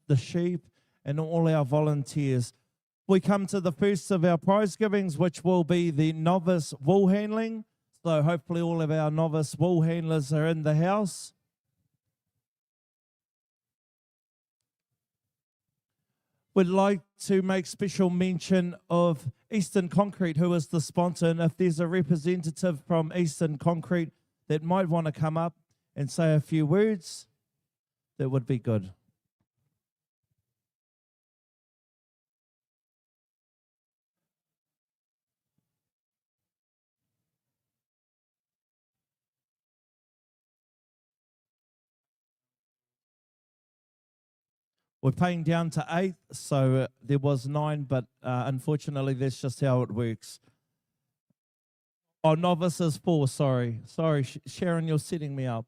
the sheep, and all our volunteers. We come to the first of our prize givings, which will be the novice wool handling. So hopefully all of our novice wool handlers are in the house. We'd like to make special mention of Eastern Concrete, who is the sponsor. And if there's a representative from Eastern Concrete that might want to come up and say a few words, that would be good. We're paying down to 8, so there was 9, but unfortunately that's just how it works. Oh, novice is 4, sorry. Sorry, Sharon, you're setting me up.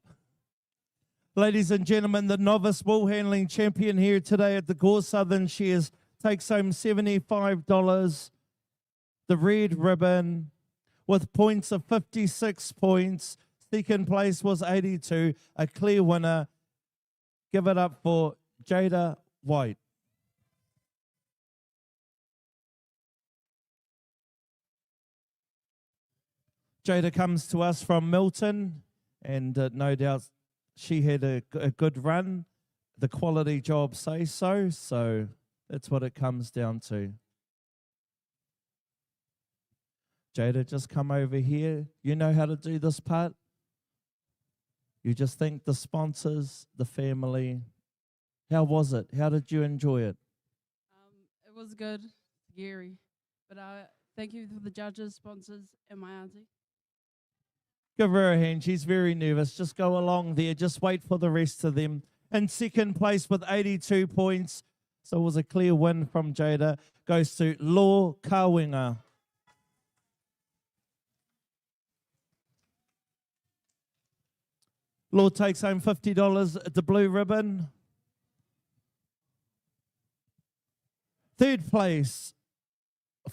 Ladies and gentlemen, the novice wool handling champion here today at the Gore Southern Shares takes home $75. The red ribbon with points of 56 points. Second place was 82, a clear winner. Give it up for Jada White. Jada comes to us from Milton, and no doubt she had a good run. The quality job says so, so that's what it comes down to. Jada, just come over here. You know how to do this part. You just thank the sponsors, the family. How was it? How did you enjoy it? It was good, scary, but thank you for the judges, sponsors, and my auntie. Give her a hand. She's very nervous. Just go along there. Just wait for the rest of them. In second place with 82 points, so it was a clear win from Jada, goes to Law Kawinga. Law takes home $50 at the blue ribbon. Third place,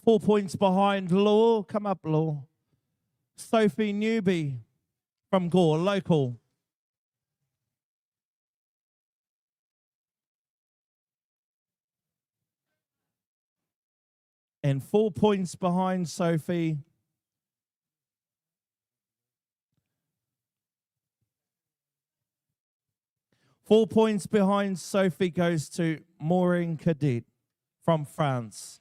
4 points behind Law. Come up, Law. Sophie Newby from Gore, local. And 4 points behind Sophie. Four points behind Sophie goes to Maureen Cadet from France.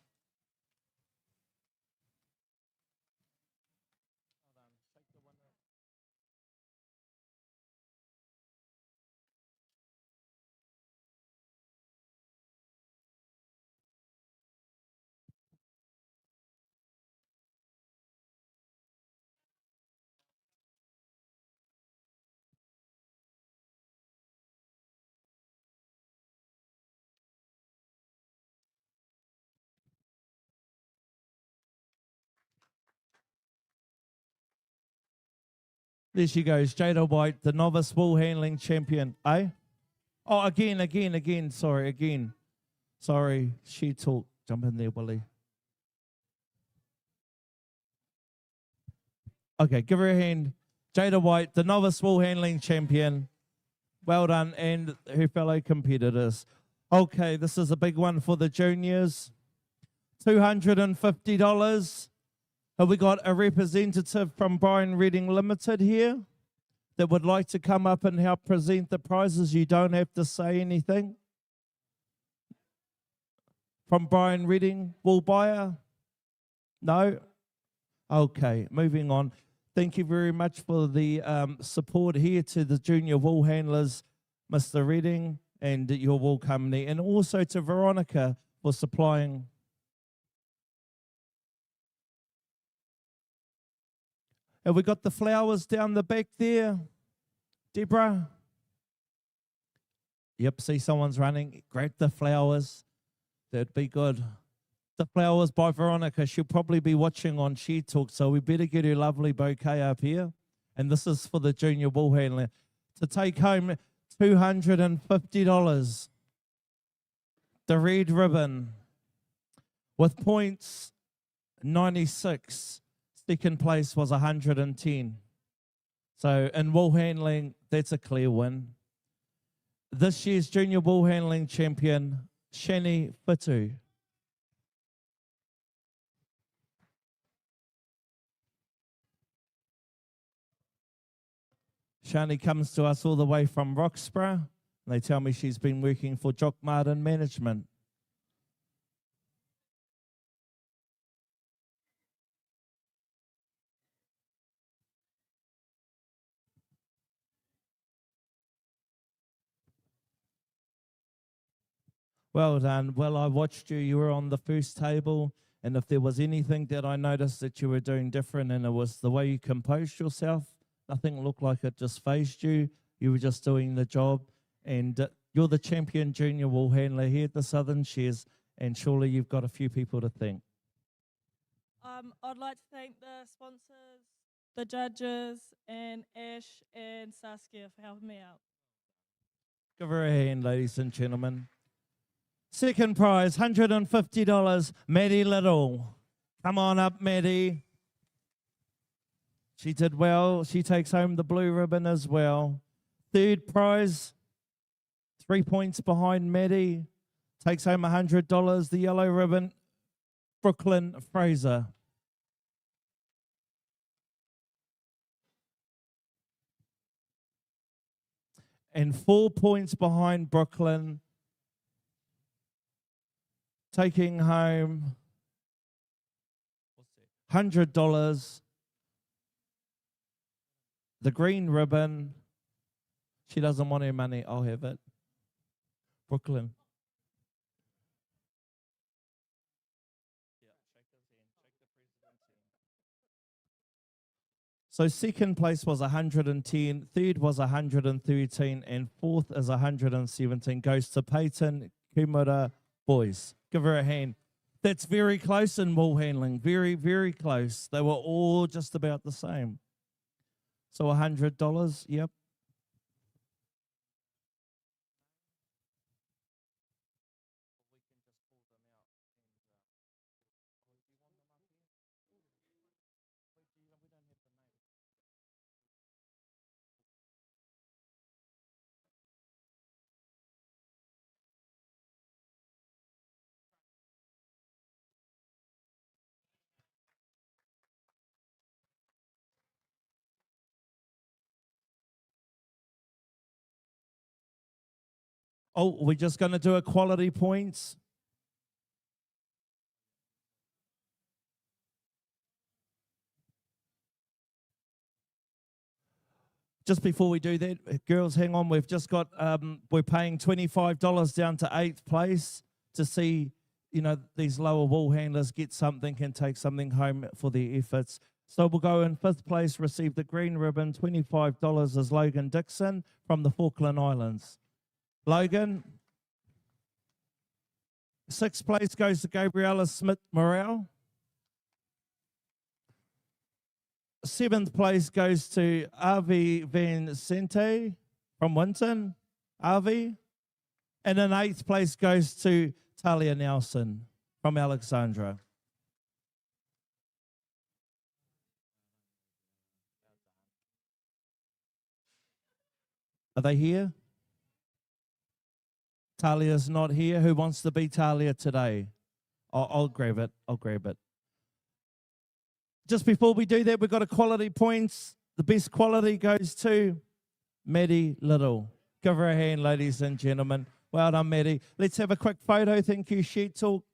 There she goes, Jada White, the novice wool handling champion. Eh? Oh, again. Sorry, again. Sorry, she talked. Jump in there, Willie. Okay, give her a hand. Jada White, the novice wool handling champion. Well done, and her fellow competitors. Okay, this is a big one for the juniors. $250. Have we got a representative from Brian Reading Limited here that would like to come up and help present the prizes? You don't have to say anything. From Brian Reading, wool buyer? No? Okay, moving on. Thank you very much for the support here to the junior wool handlers, Mr. Reading, and your wool company, and also to Veronica for supplying. Have we got the flowers down the back there? Deborah? Yep, see someone's running. Grab the flowers. That'd be good. The flowers by Veronica. She'll probably be watching on She Talk, so we better get her lovely bouquet up here. And this is for the junior wool handler. To take home $250. The red ribbon with points 96. Second place was 110. So in wool handling, that's a clear win. this year's junior ball handling champion, Shani Fitu. Shani comes to us all the way from Roxburgh. They tell me she's been working for Jock Martin Management. Well done. Well, I watched you. You were on the first table. And if there was anything that I noticed that you were doing different, and it was the way you composed yourself, nothing looked like it just phased you. You were just doing the job. And you're the champion junior wall handler here at the Southern Shares. And surely you've got a few people to thank. I'd like to thank the sponsors, the judges, and Ash and Saskia for helping me out. Give her a hand, ladies and gentlemen. Second prize, $150, Maddie Little. Come on up, Maddie. She did well. She takes home the blue ribbon as well. Third prize, 3 points behind Maddie. Takes home $100, the yellow ribbon, Brooklyn Fraser. And 4 points behind Brooklyn, taking home $100. The green ribbon. She doesn't want her money. I'll have it. Brooklyn. So second place was 110, third was 113, and fourth is 117. Goes to Peyton Kumura Boys. Give her a hand. That's very close in ball handling. Very, very close. They were all just about the same. So $100, yep. Oh, we're just going to do equality points. Just before we do that, girls, hang on. We've just got, we're paying $25 down to 8th place to see, you know, these lower ball handlers get something and take something home for their efforts. So we'll go in 5th place, receive the green ribbon, $25 is Logan Dixon from the Falkland Islands. Logan. 6th place goes to Gabriella Smith-Morrell. 7th place goes to Avi Van Sente from Winton. Avi. And then 8th place goes to Talia Nelson from Alexandra. Are they here? Talia's not here. Who wants to be Talia today? I'll grab it. I'll grab it. Just before we do that, we've got equality points. The best quality goes to Maddie Little. Give her a hand, ladies and gentlemen. Well done, Maddie. Let's have a quick photo. Thank you, Sheet Talk.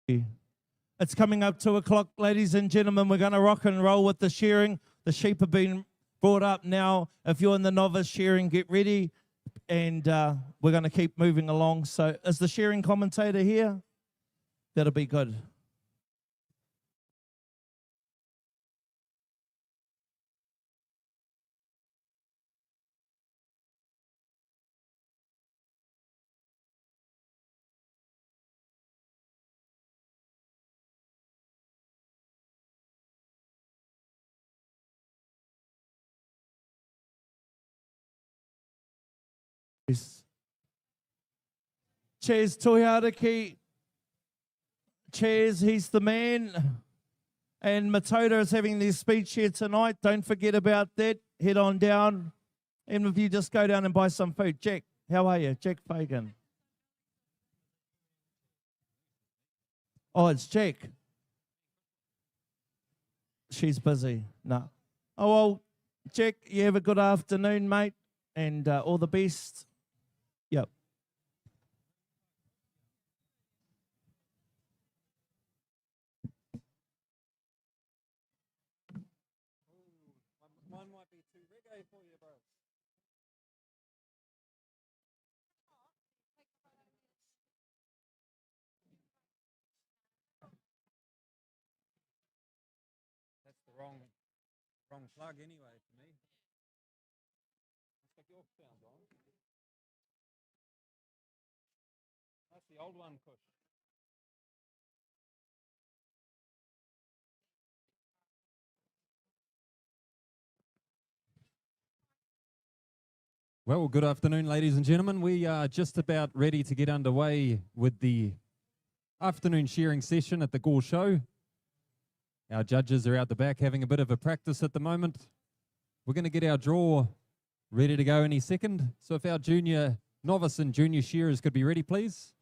It's coming up 2 o'clock, ladies and gentlemen. We're going to rock and roll with the shearing. The sheep have been brought up now. If you're in the novice shearing, get ready. And we're going to keep moving along. So is the shearing commentator here? That'll be good. Cheers, Toihariki. Cheers, he's the man. And Matoda is having their speech here tonight. Don't forget about that. Head on down. And if you just go down and buy some food. Jack, how are you? Jack Fagan. Oh, it's Jack. She's busy. No. Oh, well, Jack, you have a good afternoon, mate. And all the best. Yep. One might be too reggae for you, bro. That's the wrong plug anyway for me. Let's get your sound on. That's the old one, Kush. Well, good afternoon, ladies and gentlemen. We are just about ready to get underway with the afternoon shearing session at the Gore Show. Our judges are out the back having a bit of a practice at the moment. We're going to get our draw ready to go any second. So if our junior, novice and junior shearers could be ready, please.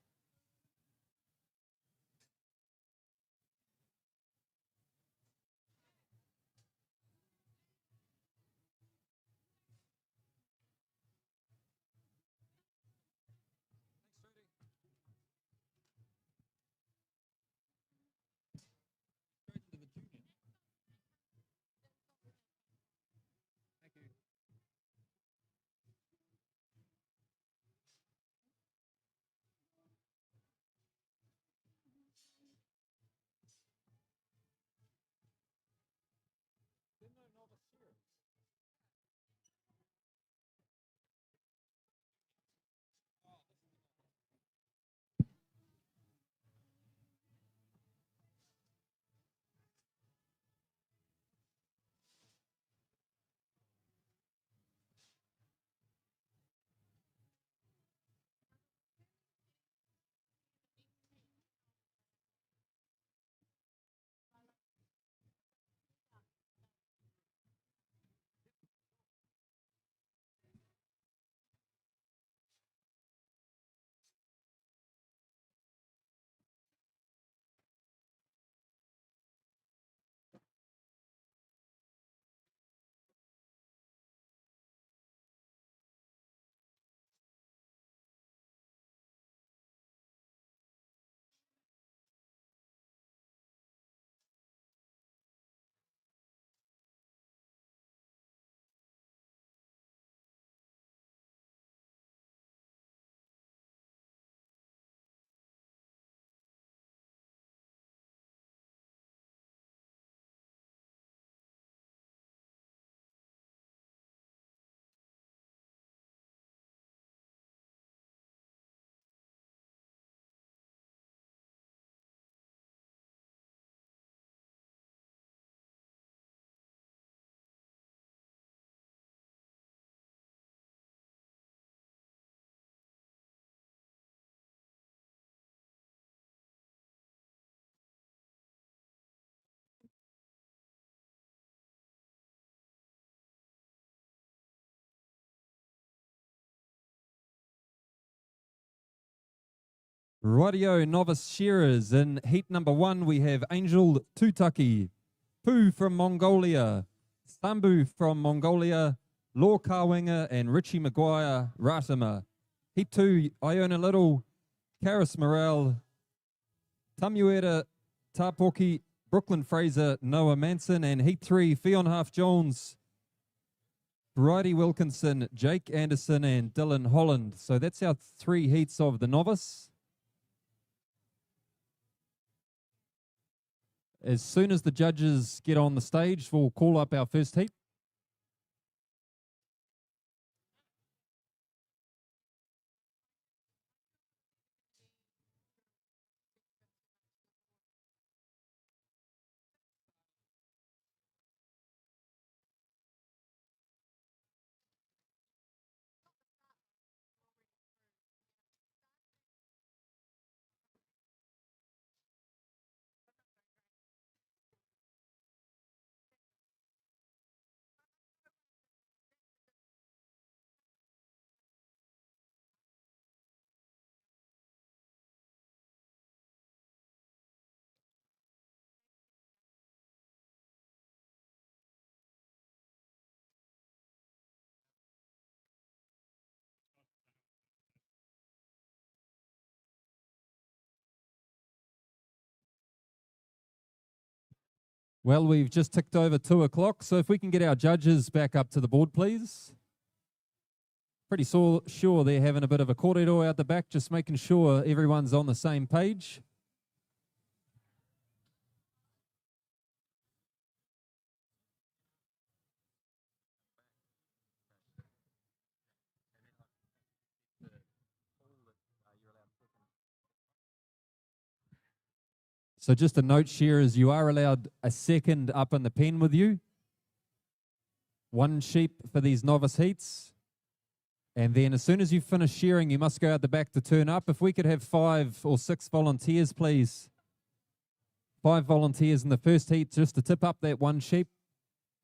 Rightio, novice shearers. In heat number 1, we have Angel Tutaki, Pooh from Mongolia, Sambu from Mongolia, Law Kawinger, and Richie Maguire Ratama. Heat 2, Iona Little, Karis Morel, Tamuera Tapoki, Brooklyn Fraser, Noah Manson, and Heat 3, Fionn Half Jones, Bridie Wilkinson, Jake Anderson, and Dylan Holland. So that's our 3 heats of the novice. As soon as the judges get on the stage, we'll call up our first heat. Well, we've just ticked over 2 o'clock, so if we can get our judges back up to the board, please. Pretty sure they're having a bit of a corridor out the back, just making sure everyone's on the same page. So just a note, sharers, you are allowed a second up in the pen with you. 1 sheep for these novice heats. And then as soon as you finish sharing, you must go out the back to turn up. If we could have 5 or 6 volunteers, please. 5 volunteers in the first heat just to tip up that 1 sheep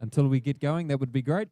until we get going, that would be great.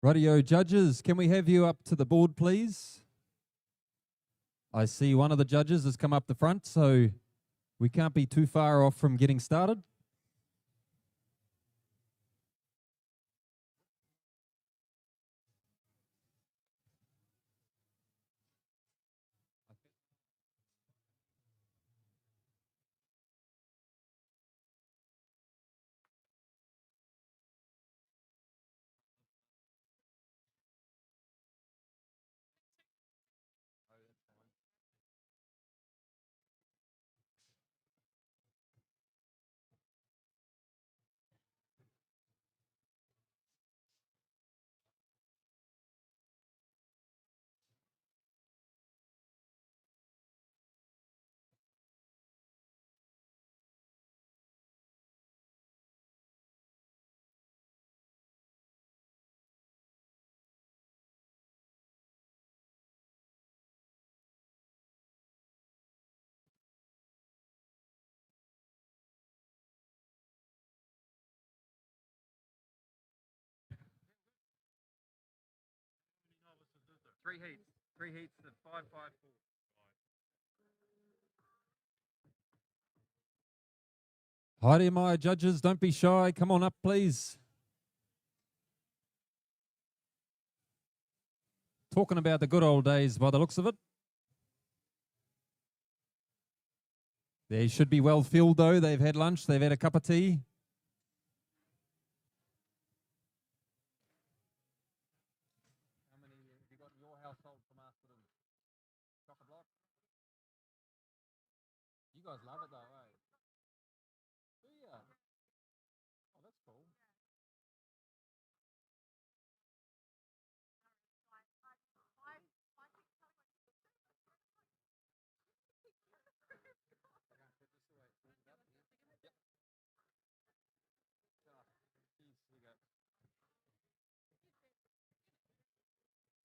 Rightio, judges, can we have you up to the board, please? I see one of the judges has come up the front, so we can't be too far off from getting started. Three heats. 3 heats at 554. Hi there, my judges. Don't be shy. Come on up, please. Talking about the good old days by the looks of it. They should be well filled, though. They've had lunch. They've had a cup of tea. How many have you got in your household from Masterton? Chock-a-block? You guys love it, though, eh? Do you? Oh, that's cool.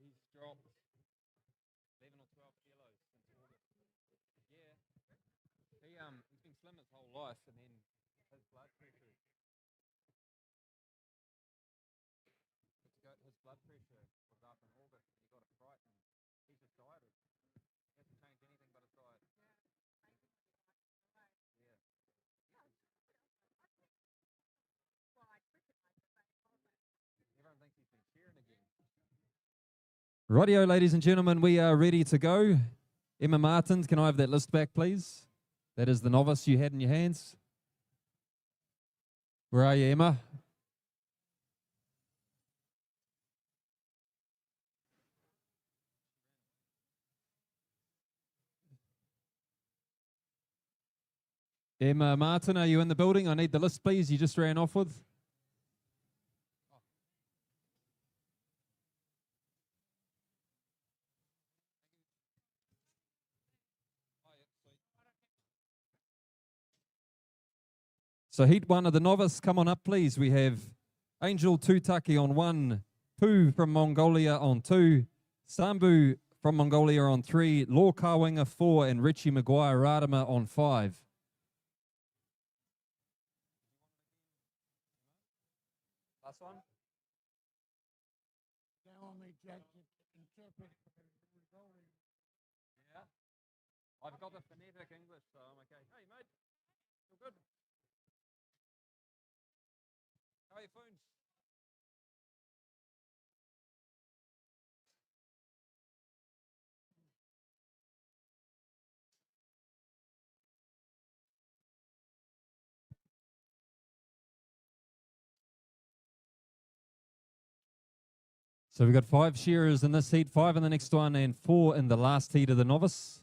He's dropped 11 or 12 kilos since August. Yeah. He's been slim his whole life, and then his blood pressure. His blood pressure was up in August, and he got a fright, and he's just dieted. He hasn't changed anything but his diet. Yeah. Everyone thinks he's been cheering again. Rightio, ladies and gentlemen, we are ready to go. Emma Martins, can I have that list back, please? That is the novice you had in your hands. Where are you, Emma? Emma Martin, are you in the building? I need the list, please. You just ran off with. So heat 1 of the novice, come on up, please. We have Angel Tutaki on 1, Poo from Mongolia on 2, Sambu from Mongolia on 3, Law Kawinger 4, and Richie Maguire Radama on 5. Last one. Yeah. I've got the phonetic English, so I'm okay. Hey, mate. Feel good? How are your phones? So we've got 5 shearers in this heat, 5 in the next one, and 4 in the last heat of the novice.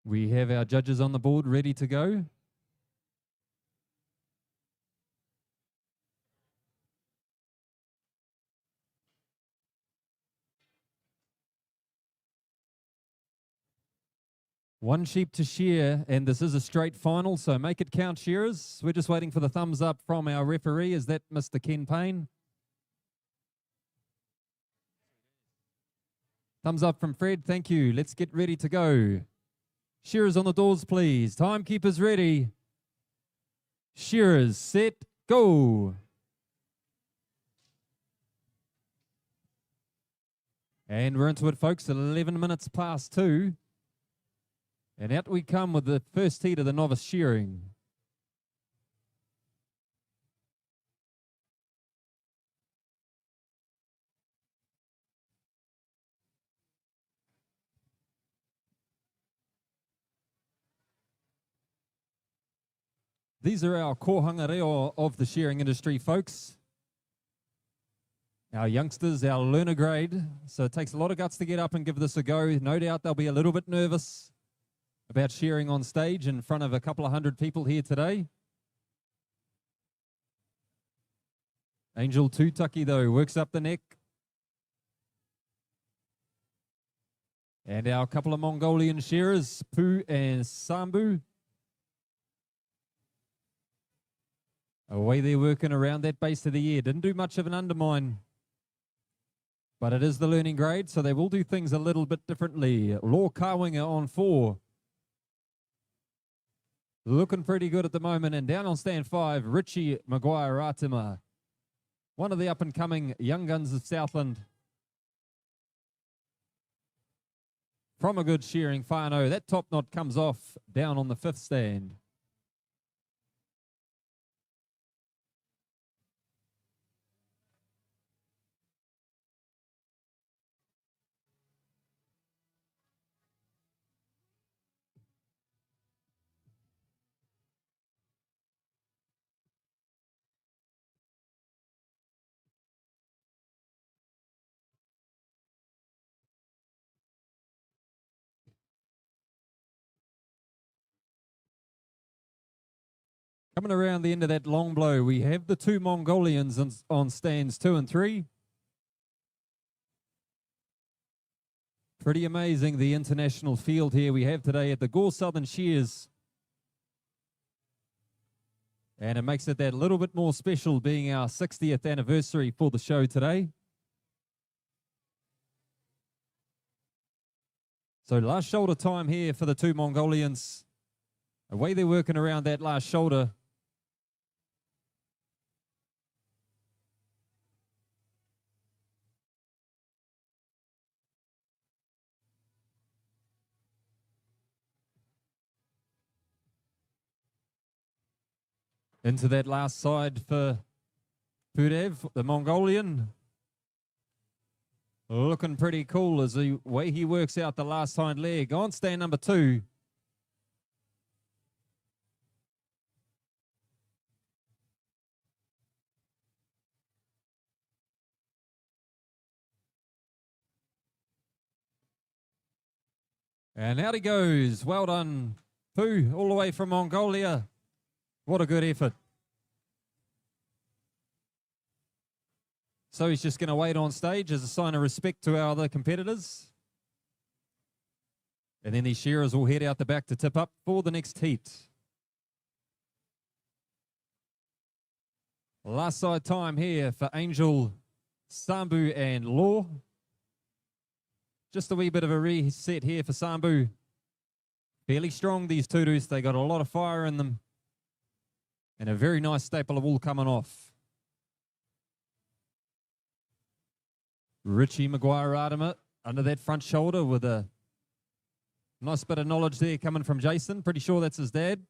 We have our judges on the board ready to go. One sheep to shear, and this is a straight final, so make it count, shearers. We're just waiting for the thumbs up from our referee. Is that Mr. Ken Payne? Thumbs up from Fred, thank you. Let's get ready to go. Shearers on the doors, please. Timekeepers ready. Shearers, set, go. And we're into it, folks. 11 minutes past 2. And out we come with the first heat of the novice shearing. These are our kohanga reo of the shearing industry, folks. Our youngsters, our learner grade. So it takes a lot of guts to get up and give this a go. No doubt they'll be a little bit nervous about shearing on stage in front of a couple of hundred people here today. Angel Tutaki, though, works up the neck. And our couple of Mongolian shearers, Poo and Sambu. Away they're working around that base of the ear. Didn't do much of an undermine, but it is the learning grade, so they will do things a little bit differently. Law Carwinger on 4. Looking pretty good at the moment. And down on stand 5, Richie Maguire-Ratima, one of the up-and-coming young guns of Southland. From a good shearing whānau. That top knot comes off down on the 5th stand. Coming around the end of that long blow, we have the 2 Mongolians on stands 2 and 3. Pretty amazing, the international field here we have today at the Gore Southern Shears. And it makes it that little bit more special, being our 60th anniversary for the show today. So last shoulder time here for the 2 Mongolians. Away they're working around that last shoulder. Into that last side for Pudev, the Mongolian. Looking pretty cool as the way he works out the last hind leg. On stand number 2. And out he goes. Well done, Poo, all the way from Mongolia. What a good effort. So he's just going to wait on stage as a sign of respect to our other competitors. And then these shearers will head out the back to tip up for the next heat. Last side time here for Angel, Sambu and Law. Just a wee bit of a reset here for Sambu. Fairly strong, these Tudus. They got a lot of fire in them. And a very nice staple of wool coming off. Richie Maguire-Ratima under that front shoulder with a nice bit of knowledge there coming from Jason. Pretty sure that's his dad.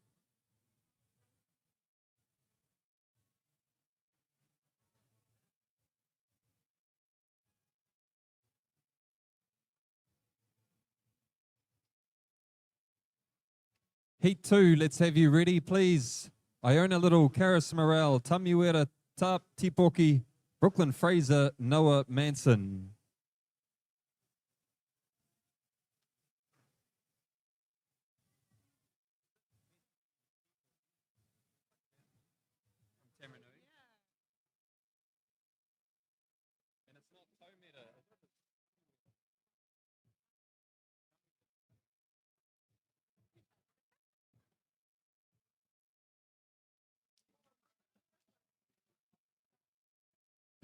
Heat 2, let's have you ready, please. Iona Little, Karis Morel, Tamuera Tap Tipoki, Brooklyn Fraser, Noah Manson.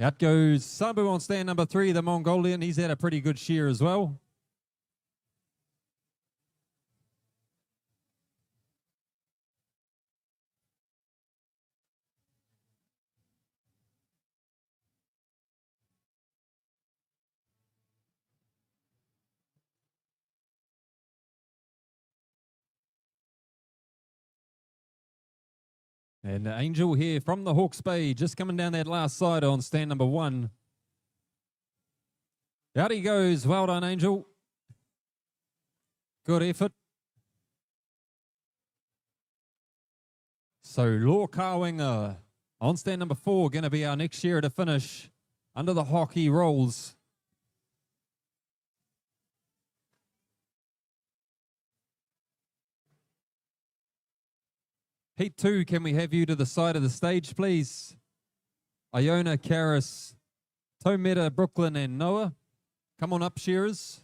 Out goes Sambu on stand number 3, the Mongolian. He's had a pretty good shear as well. And Angel here from the Hawke's Bay, just coming down that last side on stand number 1. Out he goes. Well done, Angel. Good effort. So Law Carwinger on stand number 4, going to be our next shearer to finish under the hockey rolls. Heat 2, can we have you to the side of the stage, please? Iona, Karis, Tometa, Brooklyn, and Noah. Come on up, shearers.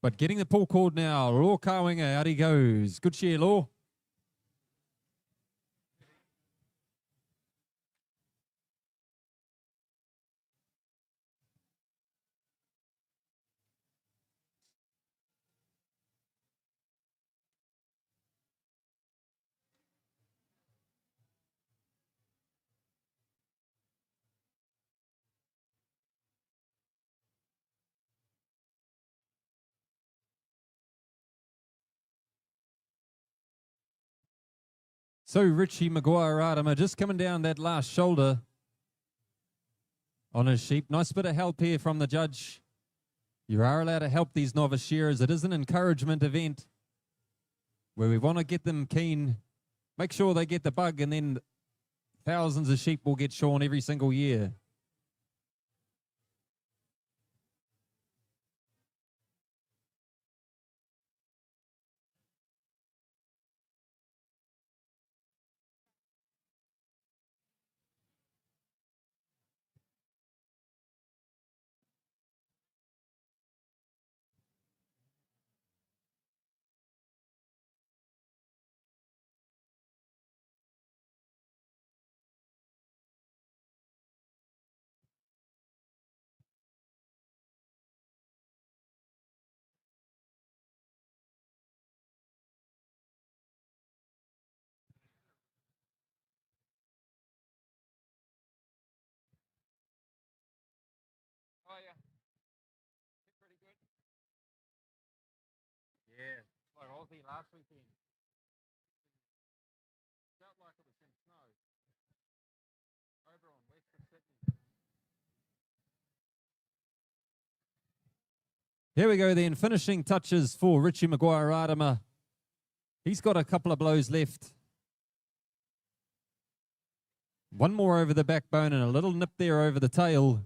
But getting the pull cord now. Law Carwinger, out he goes. Good shear, Law. So Richie Maguire Adama just coming down that last shoulder on his sheep. Nice bit of help here from the judge. You are allowed to help these novice shearers. It is an encouragement event where we want to get them keen, make sure they get the bug, and then thousands of sheep will get shorn every single year. Oh, yeah. Pretty good. Yeah, like Aussie last weekend. Felt like it was in snow over on Western Sydney. Here we go then, finishing touches for Richie Maguire Adama. He's got a couple of blows left. One more over the backbone and a little nip there over the tail.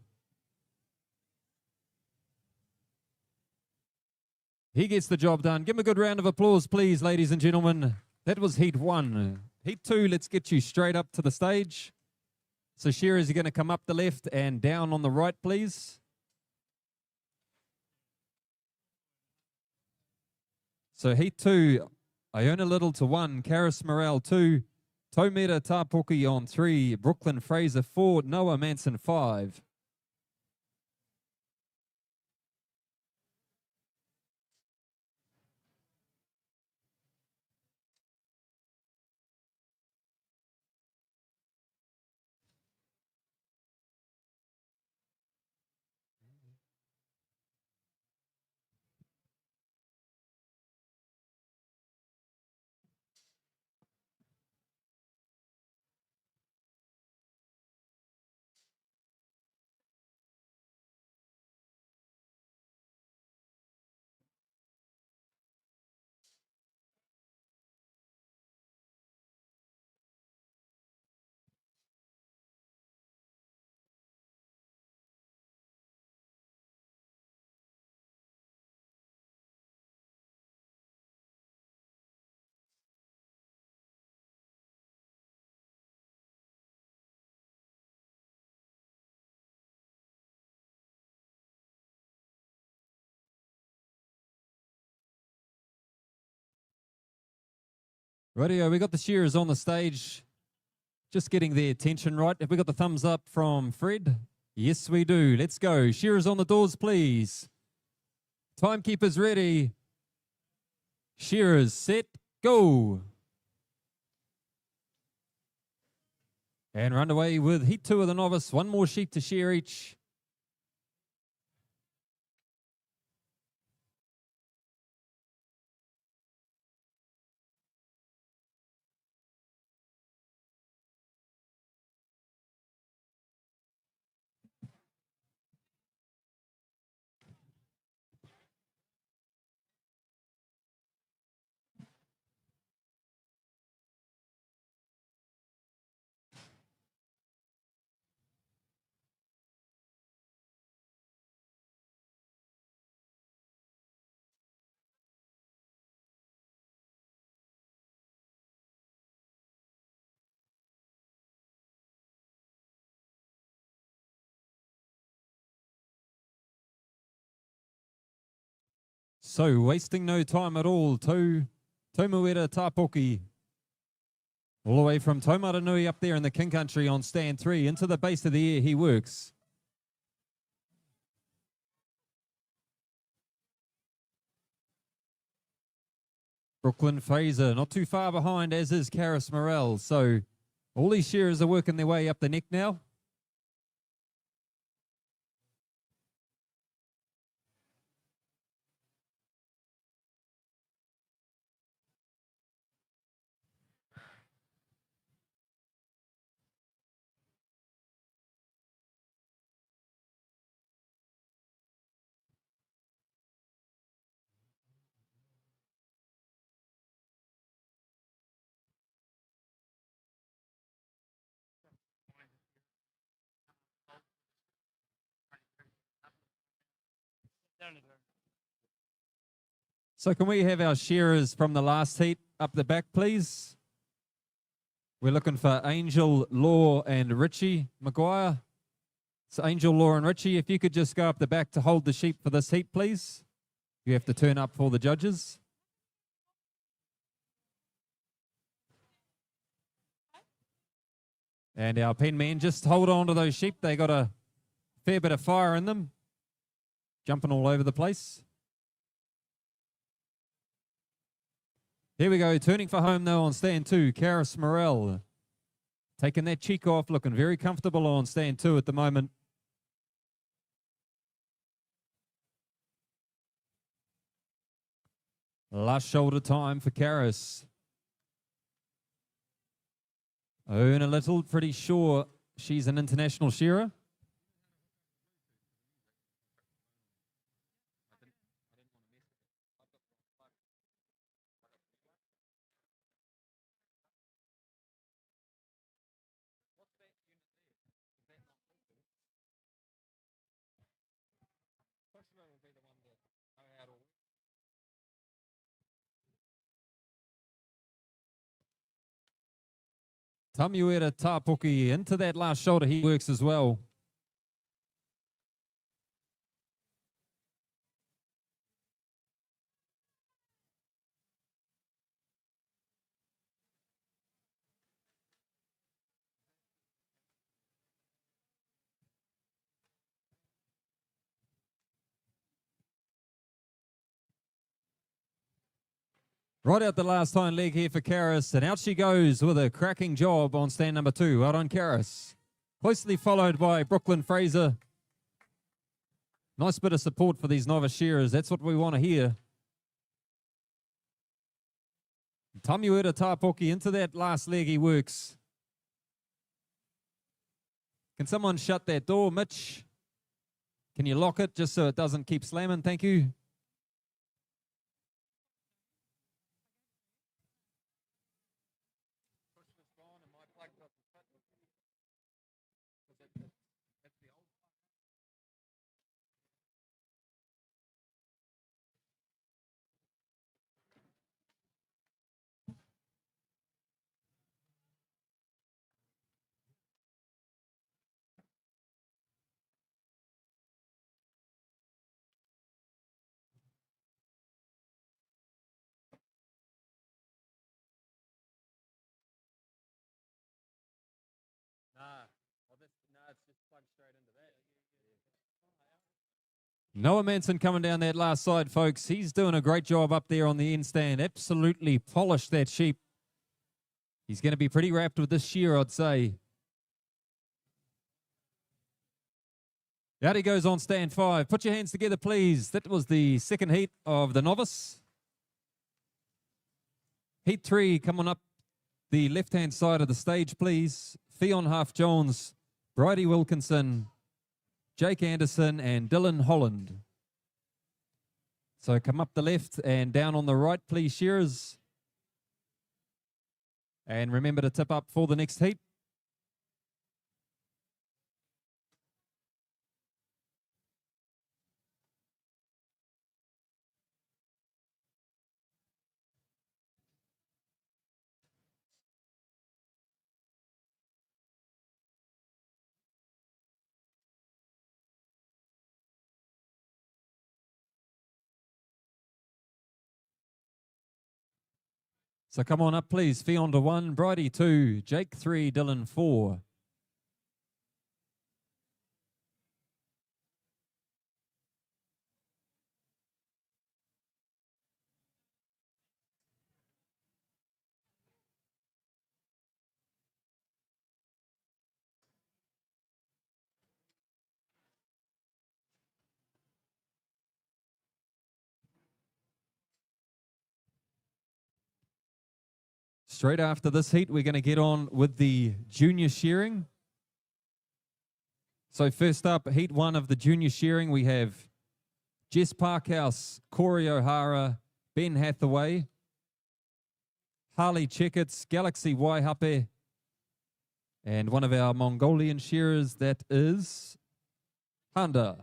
He gets the job done. Give him a good round of applause, please, ladies and gentlemen. That was heat 1. Heat 2, let's get you straight up to the stage. So shearers are going to come up the left and down on the right, please. So heat 2, Iona Little to 1, Karis Morel 2, Taumera Tapuki on 3, Brooklyn Fraser 4, Noah Manson 5. Rightio, we got the shearers on the stage. Just getting their attention right. Have we got the thumbs up from Fred? Yes, we do. Let's go. Shearers on the doors, please. Timekeepers ready. Shearers set, go. And we're underway with heat 2 of the novice. One more sheep to shear each. So, wasting no time at all, Taumera Tapuki. All the way from Taumaranui up there in the King Country on stand 3. Into the base of the air he works. Brooklyn Fraser not too far behind, as is Karis Morel. So, all these shearers are working their way up the neck now. So can we have our shearers from the last heat up the back, please? We're looking for Angel, Law, and Richie Maguire. So Angel, Law, and Richie, if you could just go up the back to hold the sheep for this heat, please. You have to turn up for the judges. And our pen man, just hold on to those sheep. They got a fair bit of fire in them. Jumping all over the place. Here we go, turning for home though on stand 2, Karis Morel. Taking that cheek off, looking very comfortable on stand 2 at the moment. Last shoulder time for Karis. Own a little, pretty sure she's an international shearer. Tamuera Tāpuki into that last shoulder. He works as well. Right out the last hind leg here for Karis, and out she goes with a cracking job on stand number 2. Well done, Karis. Closely followed by Brooklyn Fraser. Nice bit of support for these novice shearers. That's what we want to hear. Tamuera Tāpuki into that last leg he works. Can someone shut that door, Mitch? Can you lock it just so it doesn't keep slamming? Thank you. Noah Manson coming down that last side, folks. He's doing a great job up there on the end stand. Absolutely polished that sheep. He's going to be pretty wrapped with this shear, I'd say. Out he goes on stand 5. Put your hands together, please. That was the second heat of the novice. Heat 3 coming up the left-hand side of the stage, please. Fionn Half-Jones, Bridie Wilkinson, Jake Anderson, and Dylan Holland. So come up the left and down on the right, please, shearers. And remember to tip up for the next heat. So come on up, please. Fionn to 1, Bridie 2, Jake 3, Dylan 4. Straight after this heat, we're going to get on with the junior shearing. So first up, heat 1 of the junior shearing, we have Jess Parkhouse, Corey O'Hara, Ben Hathaway, Harley Checketts, Galaxy Waihape, and one of our Mongolian shearers, that is Handa.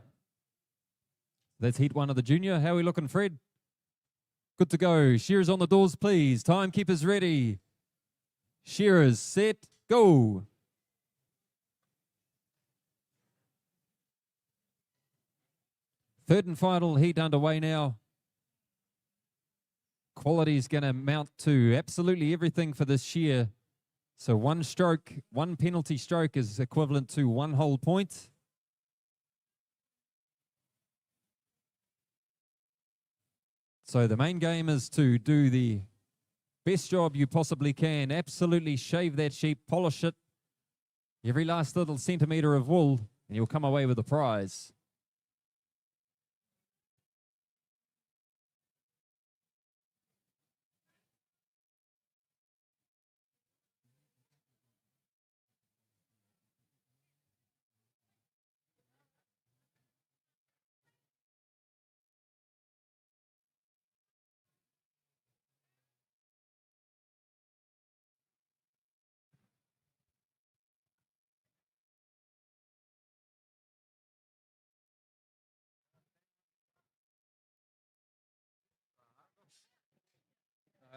That's heat 1 of the junior. How are we looking, Fred? Good to go. Shearers on the doors, please. Timekeepers ready. Shearers set, go. Third and final heat underway now. Quality is going to mount to absolutely everything for this shear. So one stroke, one penalty stroke is equivalent to 1 whole point. So the main game is to do the best job you possibly can. Absolutely shave that sheep, polish it, every last little centimetre of wool, and you'll come away with a prize.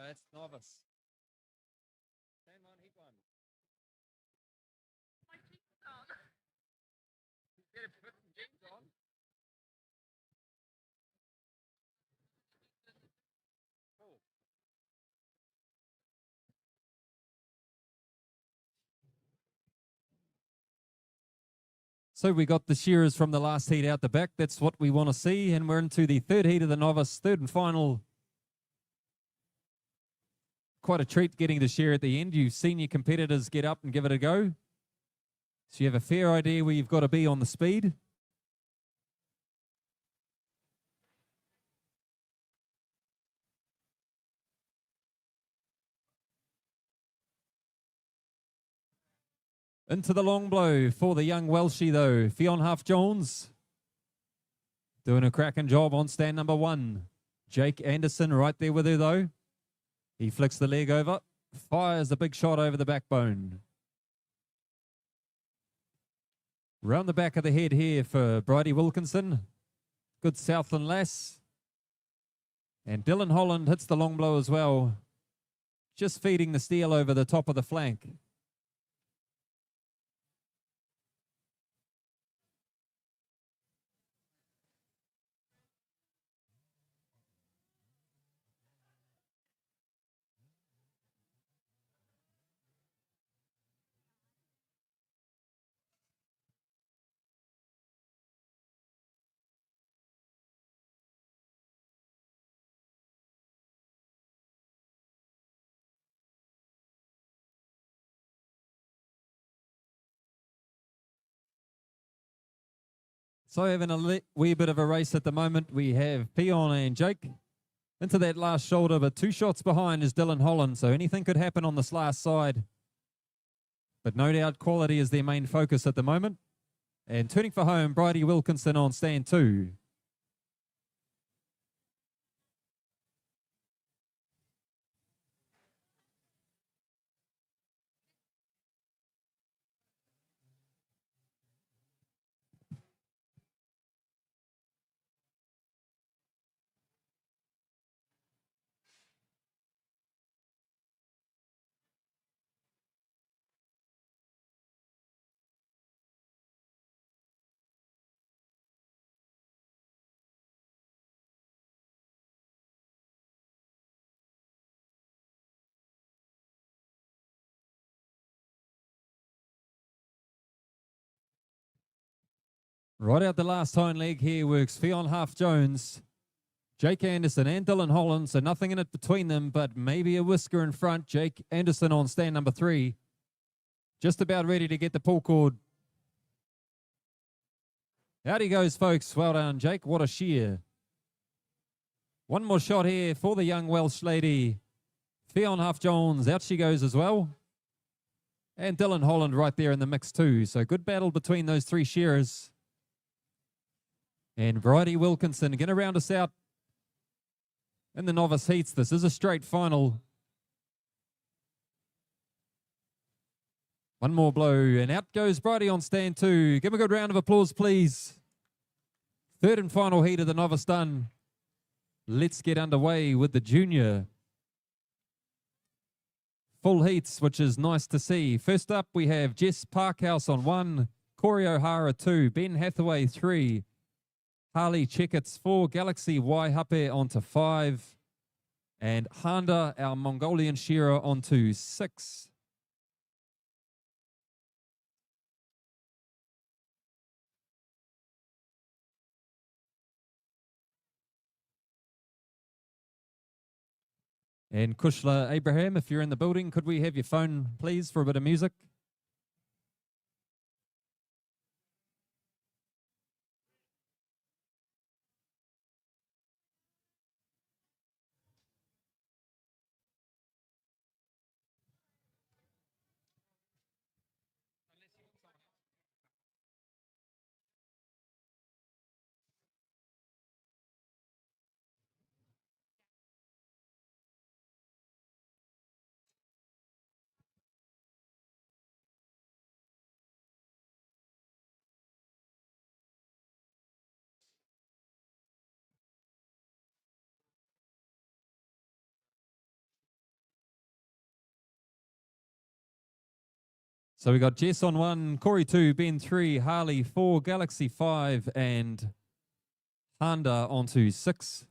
That's novice. Same on heat 1. Better put some jeans on. Cool. So we got the shearers from the last heat out the back. That's what we want to see. And we're into the third heat of the novice, third and final. Quite a treat getting the shear at the end. You've seen your competitors get up and give it a go. So you have a fair idea where you've got to be on the speed. Into the long blow for the young Welshie though. Fionn Half-Jones doing a cracking job on stand number 1. Jake Anderson right there with her though. He flicks the leg over, fires a big shot over the backbone. Round the back of the head here for Bridie Wilkinson. Good Southland lass. And Dylan Holland hits the long blow as well. Just feeding the steel over the top of the flank. So having a wee bit of a race at the moment, we have Fionn and Jake into that last shoulder, but 2 shots behind is Dylan Holland, so anything could happen on this last side. But no doubt quality is their main focus at the moment. And turning for home, Bridie Wilkinson on stand 2. Right out the last hind leg here works Fionn Half-Jones, Jake Anderson and Dylan Holland, so nothing in it between them, but maybe a whisker in front. Jake Anderson on stand number 3. Just about ready to get the pull cord. Out he goes, folks. Well done, Jake. What a shear. One more shot here for the young Welsh lady. Fionn Half-Jones, out she goes as well. And Dylan Holland right there in the mix too. So good battle between those 3 shearers. And Bridie Wilkinson going to round us out in the novice heats. This is a straight final. One more blow, and out goes Bridie on stand 2. Give him a good round of applause, please. Third and final heat of the novice done. Let's get underway with the junior. Full heats, which is nice to see. First up, we have Jess Parkhouse on 1, Corey O'Hara 2, Ben Hathaway 3, Harley Checkets 4, Galaxy Waihape onto 5, and Handa, our Mongolian shearer, onto 6. And Kushla Abraham, if you're in the building, could we have your phone, please, for a bit of music? So we got Jess on 1, Corey 2, Ben 3, Harley 4, Galaxy 5, and Handa onto 6.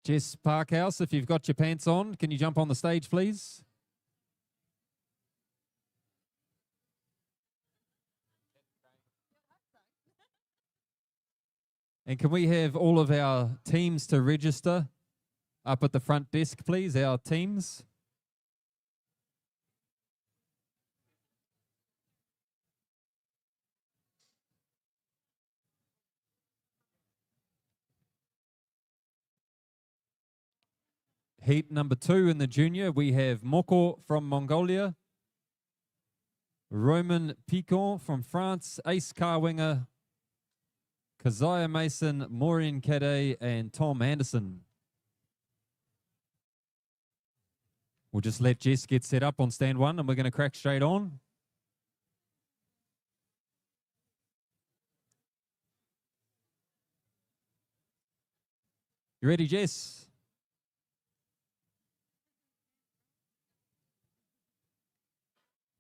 Jess Parkhouse, if you've got your pants on, can you jump on the stage, please? And can we have all of our teams to register up at the front desk, please, our teams? Heat number 2 in the junior, we have Moko from Mongolia, Roman Picon from France, Ace Car Winger, Keziah Mason, Maureen Cadet, and Tom Anderson. We'll just let Jess get set up on stand 1 and we're going to crack straight on. You ready, Jess?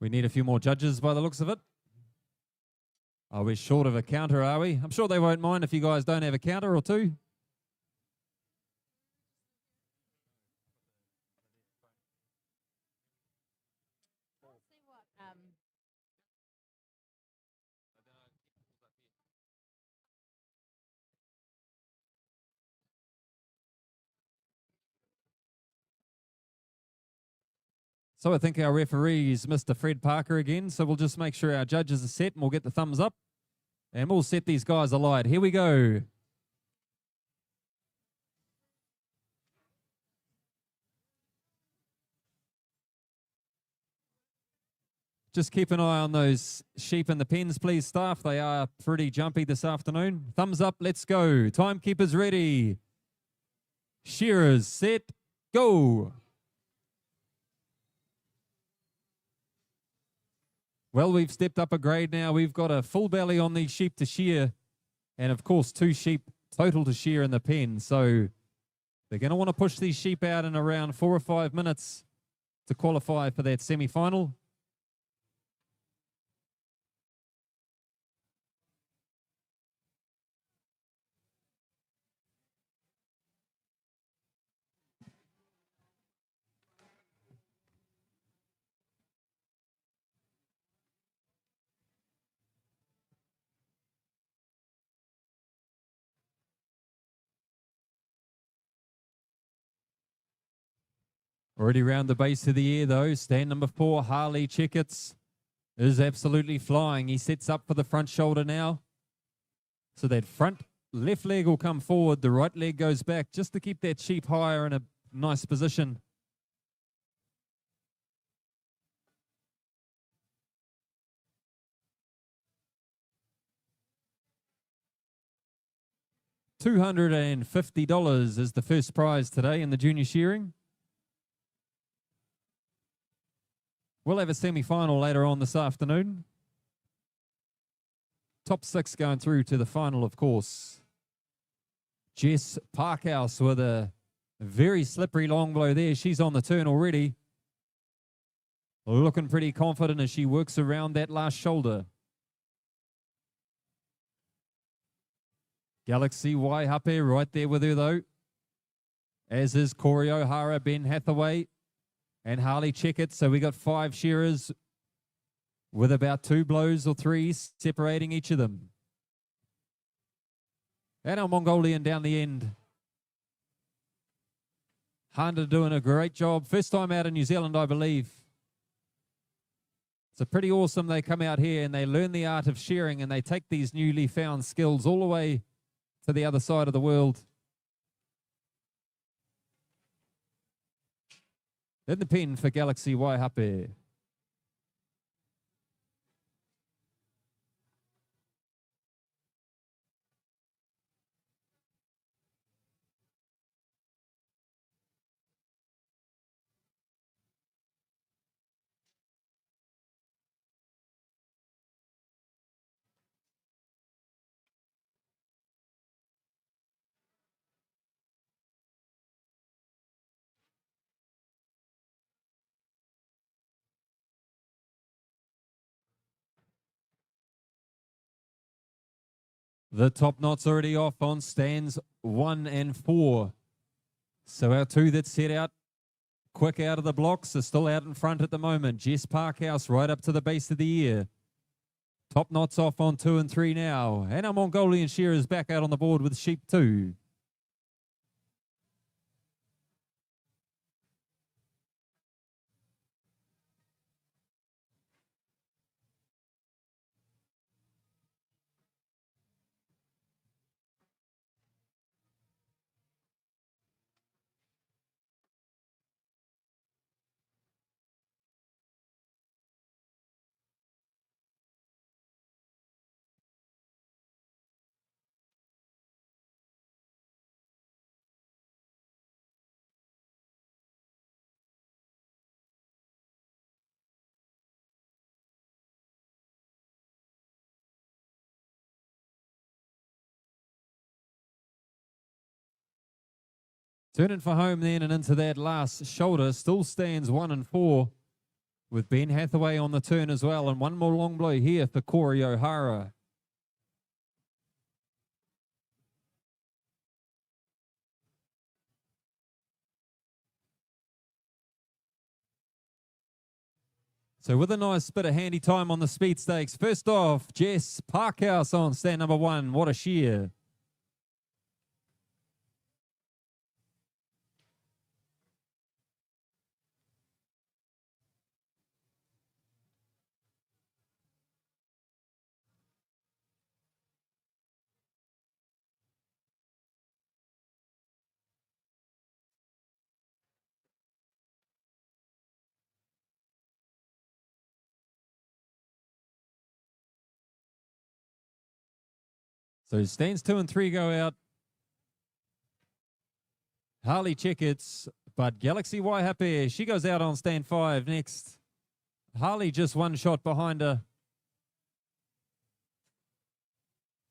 We need a few more judges by the looks of it. Are we short of a counter, are we? I'm sure they won't mind if you guys don't have a counter or two. So I think our referee is Mr. Fred Parker again. So we'll just make sure our judges are set and we'll get the thumbs up. And we'll set these guys alight. Here we go. Just keep an eye on those sheep in the pens, please, staff. They are pretty jumpy this afternoon. Thumbs up, let's go. Timekeepers ready. Shearers set, go. Well, we've stepped up a grade now. We've got a full belly on these sheep to shear. And, of course, 2 sheep total to shear in the pen. So they're going to want to push these sheep out in around 4 or 5 minutes to qualify for that semi-final. Already round the base of the ear, though. Stand number 4, Harley Checkets. is absolutely flying. He sets up for the front shoulder now. So that front left leg will come forward. The right leg goes back just to keep that sheep higher in a nice position. $250 is the first prize today in the junior shearing. We'll have a semi-final later on this afternoon. Top 6 going through to the final, of course. Jess Parkhouse with a very slippery long blow there. She's on the turn already. Looking pretty confident as she works around that last shoulder. Galaxy Waihape right there with her though. As is Corey O'Hara, Ben Hathaway, and Harley Checkett. So we got 5 shearers with about 2 blows or 3 separating each of them. And our Mongolian down the end. Honda doing a great job. First time out in New Zealand, I believe. It's pretty awesome. They come out here and they learn the art of shearing and they take these newly found skills all the way to the other side of the world. In the pen for Galaxy Waihape. The top knot's already off on stands 1 and 4. So our 2 that set out quick out of the blocks are still out in front at the moment. Jess Parkhouse right up to the base of the ear. Top knots off on 2 and 3 now. And our Mongolian shearers back out on the board with sheep 2. Turning for home then and into that last shoulder. Still stands 1 and 4 with Ben Hathaway on the turn as well. And one more long blow here for Corey O'Hara. So with a nice bit of handy time on the speed stakes. First off, Jess Parkhouse on stand number 1. What a shear. So stands 2 and 3 go out. Harley Checkets, but Galaxy Waihape, she goes out on stand 5 next. Harley just 1 shot behind her.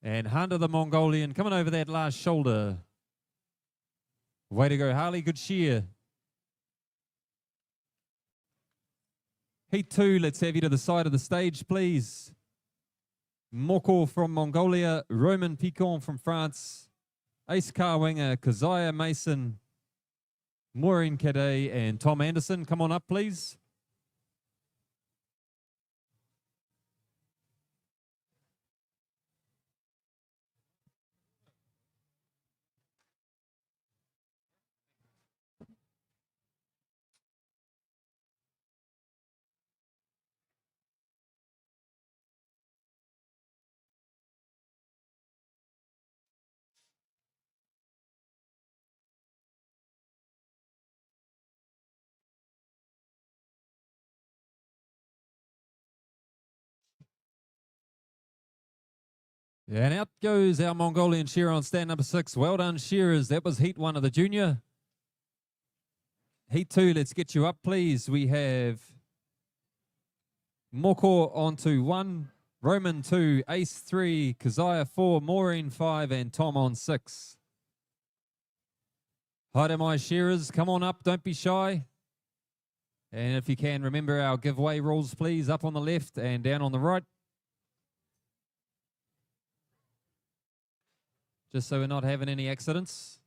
And Hunter the Mongolian coming over that last shoulder. Way to go, Harley. Good shear. Heat 2, let's have you to the side of the stage, please. Moko from Mongolia, Roman Picon from France, Ace Car Winger, Keziah Mason, Maureen Cadet, and Tom Anderson. Come on up, please. And out goes our Mongolian shearer on stand number 6. Well done, shearers. That was heat 1 of the junior. Heat 2, let's get you up, please. We have Moko on to 1, Roman 2, Ace 3, Keziah 4, Maureen 5, and Tom on 6. Hi to my shearers. Come on up. Don't be shy. And if you can, remember our giveaway rules, please. Up on the left and down on the right. Just so we're not having any accidents.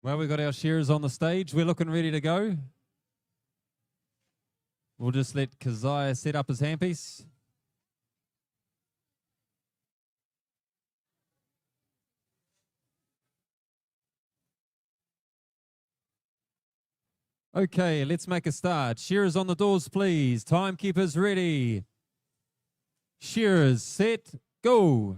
Well, we've got our shearers on the stage. We're looking ready to go. We'll just let Keziah set up his handpiece. Okay, let's make a start. Shearers on the doors, please. Timekeepers ready. Shearers set, go.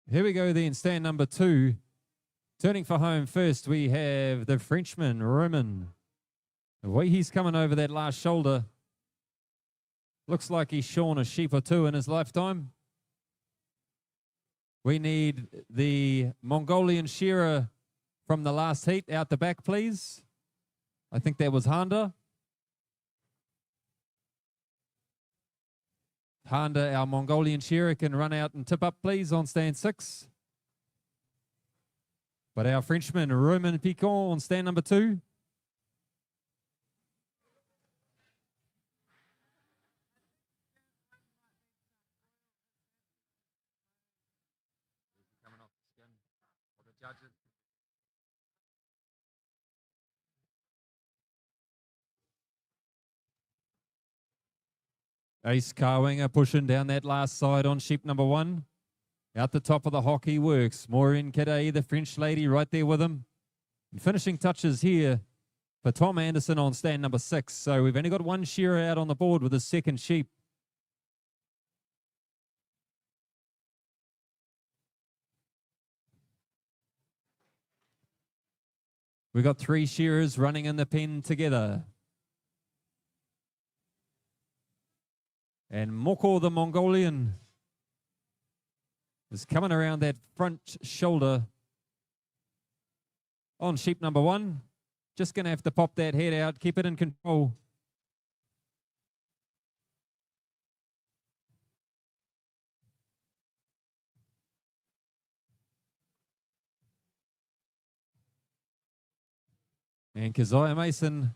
Here we go then, stand number 2. Turning for home first, we have the Frenchman, Roman. The way he's coming over that last shoulder, looks like he's shorn a sheep or 2 in his lifetime. We need the Mongolian shearer from the last heat out the back, please. I think that was Handa. Handa, our Mongolian shearer, can run out and tip up, please, on stand 6. But our Frenchman, Roman Picon, on stand number 2. Ace Carwinger pushing down that last side on sheep number 1. Out the top of the hockey works. Maureen Cadet, the French lady, right there with him. And finishing touches here for Tom Anderson on stand number 6. So we've only got one shearer out on the board with his second sheep. We got 3 shearers running in the pen together. And Moko the Mongolian is coming around that front shoulder on sheep number 1. Just going to have to pop that head out, keep it in control. And Keziah Mason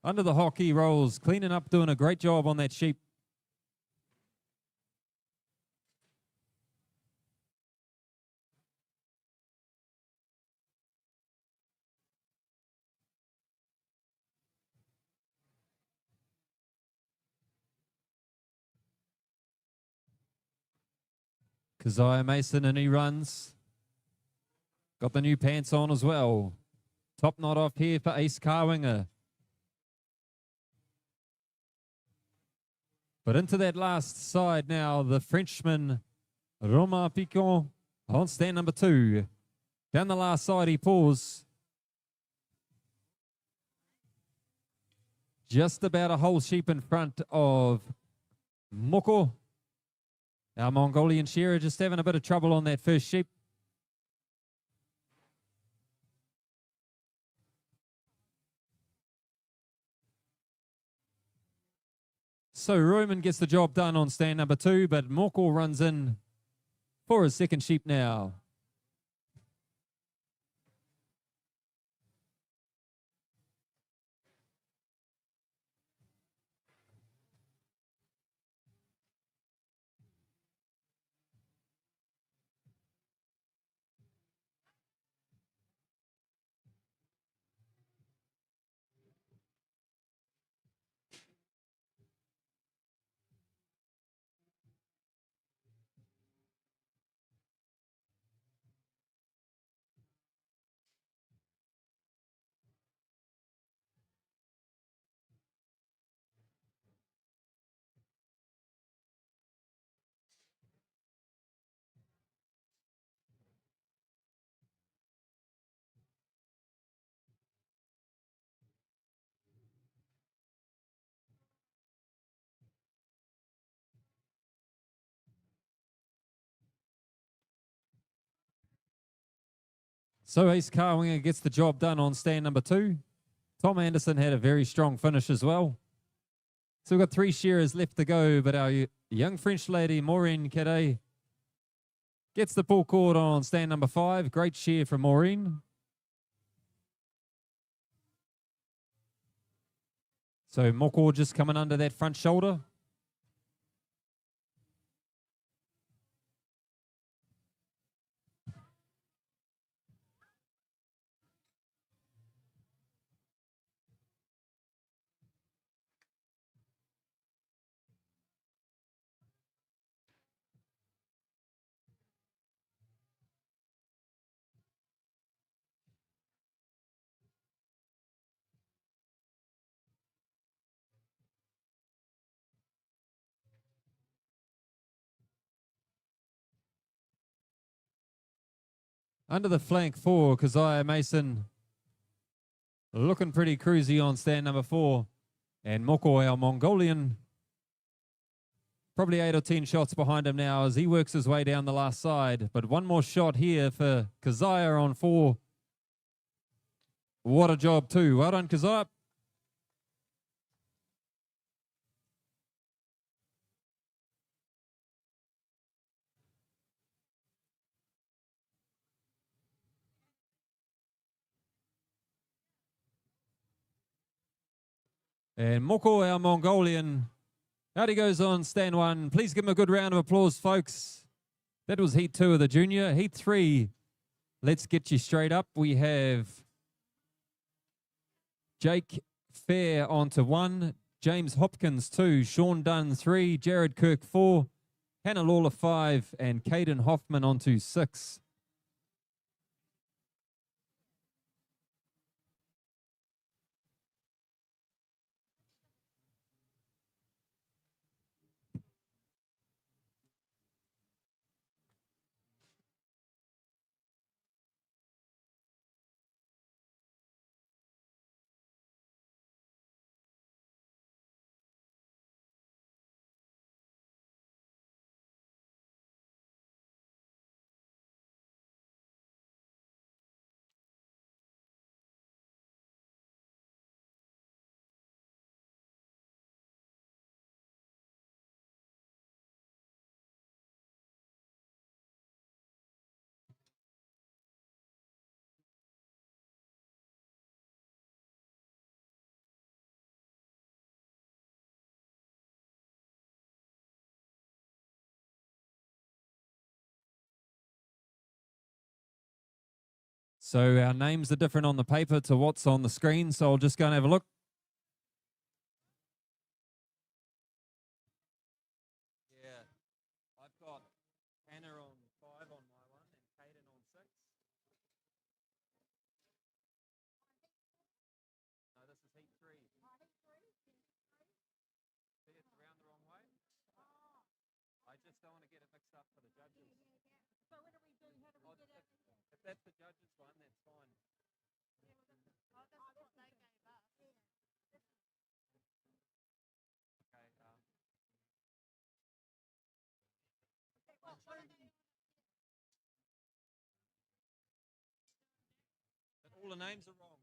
under the hockey rolls, cleaning up, doing a great job on that sheep. Keziah Mason, and he runs. Got the new pants on as well. Top knot off here for Ace Carwinger. But into that last side now, the Frenchman, Romain Picon, on stand number 2. Down the last side, he pulls. Just about a whole sheep in front of Moko. Our Mongolian shearer just having a bit of trouble on that first sheep. So Roman gets the job done on stand number 2, but Moko runs in for his second sheep now. So Ace Carwinger gets the job done on stand number 2. Tom Anderson had a very strong finish as well. So we've got 3 shearers left to go, but our young French lady, Maureen Cadet, gets the pull cord on stand number 5. Great shear from Maureen. So Moko just coming under that front shoulder. Under the flank 4, Keziah Mason looking pretty cruisy on stand number 4. And Moko, our Mongolian, probably 8 or 10 shots behind him now as he works his way down the last side. But one more shot here for Keziah on 4. What a job too. Well done, Keziah. And Moko, our Mongolian, out he goes on stand 1. Please give him a good round of applause, folks. That was heat 2 of the junior. Heat 3, let's get you straight up. We have Jake Fair onto 1, James Hopkins 2, Sean Dunn 3, Jared Kirk 4, Hannah Lawler 5, and Caden Hoffman onto 6. So our names are different on the paper to what's on the screen. So I'll just go and have a look. Yeah, I've got Hannah on 5 on my one and Caden on 6. No, this is heat 3. See, it's around the wrong way. I just don't want to get it mixed up for the judges. So what do we do? How do we get it? If that's the judges one, that's fine. Okay. But all the names are wrong.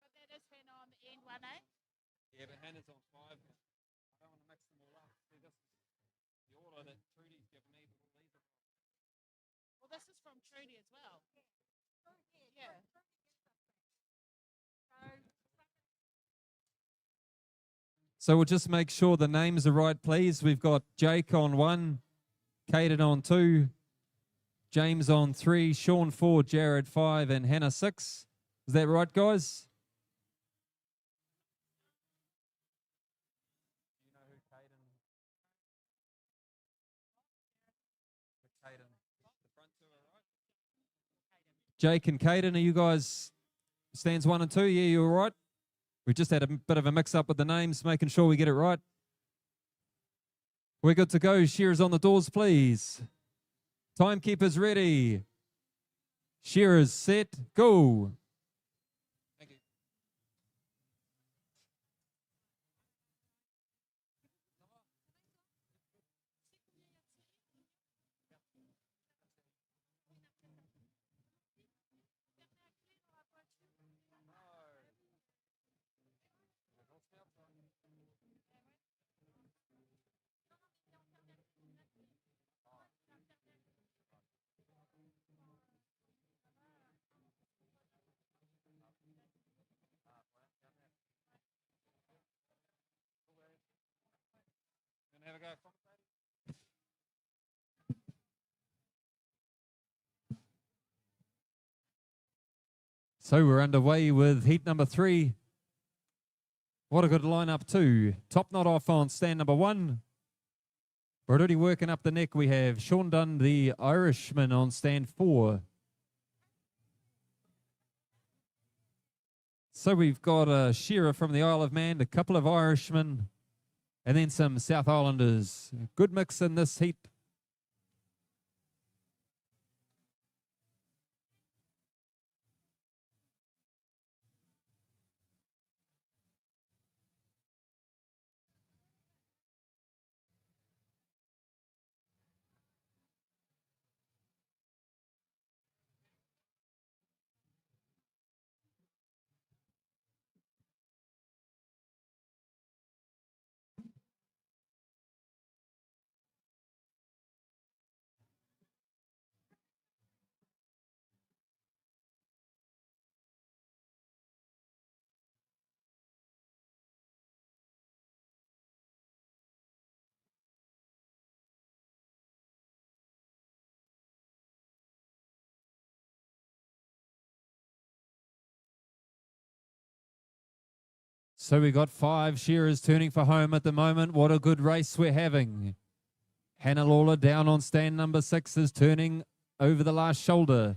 But that is Hannah on the end one, eh? Yeah, but Hannah's on 5. I don't want to mix them all up. See, this is the order that Trudy's given me, but all these are wrong. Well, this is from Trudy as well. Yeah. So we'll just make sure the names are right, please. We've got Jake on 1, Caden on 2, James on 3, Sean 4, Jared 5, and Hannah 6. Is that right, guys? Do you know who Caden? The front two are right. Jake and Caden, are you guys stands 1 and 2? Yeah, you all right? We just had a bit of a mix-up with the names, making sure we get it right. We're good to go. Shearers on the doors, please. Timekeepers ready. Shearers set, go. Thank you. Have a go. So we're underway with heat number 3. What a good lineup too. Top knot off on stand number 1. We're already working up the neck. We have Sean Dunn, the Irishman, on stand 4. So we've got a shearer from the Isle of Man, a couple of Irishmen, and then some South Islanders. Good mix in this heat. So we got 5 shearers turning for home at the moment. What a good race we're having. Hannah Lawler down on stand number 6 is turning over the last shoulder.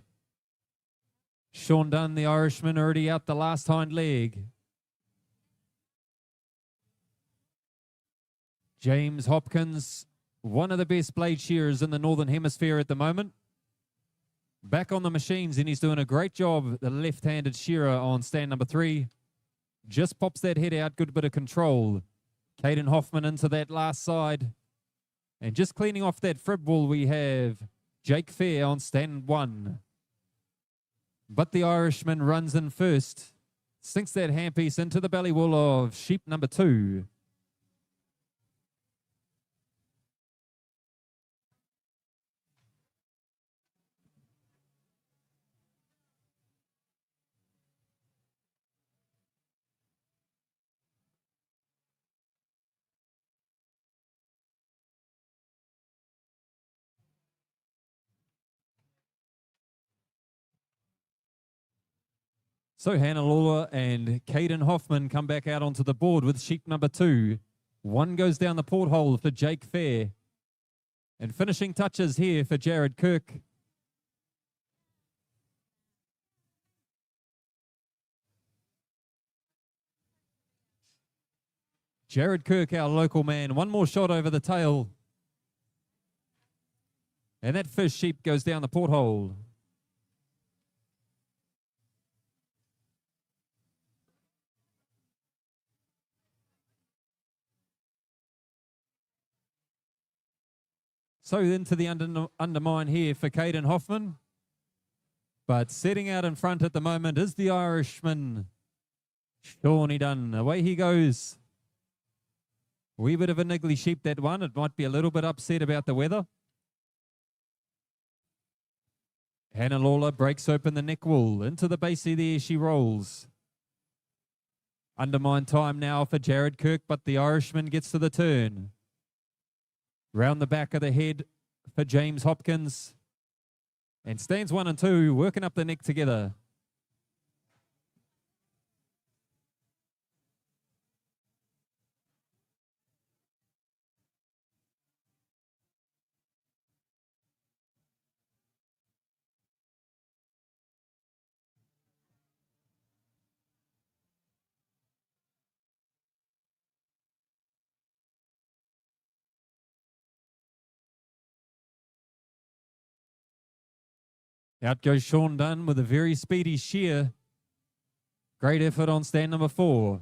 Sean Dunn, the Irishman, already out the last hind leg. James Hopkins, one of the best blade shearers in the Northern Hemisphere at the moment. Back on the machines, and he's doing a great job, the left-handed shearer on stand number 3. Just pops that head out, good bit of control. Caden Hoffman into that last side. And just cleaning off that frib wall, we have Jake Fair on stand 1. But the Irishman runs in first. Sinks that handpiece into the belly wall of sheep number 2. So Hannah Lawler and Caden Hoffman come back out onto the board with sheep number 2. One goes down the porthole for Jake Fair. And finishing touches here for Jared Kirk. Jared Kirk, our local man. One more shot over the tail. And that first sheep goes down the porthole. So into the undermine here for Caden Hoffman. But setting out in front at the moment is the Irishman, Shawnee Dunn. Away he goes. Wee bit of a niggly sheep, that one. It might be a little bit upset about the weather. Hannah Lawler breaks open the neck wool. Into the basey there she rolls. Undermine time now for Jared Kirk, but the Irishman gets to the turn. Round the back of the head for James Hopkins. And stands 1 and 2, working up the neck together. Out goes Sean Dunn with a very speedy shear. Great effort on stand number 4.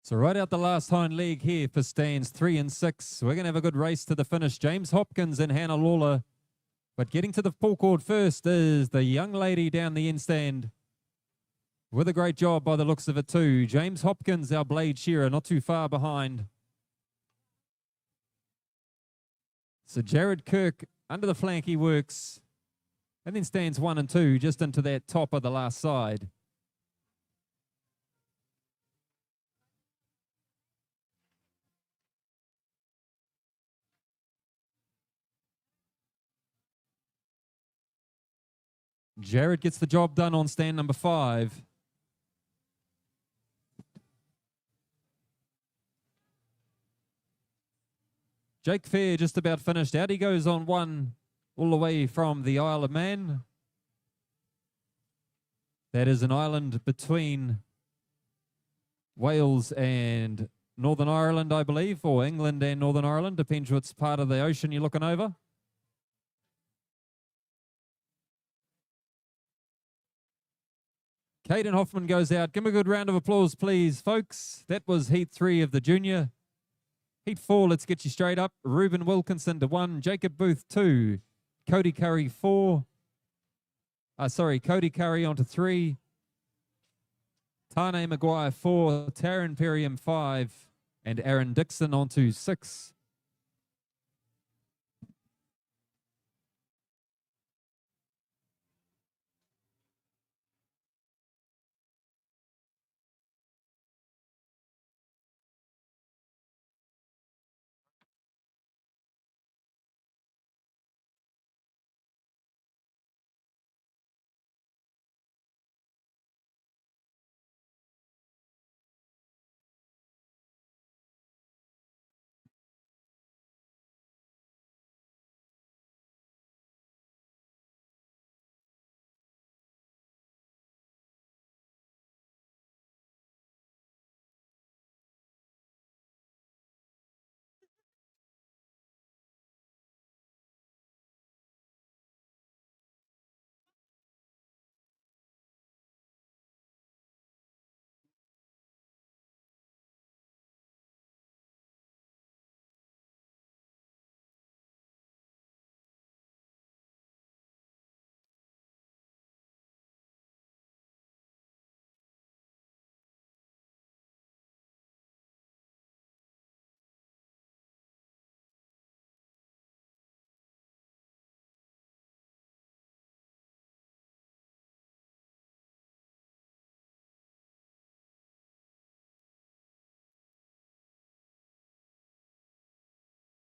So right out the last hind leg here for stands 3 and 6. We're going to have a good race to the finish. James Hopkins and Hannah Lawler. But getting to the full court first is the young lady down the end stand. With a great job by the looks of it too. James Hopkins, our blade shearer, not too far behind. So Jared Kirk under the flank he works. And then stands 1 and 2 just into that top of the last side. Jared gets the job done on stand number 5. Jake Fair just about finished. Out he goes on 1 all the way from the Isle of Man. That is an island between Wales and Northern Ireland, I believe, or England and Northern Ireland. Depends which part of the ocean you're looking over. Caden Hoffman goes out. Give him a good round of applause, please, folks. That was Heat 3 of the junior. Heat 4, let's get you straight up. Ruben Wilkinson to 1, Jacob Booth 2, Cody Curry 4. Cody Curry onto 3. Tane Maguire 4, Taryn Perriam 5, and Aaron Dixon onto 6.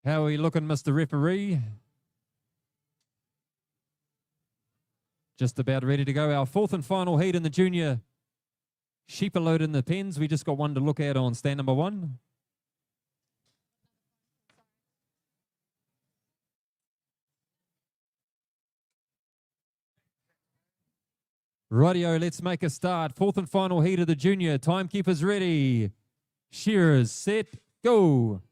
How are we looking, Mr. Referee? Just about ready to go. Our fourth and final heat in the junior. Sheep are loaded in the pens. We just got one to look at on stand number 1. Rightio, let's make a start. Fourth and final heat of the junior. Timekeepers ready. Shearers set, go.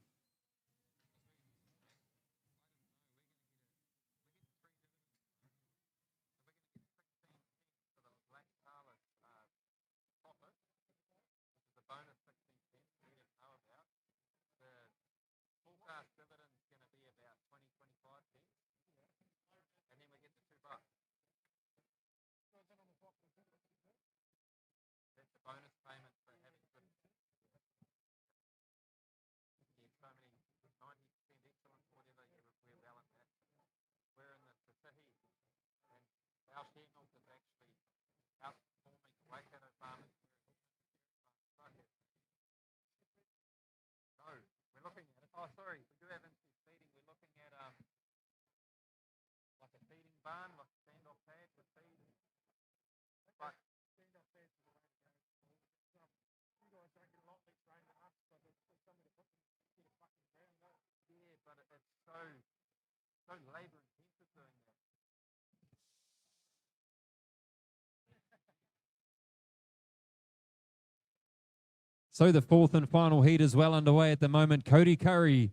So the fourth and final heat is well underway at the moment. Cody Curry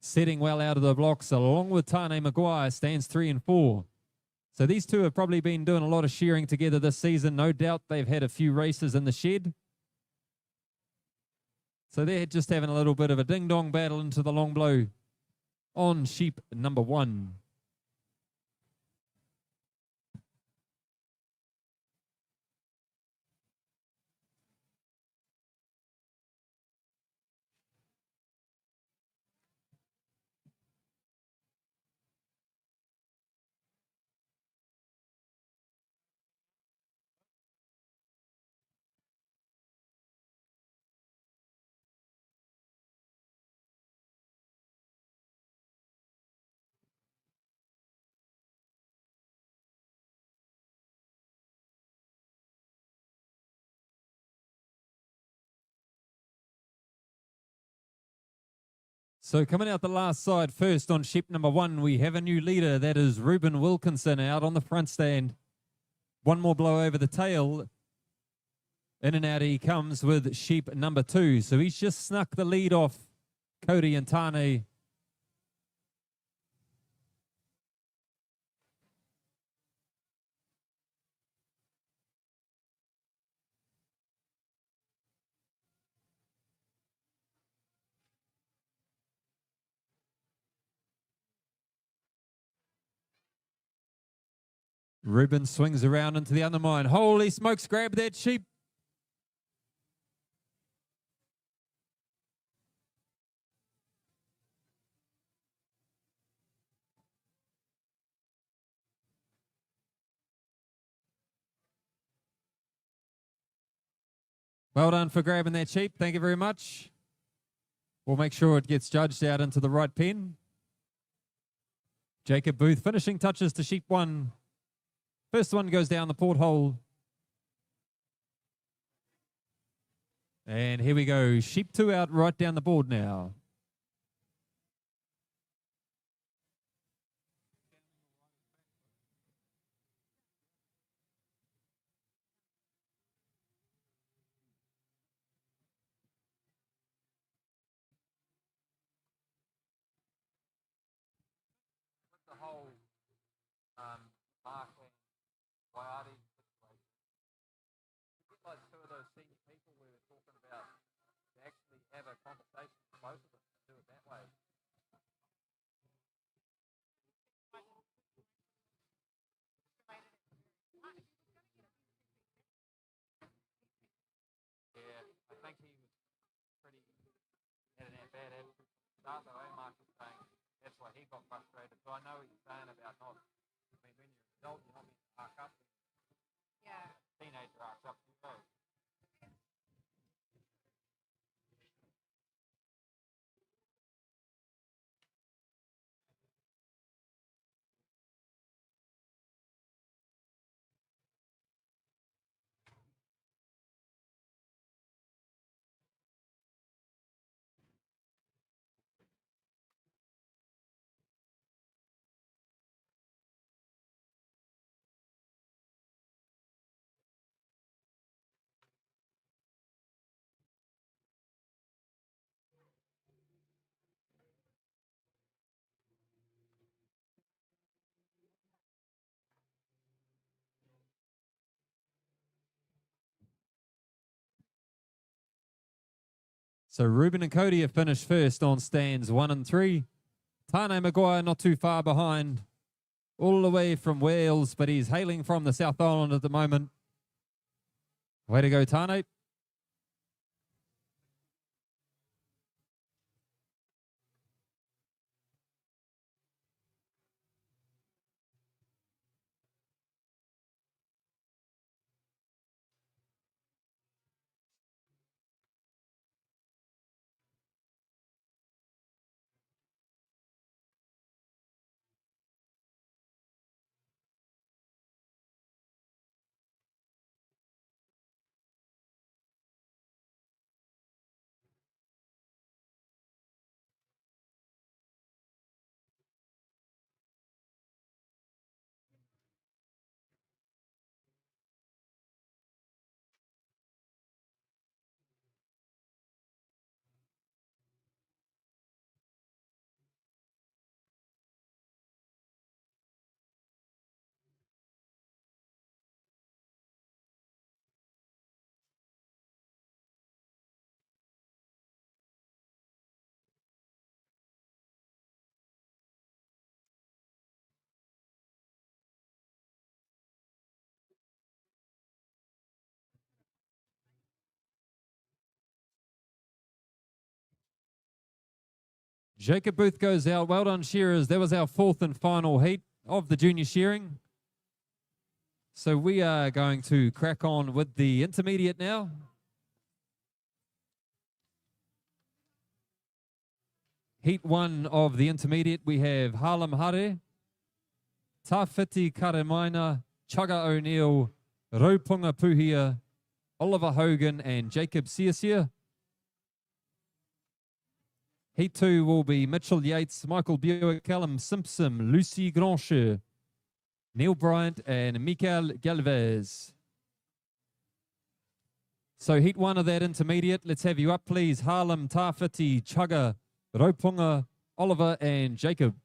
setting well out of the blocks along with Tane Maguire, stands 3 and 4. So these two have probably been doing a lot of shearing together this season. No doubt they've had a few races in the shed. So they're just having a little bit of a ding-dong battle into the long blow on sheep number 1. So coming out the last side first on sheep number 1, we have a new leader. That is Ruben Wilkinson out on the front stand. One more blow over the tail. In and out he comes with sheep number 2. So he's just snuck the lead off Cody and Tane. Ruben swings around into the undermine. Holy smokes, grab that sheep. Well done for grabbing that sheep. Thank you very much. We'll make sure it gets judged out into the right pen. Jacob Booth finishing touches to sheep 1. First one goes down the porthole. And here we go. Sheep 2 out right down the board now. The whole marking, Waiati situation. Like 2 of those senior people we were talking about to actually have a conversation with both of them to do it that way. Yeah, I think he was pretty had an bad attitude from the start though, Mark was saying that's why he got frustrated. So I know what you're saying about not, I mean, when you're an adult, you're not meant to arc up. Yeah. Teenager arcs up, you go. So Ruben and Cody have finished first on stands 1 and 3. Tane Maguire not too far behind, all the way from Wales, but he's hailing from the South Island at the moment. Way to go, Tane. Jacob Booth goes out. Well done, shearers. That was our fourth and final heat of the junior shearing. So we are going to crack on with the intermediate now. Heat 1 of the intermediate, we have Harlem Hare, Tawhiti Karemaina, Chaga O'Neill, Raupunga Puhia, Oliver Hogan, and Jacob Searseer. Heat 2 will be Mitchell Yates, Michael Buick, Callum Simpson, Lucy Grancher, Neil Bryant, and Mikael Galvez. So Heat 1 of that intermediate, let's have you up please. Harlem, Tawhiti, Chaga, Raupunga, Oliver, and Jacob.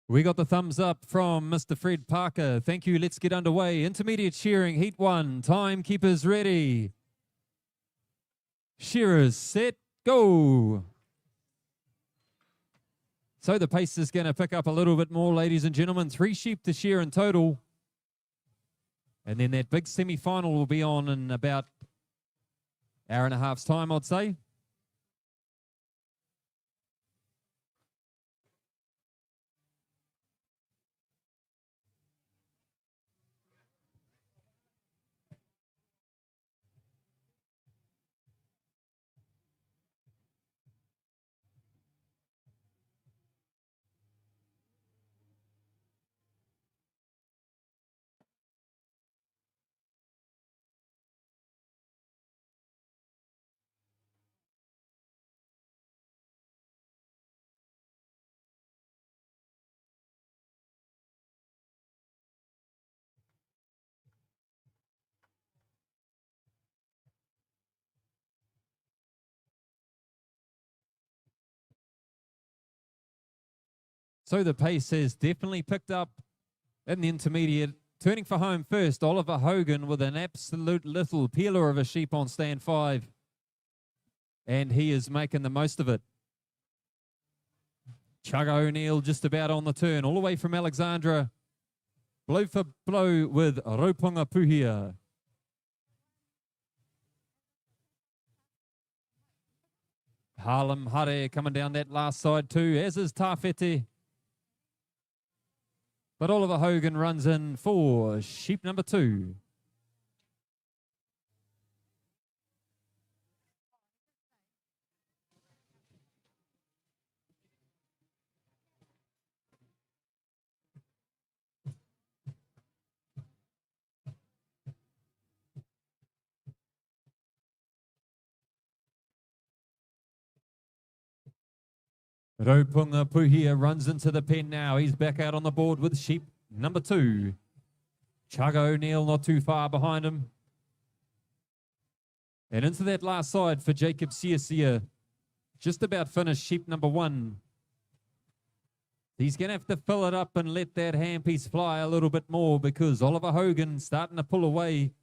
We got the thumbs up from Mr. Fred Parker. Thank you. Let's get underway. Intermediate shearing, Heat 1. Timekeepers ready. Shearers set, go. So the pace is going to pick up a little bit more, ladies and gentlemen. 3 sheep to shear in total. And then that big semi-final will be on in about an hour and a half's time, I'd say. So the pace has definitely picked up in the intermediate. Turning for home first, Oliver Hogan with an absolute little peeler of a sheep on stand 5. And he is making the most of it. Chugga O'Neill just about on the turn, all the way from Alexandra. Blow for blow with Raupunga Puhia. Harlem Hare coming down that last side too, as is Tawhete. But Oliver Hogan runs in for sheep number 2. Raupunga Puhia runs into the pen now. He's back out on the board with sheep number 2. Chugga O'Neill not too far behind him. And into that last side for Jacob Siasia. Just about finished sheep number 1. He's going to have to fill it up and let that handpiece fly a little bit more, because Oliver Hogan starting to pull away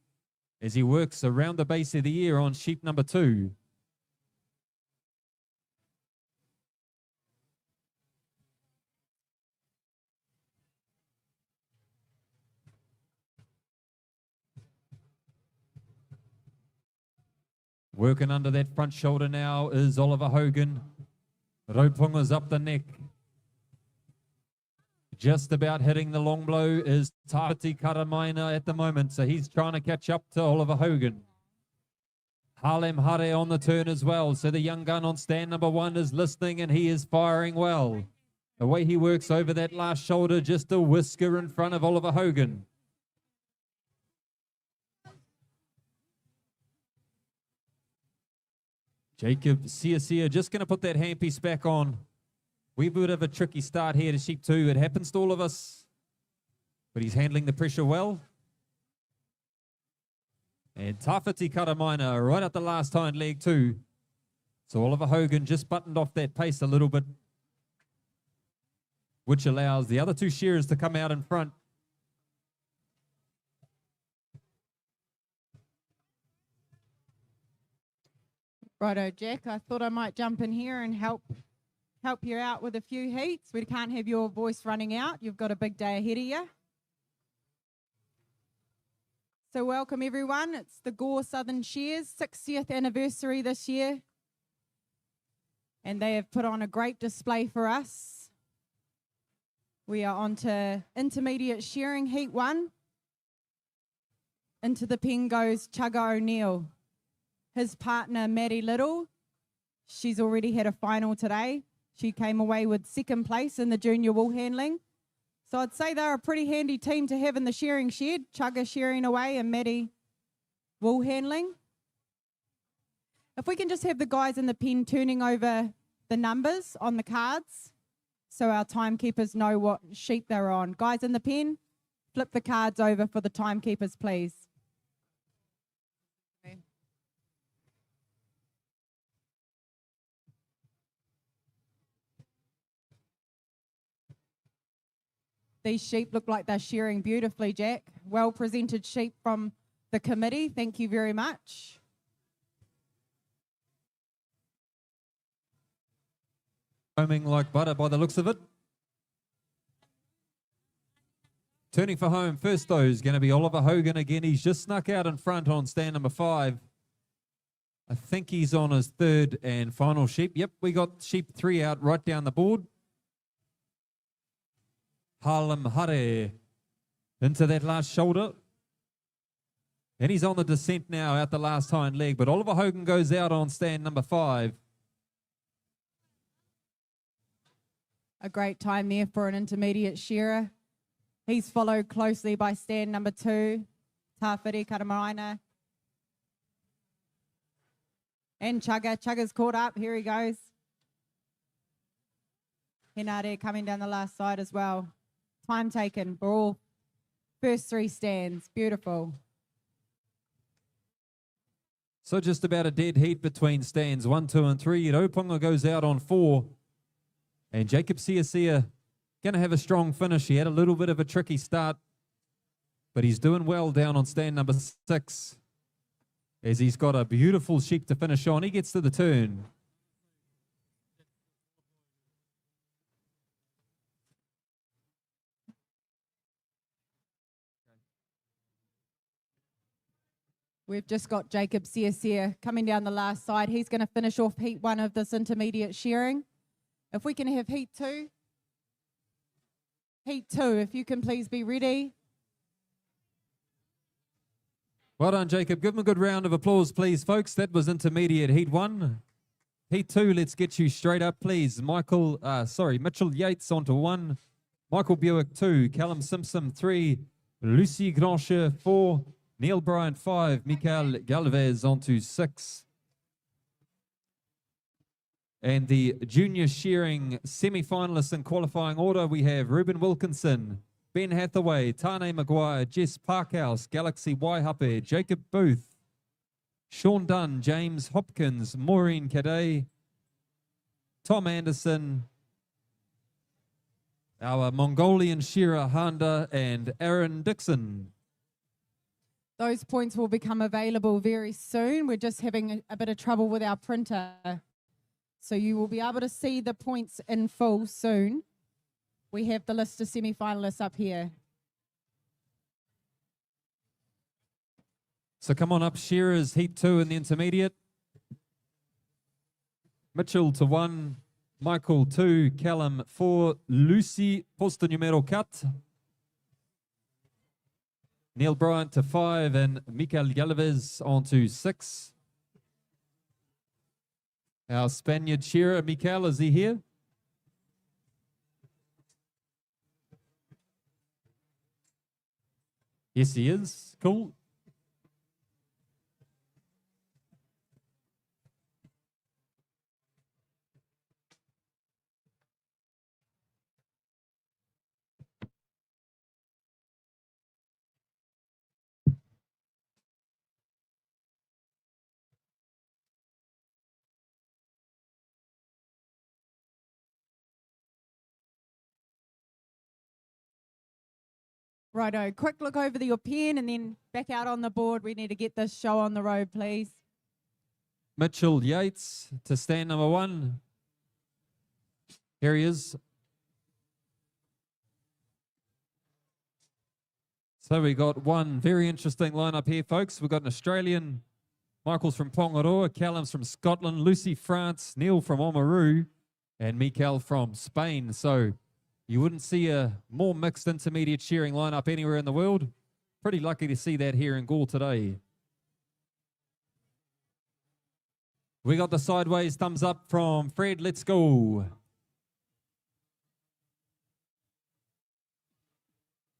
as he works around the base of the ear on sheep number 2. Working under that front shoulder now is Oliver Hogan. Raupunga's up the neck. Just about hitting the long blow is Tawhete Karamaina at the moment, so he's trying to catch up to Oliver Hogan. Harlem Hare on the turn as well, so the young gun on stand number 1 is listening and he is firing well. The way he works over that last shoulder, just a whisker in front of Oliver Hogan. Jacob Siasia just going to put that handpiece back on. We would have a tricky start here to sheep 2. It happens to all of us. But he's handling the pressure well. And Tawhete Karamaina right at the last hind leg too. So Oliver Hogan just buttoned off that pace a little bit, which allows the other 2 shearers to come out in front. Righto, Jack. I thought I might jump in here and help you out with a few heats. We can't have your voice running out. You've got a big day ahead of you. So welcome, everyone. It's the Gore Southern Shares 60th anniversary this year. And they have put on a great display for us. We are on to intermediate shearing, heat 1. Into the pen goes Chugga O'Neill. His partner, Maddie Little, she's already had a final today. She came away with 2nd place in the junior wool handling. So I'd say they're a pretty handy team to have in the shearing shed. Chugga shearing away and Maddie wool handling. If we can just have the guys in the pen turning over the numbers on the cards so our timekeepers know what sheep they're on. Guys in the pen, flip the cards over for the timekeepers, please. These sheep look like they're shearing beautifully, Jack. Well presented sheep from the committee. Thank you very much. Foaming like butter by the looks of it. Turning for home first though is going to be Oliver Hogan again. He's just snuck out in front on stand number 5. I think he's on his 3rd and final sheep. Yep, we got sheep 3 out right down the board. Harlem Hare into that last shoulder. And he's on the descent now out the last hind leg. But Oliver Hogan goes out on stand number 5. A great time there for an intermediate shearer. He's followed closely by stand number 2, Tawhete Karamaina. And Chugga. Chugga's caught up. Here he goes. Henare coming down the last side as well. Time taken for all first 3 stands. Beautiful. So just about a dead heat between stands 1, 2, and 3. Raupunga goes out on 4. And Jacob Siasia going to have a strong finish. He had a little bit of a tricky start, but he's doing well down on stand number 6 as he's got a beautiful sheep to finish on. He gets to the turn. We've just got Jacob Searseer coming down the last side. He's going to finish off heat 1 of this intermediate shearing. If we can have heat 2. Heat 2, if you can please be ready. Well done, Jacob. Give him a good round of applause, please, folks. That was intermediate heat 1. Heat 2, let's get you straight up, please. Mitchell Yates onto 1. Michael Buick 2. Callum Simpson 3. Lucy Grancher 4. Neil Bryant 5. Mikael Galvez onto 6. And the junior shearing semi-finalists in qualifying order, we have Ruben Wilkinson, Ben Hathaway, Tane Maguire, Jess Parkhouse, Galaxy Waihape, Jacob Booth, Sean Dunn, James Hopkins, Maureen Cadet, Tom Anderson, our Mongolian shearer Handa, and Aaron Dixon. Those points will become available very soon. We're just having a bit of trouble with our printer. So you will be able to see the points in full soon. We have the list of semi-finalists up here. So come on up, shearers, heat 2 in the intermediate. Mitchell to 1, Michael 2, Callum 4, Lucy, posto numero 4. Neil Bryant to 5 and Mikael Galvez on to 6. Our Spaniard shearer, Mikael, is he here? Yes, he is. Cool. Righto, quick look over your pen and then back out on the board. We need to get this show on the road, please. Mitchell Yates to stand number 1. Here he is. So we got one very interesting lineup here, folks. We've got an Australian, Michael's from Pongaroa, Callum's from Scotland, Lucy France, Neil from Oamaru, and Mikael from Spain. So you wouldn't see a more mixed intermediate shearing lineup anywhere in the world. Pretty lucky to see that here in Gore today. We got the sideways thumbs up from Fred. Let's go.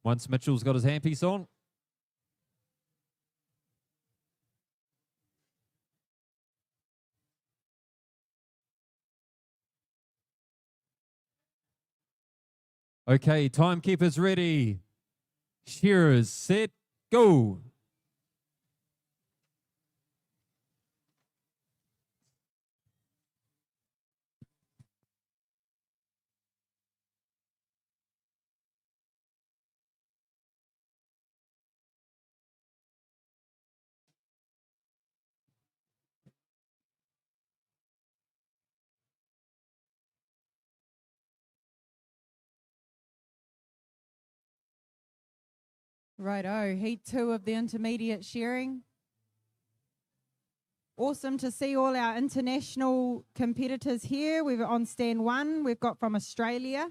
Once Mitchell's got his handpiece on. Okay, timekeepers ready. Shearers set, go. Righto, heat 2 of the intermediate shearing. Awesome to see all our international competitors here. We're on stand 1. We've got from Australia.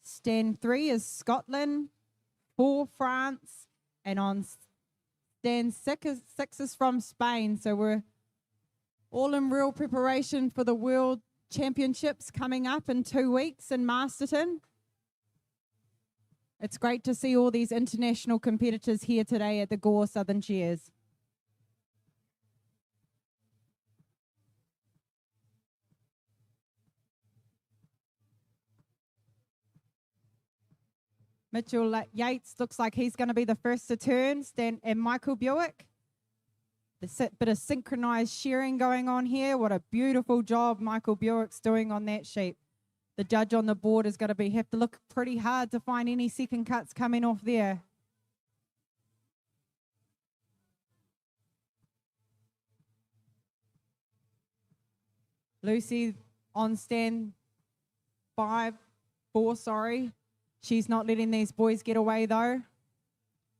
Stand 3 is Scotland, 4 France, and on stand 6 is from Spain. So we're all in real preparation for the World Championships coming up in 2 weeks in Masterton. It's great to see all these international competitors here today at the Gore Southern Shears. Mitchell Yates looks like he's going to be the first to turn. And Michael Buick. The bit of synchronized shearing going on here. What a beautiful job Michael Buick's doing on that sheep. The judge on the board is going to have to look pretty hard to find any second cuts coming off there. Lucy on stand 4, sorry. She's not letting these boys get away though.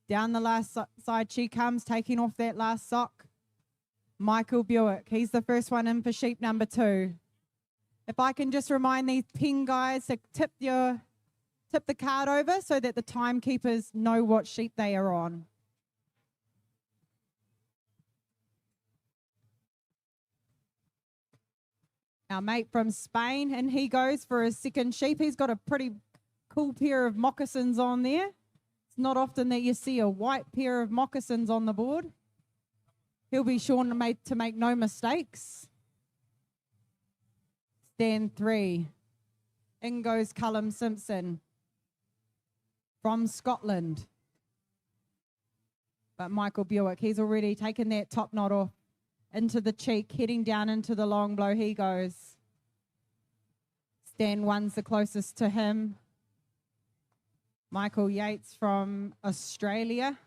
Down the last side she comes, taking off that last sock. Michael Buick, he's the first one in for sheep number 2. If I can just remind these pin guys to tip the card over so that the timekeepers know what sheep they are on. Our mate from Spain, and he goes for his second sheep. He's got a pretty cool pair of moccasins on there. It's not often that you see a white pair of moccasins on the board. He'll be sure to make no mistakes. Stand 3. In goes Callum Simpson from Scotland. But Michael Buick, he's already taken that top knot off into the cheek, heading down into the long blow he goes. Stand 1's the closest to him. Michael Yates from Australia.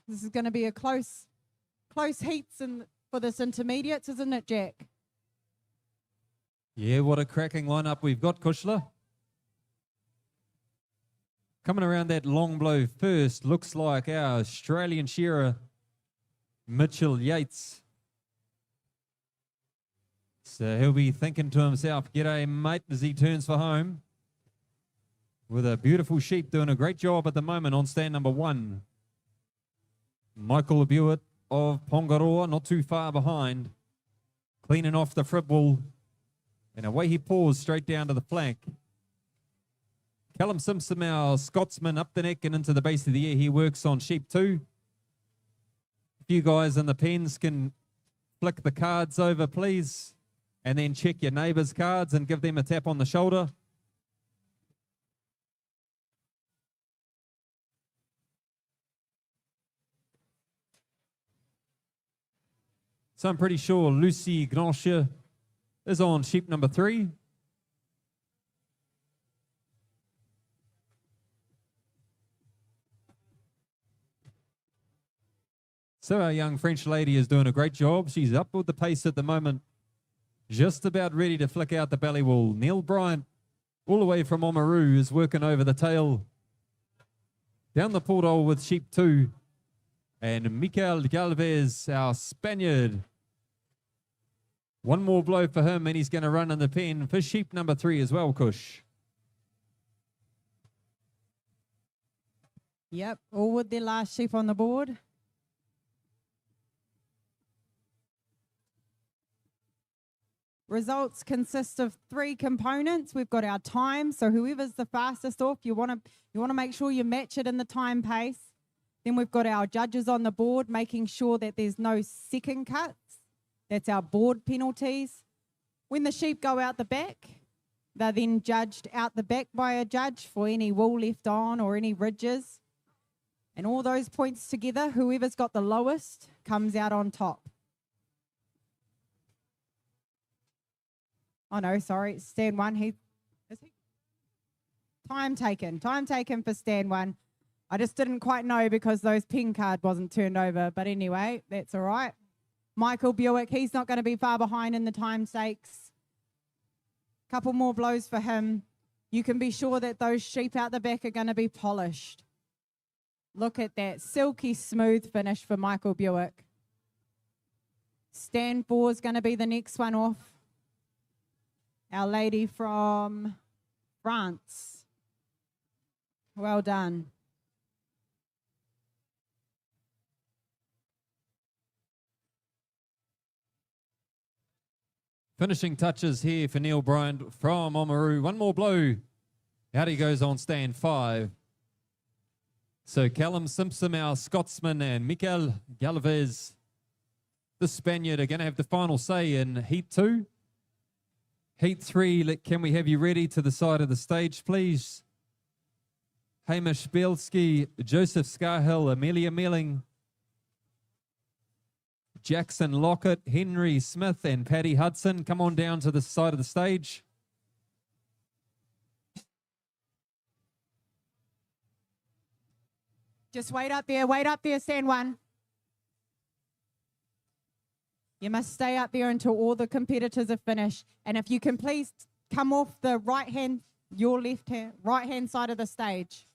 This is going to be a close heats for this intermediates, isn't it, Jack? Yeah, what a cracking lineup we've got, Kushla. Coming around that long blow first, looks like our Australian shearer, Mitchell Yates. So he'll be thinking to himself, g'day mate, as he turns for home. With a beautiful sheep doing a great job at the moment on stand number 1. Michael Buick of Pongaroa, not too far behind. Cleaning off the fribble. And away he pours straight down to the flank. Callum Simpson, our Scotsman, up the neck and into the base of the ear. He works on sheep 2. If you guys in the pens can flick the cards over, please. And then check your neighbour's cards and give them a tap on the shoulder. So I'm pretty sure Lucy Grancher is on sheep number 3. So our young French lady is doing a great job. She's up with the pace at the moment. Just about ready to flick out the belly wool. Neil Bryant, all the way from Oamaru, is working over the tail. Down the porthole with sheep 2. And Mikel Galvez, our Spaniard. One more blow for him, and he's going to run in the pen for sheep number 3 as well, Kush. Yep, all with their last sheep on the board. Results consist of 3 components. We've got our time, so whoever's the fastest off, you want to make sure you match it in the time pace. Then we've got our judges on the board, making sure that there's no second cuts. That's our board penalties. When the sheep go out the back, they're then judged out the back by a judge for any wool left on or any ridges. And all those points together, whoever's got the lowest comes out on top. Oh no, sorry, stand 1. Time taken for stand 1. I just didn't quite know because those pin card wasn't turned over. But anyway, that's all right. Michael Buick, he's not going to be far behind in the time stakes. Couple more blows for him. You can be sure that those sheep out the back are going to be polished. Look at that silky smooth finish for Michael Buick. Stand 4 is going to be the next one off. Our lady from France. Well done. Finishing touches here for Neil Bryant from Oamaru. One more blow. Out he goes on stand 5. So Callum Simpson, our Scotsman, and Mikel Galvez, the Spaniard, are going to have the final say in Heat 2. Heat 3, can we have you ready to the side of the stage, please? Hamish Bielski, Joseph Scarhill, Amelia Melling, Jackson Lockett, Henry Smith, and Paddy Hudson. Come on down to the side of the stage. Just wait up there, stand one. You must stay up there until all the competitors are finished. And if you can please come off the right hand, right hand side of the stage.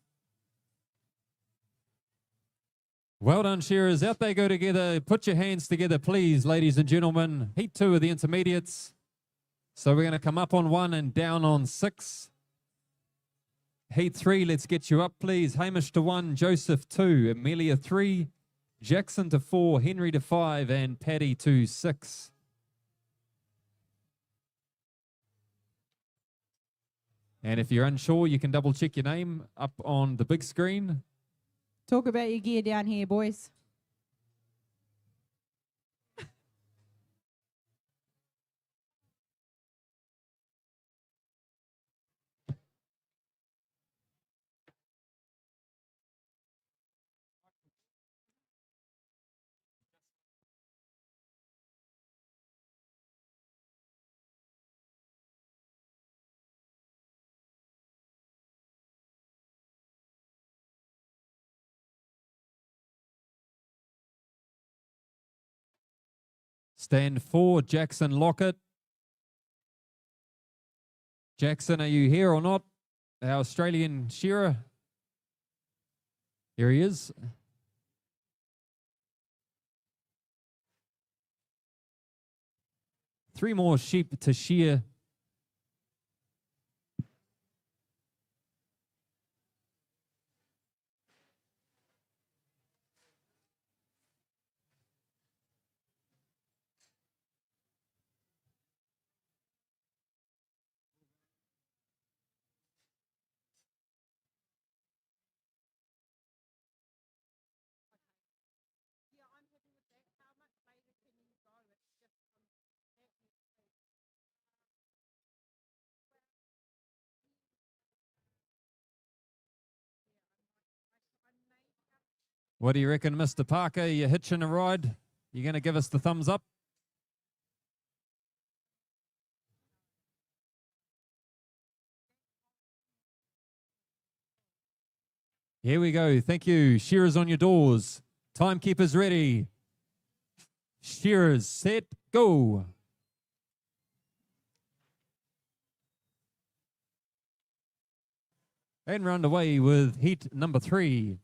Well done, shearers. Out they go together. Put your hands together, please, ladies and gentlemen. Heat 2 of the intermediates. So we're going to come up on 1 and down on 6. Heat 3, let's get you up, please. Hamish to 1, Joseph 2, Amelia 3, Jackson to 4, Henry to 5, and Paddy to 6. And if you're unsure, you can double check your name up on the big screen. Talk about your gear down here, boys. Stand 4, Jackson Lockett. Jackson, are you here or not? Our Australian shearer. Here he is. Three more sheep to shear. What do you reckon, Mr. Parker? You hitching a ride? You going to give us the thumbs up? Here we go. Thank you. Shearers on your doors. Timekeepers ready. Shearers set, go. And round away with heat number 3.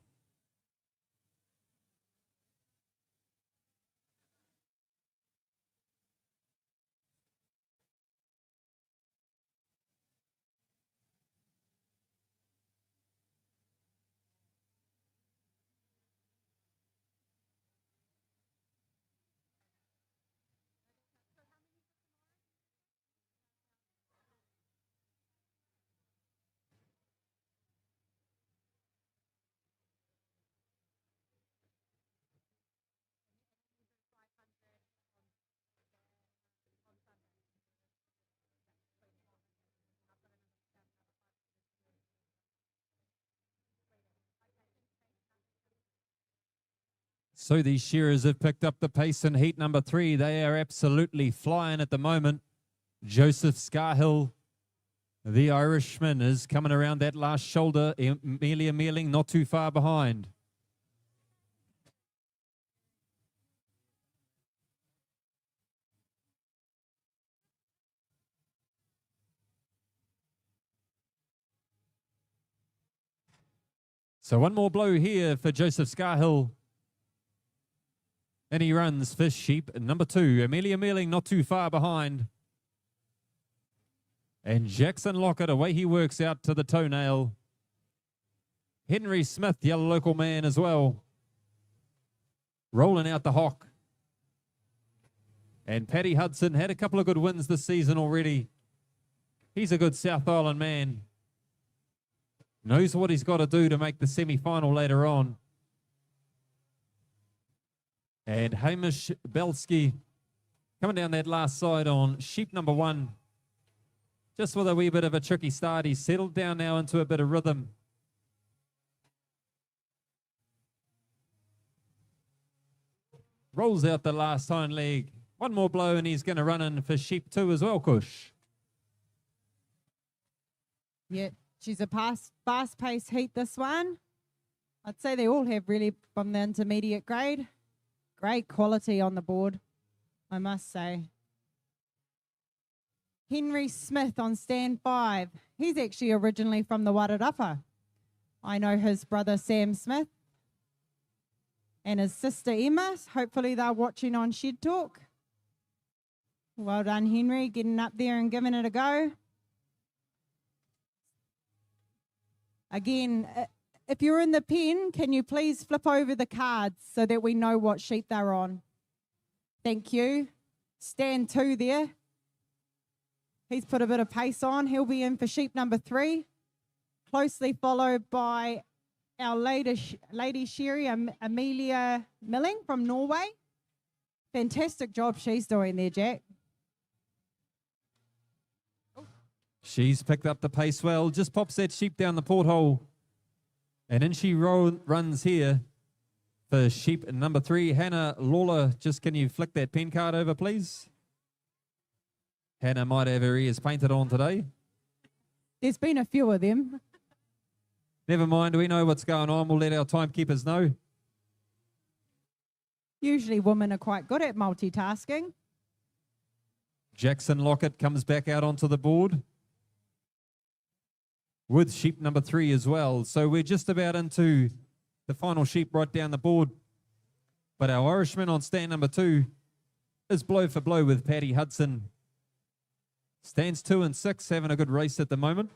So these shearers have picked up the pace in heat number 3. They are absolutely flying at the moment. Joseph Scarhill, the Irishman, is coming around that last shoulder. Amelia Mealing not too far behind. So one more blow here for Joseph Scarhill. And he runs for sheep number 2. Amelia Mealing not too far behind. And Jackson Lockett, away he works out to the toenail. Henry Smith, the other local man as well. Rolling out the hock. And Paddy Hudson had a couple of good wins this season already. He's a good South Island man. Knows what he's got to do to make the semi-final later on. And Hamish Belsky coming down that last side on sheep number 1. Just with a wee bit of a tricky start. He's settled down now into a bit of rhythm. Rolls out the last hind leg. One more blow and he's going to run in for sheep 2 as well, Kush. Yeah, she's a fast-paced heat, this one. I'd say they all have really from the intermediate grade. Great quality on the board, I must say. Henry Smith on stand 5. He's actually originally from the Wairarapa. I know his brother Sam Smith and his sister Emma. Hopefully they're watching on Shed Talk. Well done, Henry, getting up there and giving it a go. Again, if you're in the pen, can you please flip over the cards so that we know what sheep they're on? Thank you. Stand 2 there. He's put a bit of pace on. He'll be in for sheep number 3. Closely followed by our lady Sherry, Amelia Milling from Norway. Fantastic job she's doing there, Jack. She's picked up the pace well. Just pops that sheep down the porthole. And in she runs here for sheep number 3. Hannah Lawler, just can you flick that pen card over, please? Hannah might have her ears painted on today. There's been a few of them. Never mind, we know what's going on. We'll let our timekeepers know. Usually women are quite good at multitasking. Jackson Lockett comes back out onto the board with sheep number 3 as well. So we're just about into the final sheep right down the board. But our Irishman on stand number 2 is blow for blow with Paddy Hudson. Stands 2 and 6, having a good race at the moment.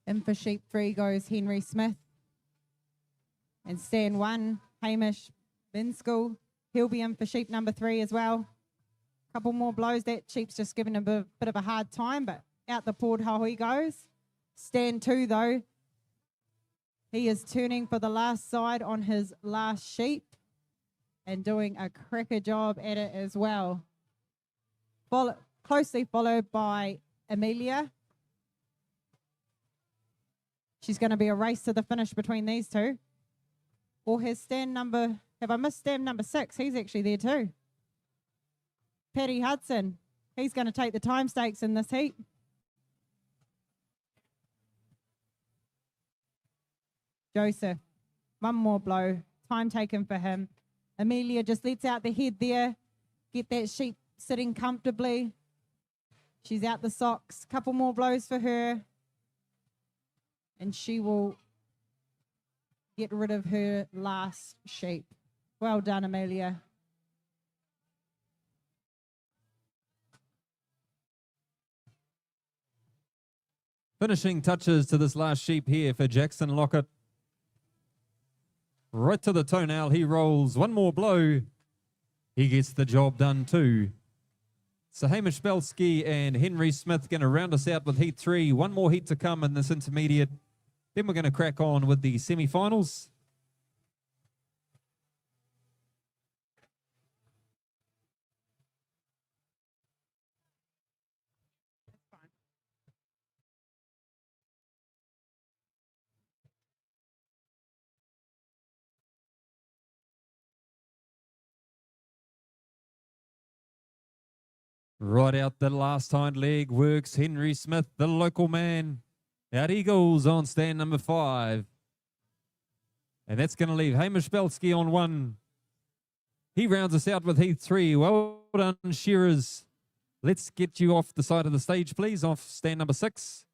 In for sheep 3 goes Henry Smith. And stand 1, Hamish Binskill. He'll be in for sheep number 3 as well. Couple more blows. That sheep's just giving a bit of a hard time, but out the porthole he goes. Stand 2 though. He is turning for the last side on his last sheep and doing a cracker job at it as well. Closely followed by Amelia. She's going to be a race to the finish between these two. Or has stand number, have I missed stand number 6? He's actually there too. Paddy Hudson. He's going to take the time stakes in this heat. Joseph. One more blow. Time taken for him. Amelia just lets out the head there. Get that sheep sitting comfortably. She's out the socks. Couple more blows for her. And she will get rid of her last sheep. Well done, Amelia. Finishing touches to this last sheep here for Jackson Lockett. Right to the toenail, he rolls. One more blow. He gets the job done too. So Hamish Belsky and Henry Smith going to round us out with heat 3. One more heat to come in this intermediate. Then we're going to crack on with the semi-finals. Right out the last hind leg works Henry Smith, the local man. Out he goes on stand number 5. And that's going to leave Hamish Belsky on 1. He rounds us out with heat 3. Well done, Shearers. Let's get you off the side of the stage, please, off stand number 6.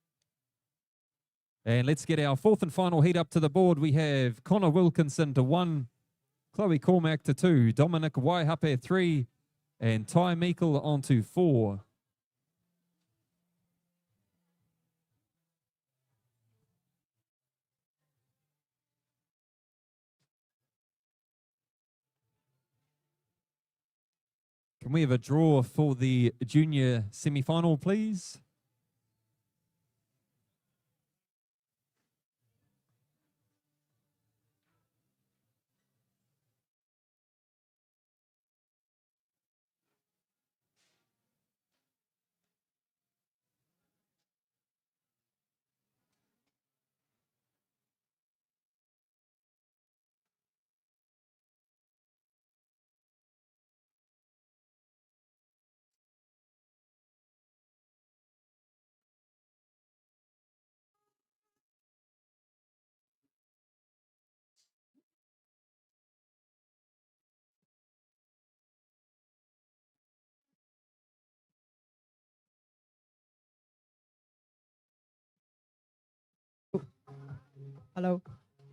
And let's get our 4th and final heat up to the board. We have Connor Wilkinson to 1, Chloe Cormack to 2, Dominic Waihape 3, and Ty Meikle on to 4. Can we have a draw for the junior semi-final, please? Hello.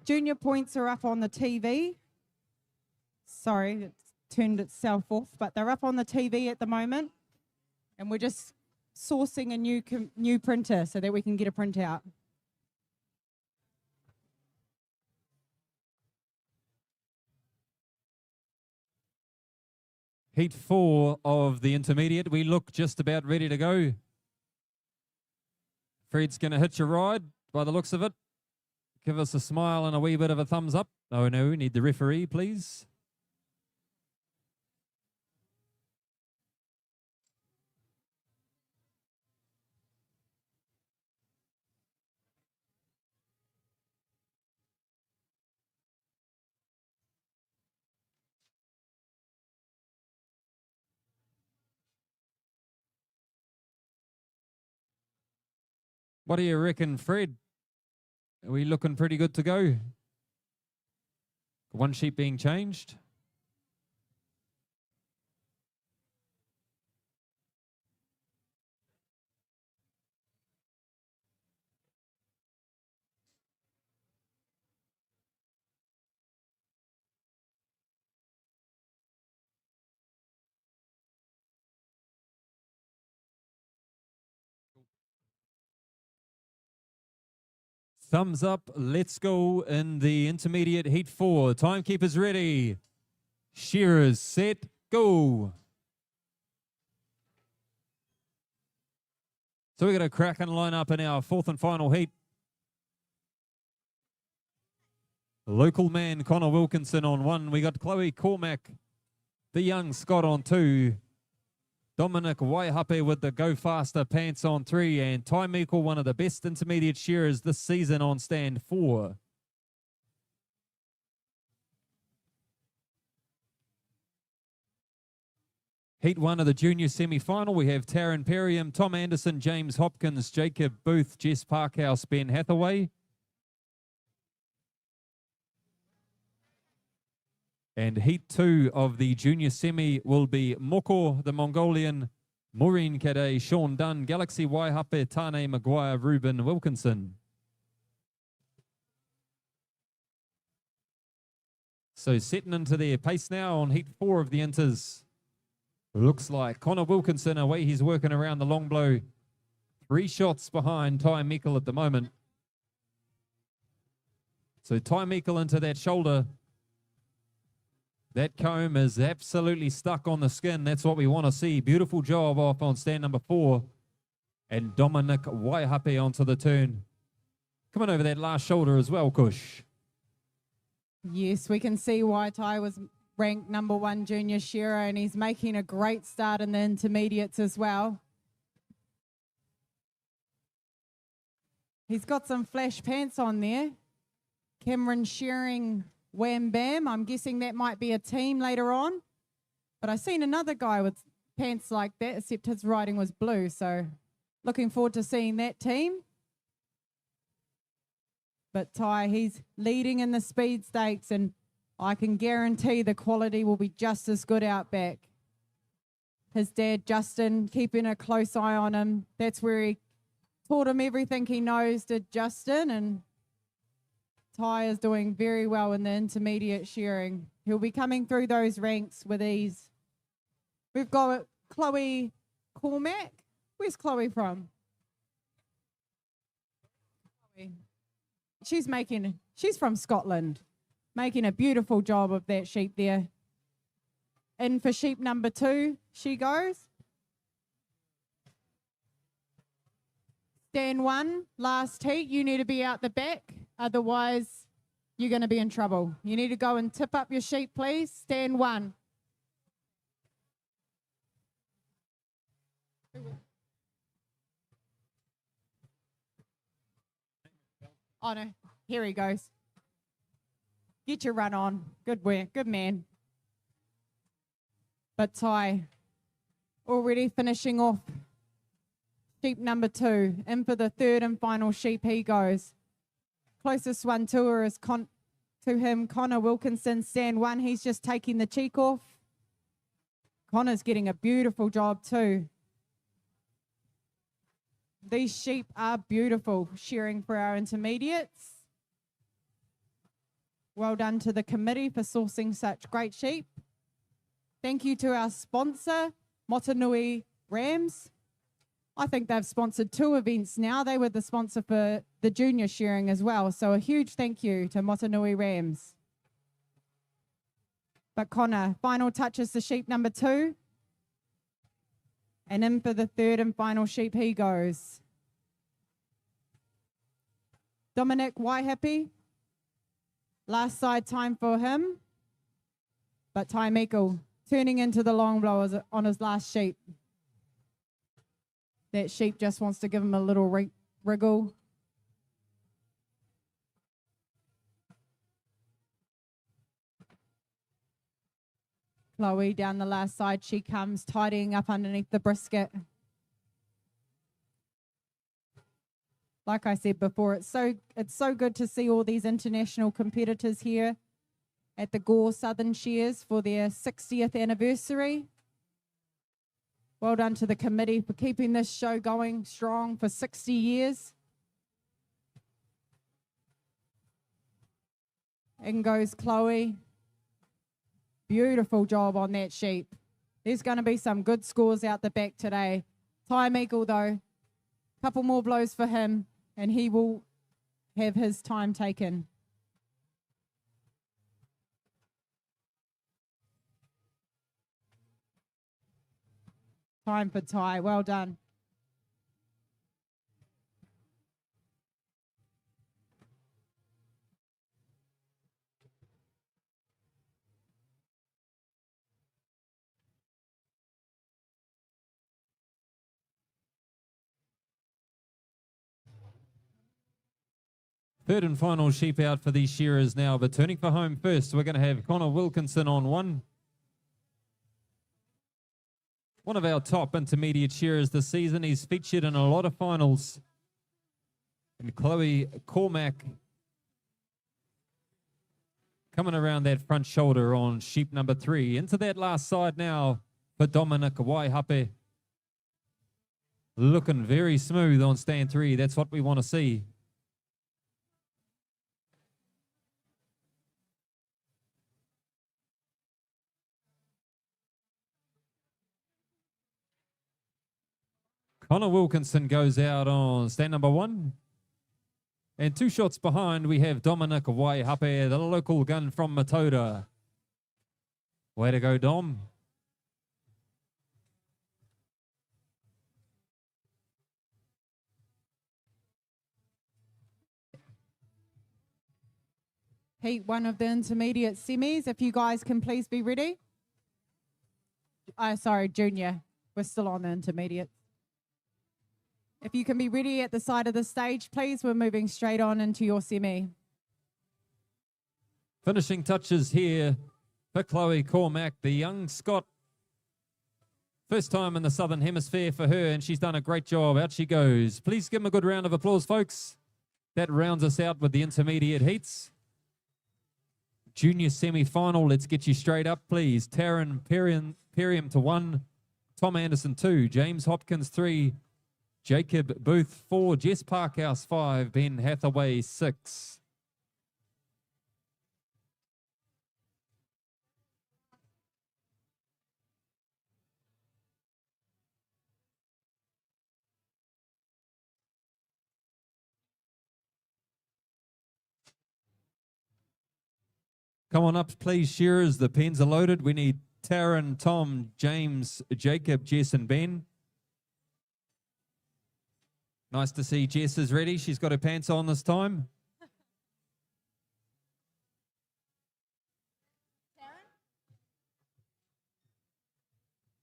Junior points are up on the TV. Sorry, it's turned itself off, but they're up on the TV at the moment. And we're just sourcing a new printer so that we can get a printout. Heat 4 of the intermediate. We look just about ready to go. Fred's going to hitch a ride by the looks of it. Give us a smile and a wee bit of a thumbs up. Oh no, need the referee, please. What do you reckon, Fred? Are we looking pretty good to go? One sheep being changed. Thumbs up. Let's go in the intermediate heat 4. Timekeepers ready. Shearers set, go. So we're going to crack and line up in our fourth and final heat. Local man Connor Wilkinson on 1. We got Chloe Cormack, the young Scot on 2. Dominic Waihape with the Go Faster pants on 3. And Ty Meikle, one of the best intermediate shearers this season, on stand 4. Heat 1 of the junior semi-final, we have Taryn Perriam, Tom Anderson, James Hopkins, Jacob Booth, Jess Parkhouse, Ben Hathaway. And Heat 2 of the junior semi will be Moko, the Mongolian, Maureen Kadey, Sean Dunn, Galaxy Waihape, Tane Maguire, Ruben Wilkinson. So setting into their pace now on Heat 4 of the Inters. Looks like Connor Wilkinson, away he's working around the long blow. 3 shots behind Ty Meikle at the moment. So Ty Meikle into that shoulder. That comb is absolutely stuck on the skin. That's what we want to see. Beautiful job off on stand number 4. And Dominic Waihape onto the turn. Coming over that last shoulder as well, Kush. Yes, we can see why Ty was ranked number 1 junior shearer, and he's making a great start in the intermediates as well. He's got some flash pants on there. Cameron shearing Wham Bam. I'm guessing that might be a team later on. But I seen another guy with pants like that, except his riding was blue. So looking forward to seeing that team. But Ty, he's leading in the speed stakes, and I can guarantee the quality will be just as good out back. His dad, Justin, keeping a close eye on him. That's where he taught him everything he knows, did Justin, and Ty is doing very well in the intermediate shearing. He'll be coming through those ranks with ease. We've got Chloe Cormack. Where's Chloe from? She's from Scotland, making a beautiful job of that sheep there. In for sheep number 2, she goes. Stand 1, last heat, you need to be out the back. Otherwise, you're going to be in trouble. You need to go and tip up your sheep, please. Stand 1. Oh, no. Here he goes. Get your run on. Good work. Good man. But Ty already finishing off sheep number 2. In for the 3rd and final sheep he goes. Closest one to her is to him, Connor Wilkinson, stand 1. He's just taking the cheek off. Connor's getting a beautiful job too. These sheep are beautiful, shearing for our intermediates. Well done to the committee for sourcing such great sheep. Thank you to our sponsor, Motunui Rams. I think they've sponsored 2 events now. They were the sponsor for the junior shearing as well. So a huge thank you to Motunui Rams. But Connor, final touches to sheep number 2. And in for the 3rd and final sheep he goes. Dominic Waihapi. Last side time for him. But time equal. Turning into the long blowers on his last sheep. That sheep just wants to give him a little wriggle. Chloe down the last side, she comes tidying up underneath the brisket. Like I said before, it's so good to see all these international competitors here at the Gore Southern Shears for their 60th anniversary. Well done to the committee for keeping this show going strong for 60 years. In goes Chloe. Beautiful job on that sheep. There's going to be some good scores out the back today. Time equal though. Couple more blows for him and he will have his time taken. Time for Ty. Well done. Third and final sheep out for these shearers now, but turning for home first, we're going to have Connor Wilkinson on 1. One of our top intermediate shearers this season. He's featured in a lot of finals. And Chloe Cormack coming around that front shoulder on sheep number 3. Into that last side now for Dominic Waihape. Looking very smooth on stand 3. That's what we want to see. Connor Wilkinson goes out on stand number 1. And 2 shots behind, we have Dominic Waihape, the local gun from Matoda. Way to go, Dom. Heat 1 of the intermediate semis. If you guys can please be ready. Sorry, junior. We're still on the intermediate. If you can be ready at the side of the stage, please. We're moving straight on into your semi. Finishing touches here for Chloe Cormack, the young Scot. First time in the Southern Hemisphere for her, and she's done a great job. Out she goes. Please give them a good round of applause, folks. That rounds us out with the intermediate heats. Junior semi-final, let's get you straight up, please. Taryn Perriam to 1, Tom Anderson 2, James Hopkins 3, Jacob Booth 4, Jess Parkhouse 5, Ben Hathaway 6. Come on up, please, shearers. The pens are loaded. We need Taryn, Tom, James, Jacob, Jess, and Ben. Nice to see Jess is ready. She's got her pants on this time.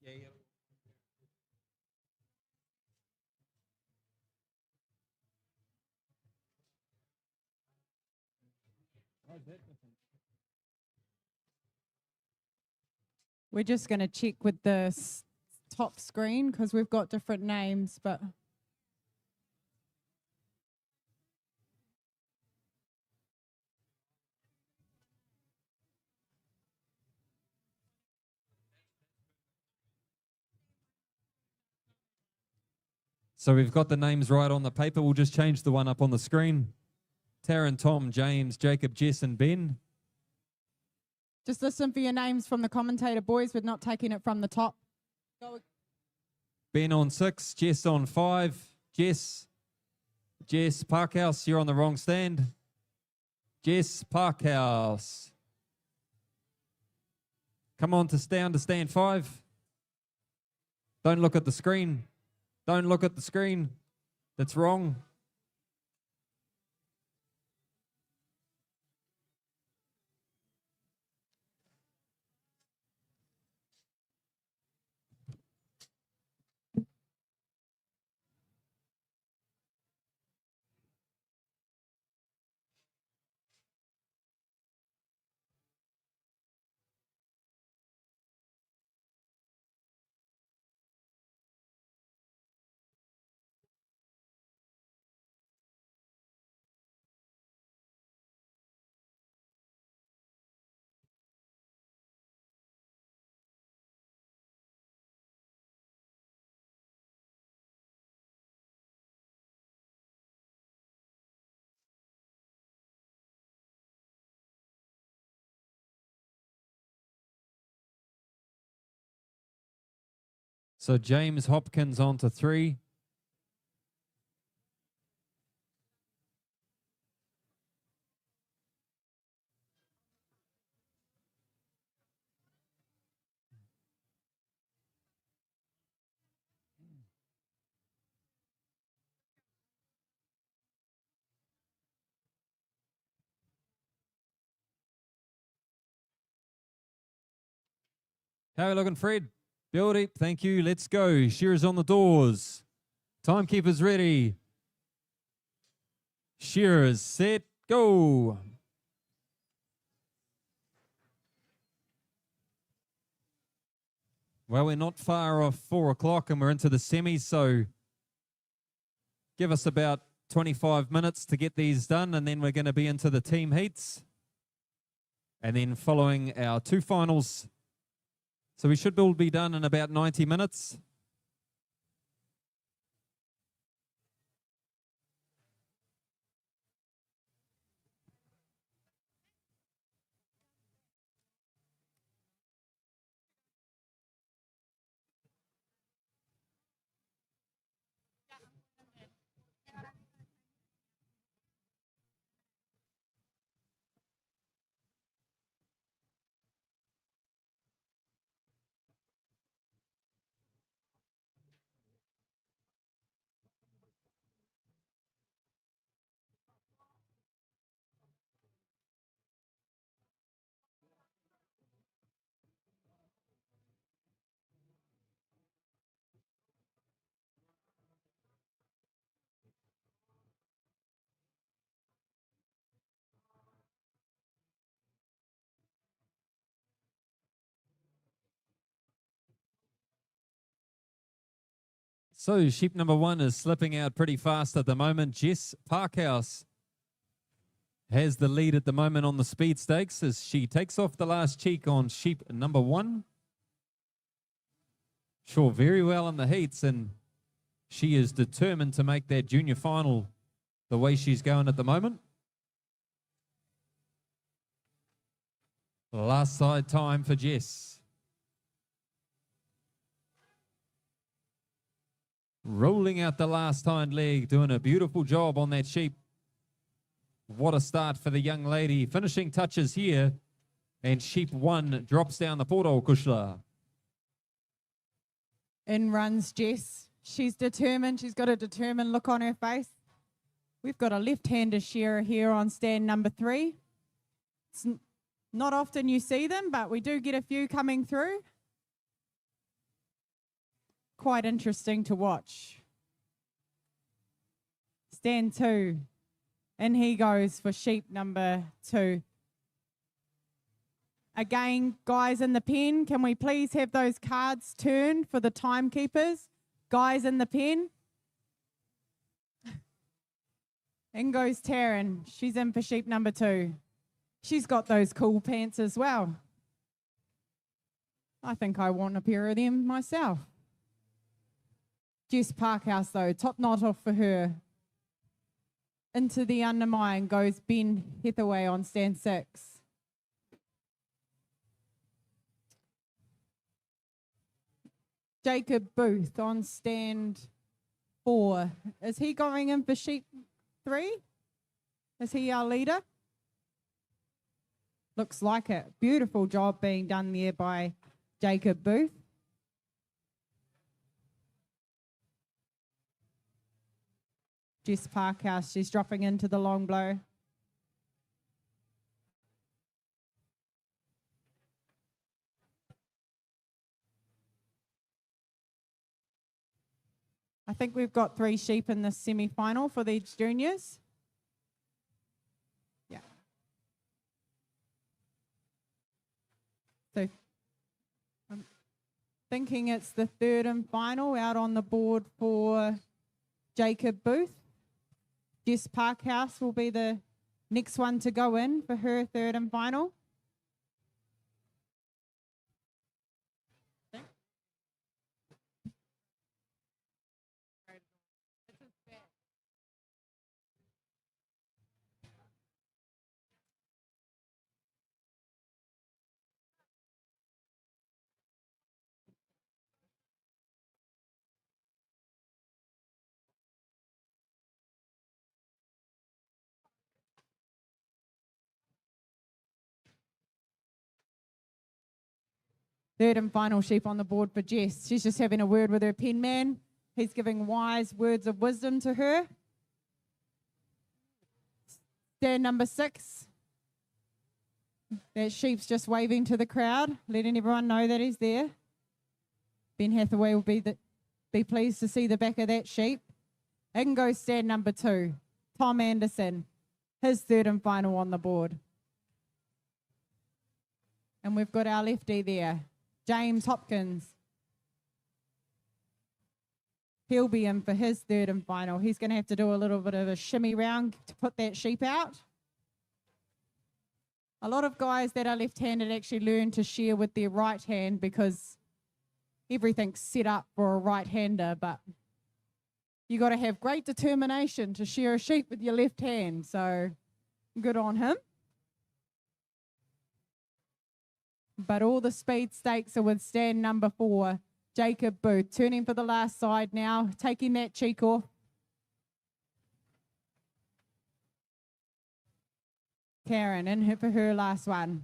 Yeah. We're just going to check with the top screen because we've got different names, but... So we've got the names right on the paper. We'll just change the one up on the screen. Taryn, Tom, James, Jacob, Jess, and Ben. Just listen for your names from the commentator, boys. We're not taking it from the top. Go. Ben on 6, Jess on 5. Jess Parkhouse, you're on the wrong stand. Jess Parkhouse. Come on to stand 5. Don't look at the screen. Don't look at the screen. That's wrong. So James Hopkins on to 3. How are we looking, Fred? Build it. Thank you. Let's go. Shearers on the doors. Timekeepers ready. Shearers set, go. Well, we're not far off 4 o'clock and we're into the semis, so give us about 25 minutes to get these done, and then we're going to be into the team heats. And then following our 2 finals. So we should all be done in about 90 minutes. So sheep number 1 is slipping out pretty fast at the moment. Jess Parkhouse has the lead at the moment on the speed stakes as she takes off the last cheek on sheep number 1. Sure, very well in the heats, and she is determined to make that junior final the way she's going at the moment. Last side time for Jess. Rolling out the last hind leg, doing a beautiful job on that sheep. What a start for the young lady. Finishing touches here, and sheep 1 drops down the portal, Kushla. In runs Jess. She's determined. She's got a determined look on her face. We've got a left-hander shearer here on stand number 3. It's not often you see them, but we do get a few coming through. Quite interesting to watch. Stand 2. And he goes for sheep number 2. Again, guys in the pen, can we please have those cards turned for the timekeepers? Guys in the pen. In goes Taryn. She's in for sheep number 2. She's got those cool pants as well. I think I want a pair of them myself. Jess Parkhouse, though, top knot off for her. Into the undermine goes Ben Hathaway on stand 6. Jacob Booth on stand 4. Is he going in for sheep 3? Is he our leader? Looks like it. Beautiful job being done there by Jacob Booth. Jess Parkhouse, she's dropping into the long blow. I think we've got 3 sheep in the semi-final for these juniors. Yeah. So I'm thinking it's the 3rd and final out on the board for Jacob Booth. Jess Parkhouse will be the next one to go in for her 3rd and final. Third and final sheep on the board for Jess. She's just having a word with her pen man. He's giving wise words of wisdom to her. Stand number 6. That sheep's just waving to the crowd, letting everyone know that he's there. Ben Hathaway will be pleased to see the back of that sheep. In goes stand number 2, Tom Anderson, his 3rd and final on the board. And we've got our lefty there, James Hopkins. He'll be in for his 3rd and final. He's going to have to do a little bit of a shimmy round to put that sheep out. A lot of guys that are left-handed actually learn to shear with their right hand because everything's set up for a right-hander, but you got to have great determination to shear a sheep with your left hand, so good on him. But all the speed stakes are with stand number 4, Jacob Booth, turning for the last side now, taking that cheek off. Karen in her for her last one.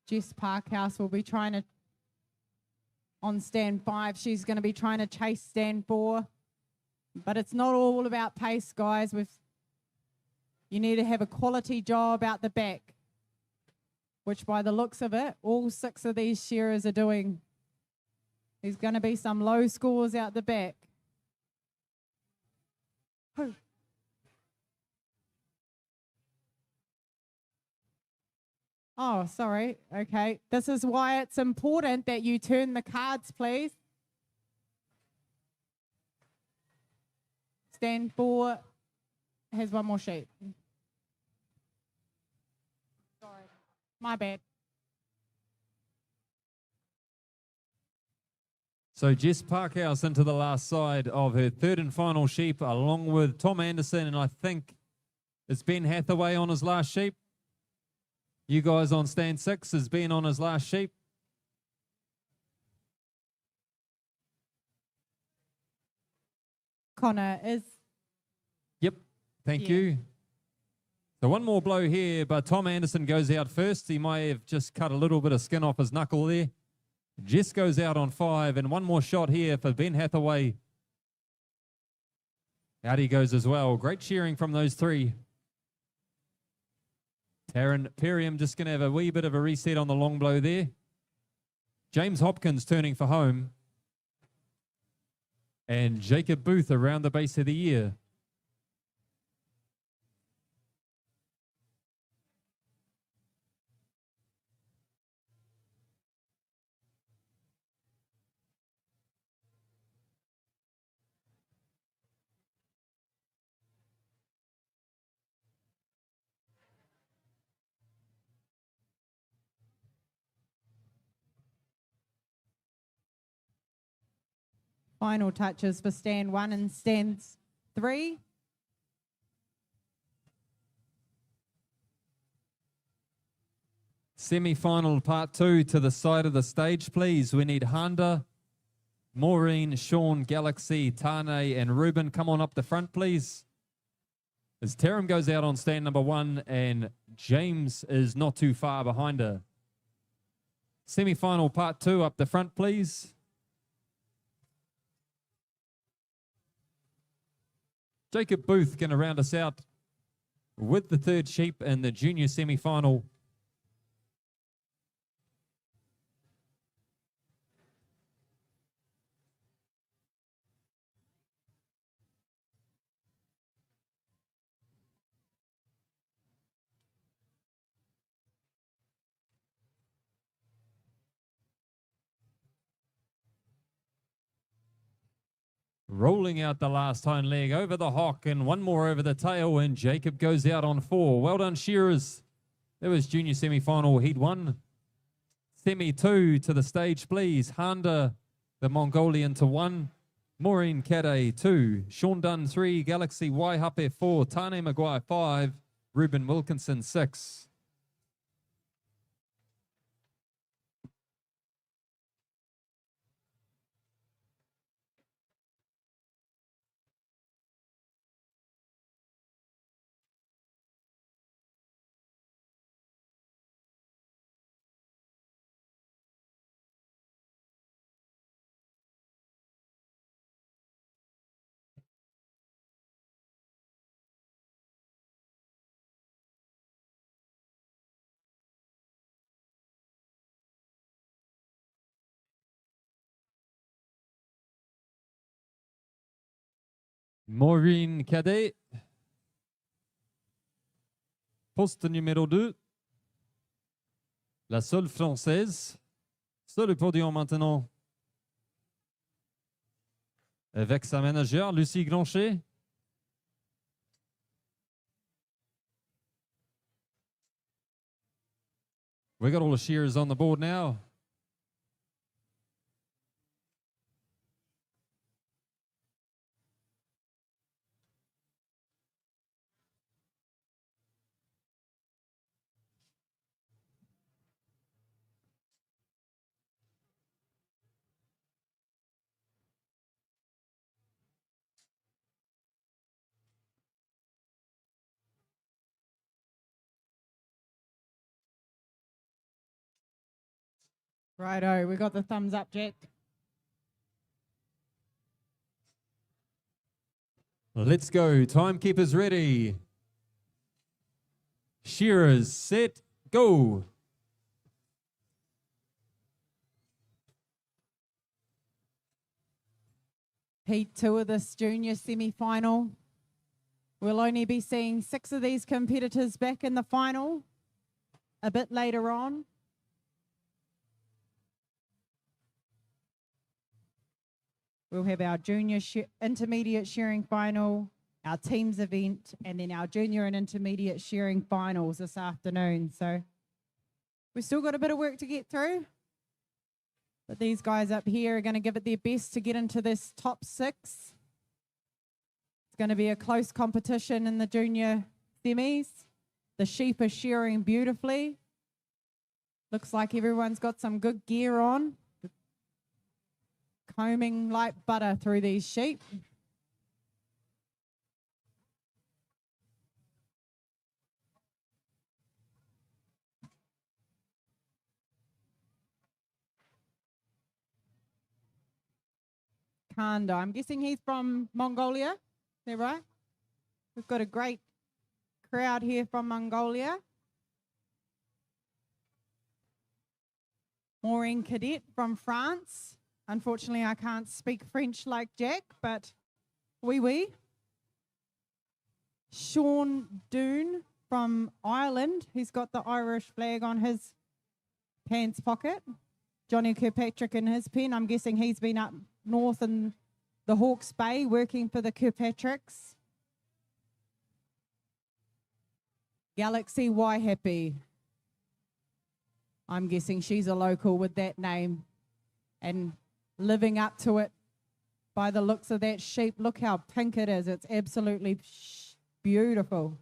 Jess Parkhouse will be trying to, on stand 5, she's going to be trying to chase stand 4. But it's not all about pace, guys. You need to have a quality job out the back, which by the looks of it, all 6 of these shearers are doing. There's going to be some low scores out the back. Oh, sorry. Okay. This is why it's important that you turn the cards, please. Stand 4 has one more sheep. Sorry. My bad. So Jess Parkhouse into the last side of her 3rd and final sheep, along with Tom Anderson, and I think it's Ben Hathaway on his last sheep. You guys on stand 6 is Ben on his last sheep. Connor is. Yep, thank you. So one more blow here, but Tom Anderson goes out first. He might have just cut a little bit of skin off his knuckle there. Jess goes out on 5, and one more shot here for Ben Hathaway. Out he goes as well. Great cheering from those 3. Taryn Perriam just going to have a wee bit of a reset on the long blow there. James Hopkins turning for home. And Jacob Booth around the base of the ear. Final touches for stand 1 and stands 3. Semi-final part 2 to the side of the stage, please. We need Handa, Maureen, Sean, Galaxy, Tane, and Ruben. Come on up the front, please. As Taram goes out on stand number 1, and James is not too far behind her. Semi-final part 2 up the front, please. Jacob Booth going to round us out with the third sheep in the junior semi-final. Rolling out the last hind leg over the hock and one more over the tail, and Jacob goes out on 4. Well done, shearers. That was junior semi-final heat 1. Semi 2 to the stage, please. Handa, the Mongolian, to 1. Maureen Kade 2. Sean Dunn 3. Galaxy Waihape 4. Tane Maguire 5. Ruben Wilkinson 6. Maureen Cadet. Poste numéro 2. La seule française. Sur le podium maintenant. Avec sa manager, Lucie Glanchet. We got all the shears on the board now. Righto, we got the thumbs up, Jack. Let's go. Timekeepers ready. Shearers set, go. Heat 2 of this junior semi-final. We'll only be seeing 6 of these competitors back in the final a bit later on. We'll have our junior intermediate shearing final, our teams event, and then our junior and intermediate shearing finals this afternoon. So we've still got a bit of work to get through. But these guys up here are going to give it their best to get into this top 6. It's going to be a close competition in the junior semis. The sheep are shearing beautifully. Looks like everyone's got some good gear on. Combing like butter through these sheep. Kanda, I'm guessing he's from Mongolia. Is that right? We've got a great crowd here from Mongolia. Maureen Cadet from France. Unfortunately, I can't speak French like Jack, but oui. Sean Doon from Ireland. He's got the Irish flag on his pants pocket. Johnny Kirkpatrick in his pen. I'm guessing he's been up north in the Hawke's Bay working for the Kirkpatricks. Galaxy Waihape. I'm guessing she's a local with that name and living up to it by the looks of that sheep. Look how pink it is. It's absolutely beautiful.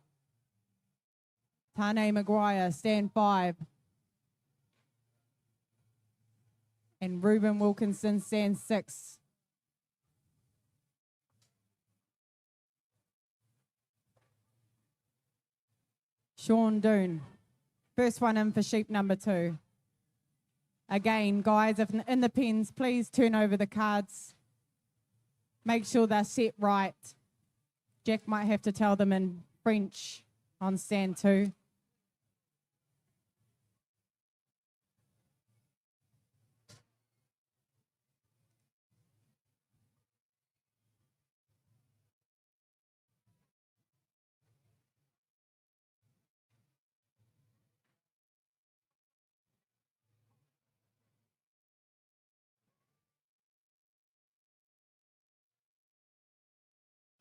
Tane Maguire, stand 5. And Ruben Wilkinson, stand 6. Sean Doon, first one in for sheep number 2. Again, guys, if in the pens, please turn over the cards. Make sure they're set right. Jack might have to tell them in French on stand 2.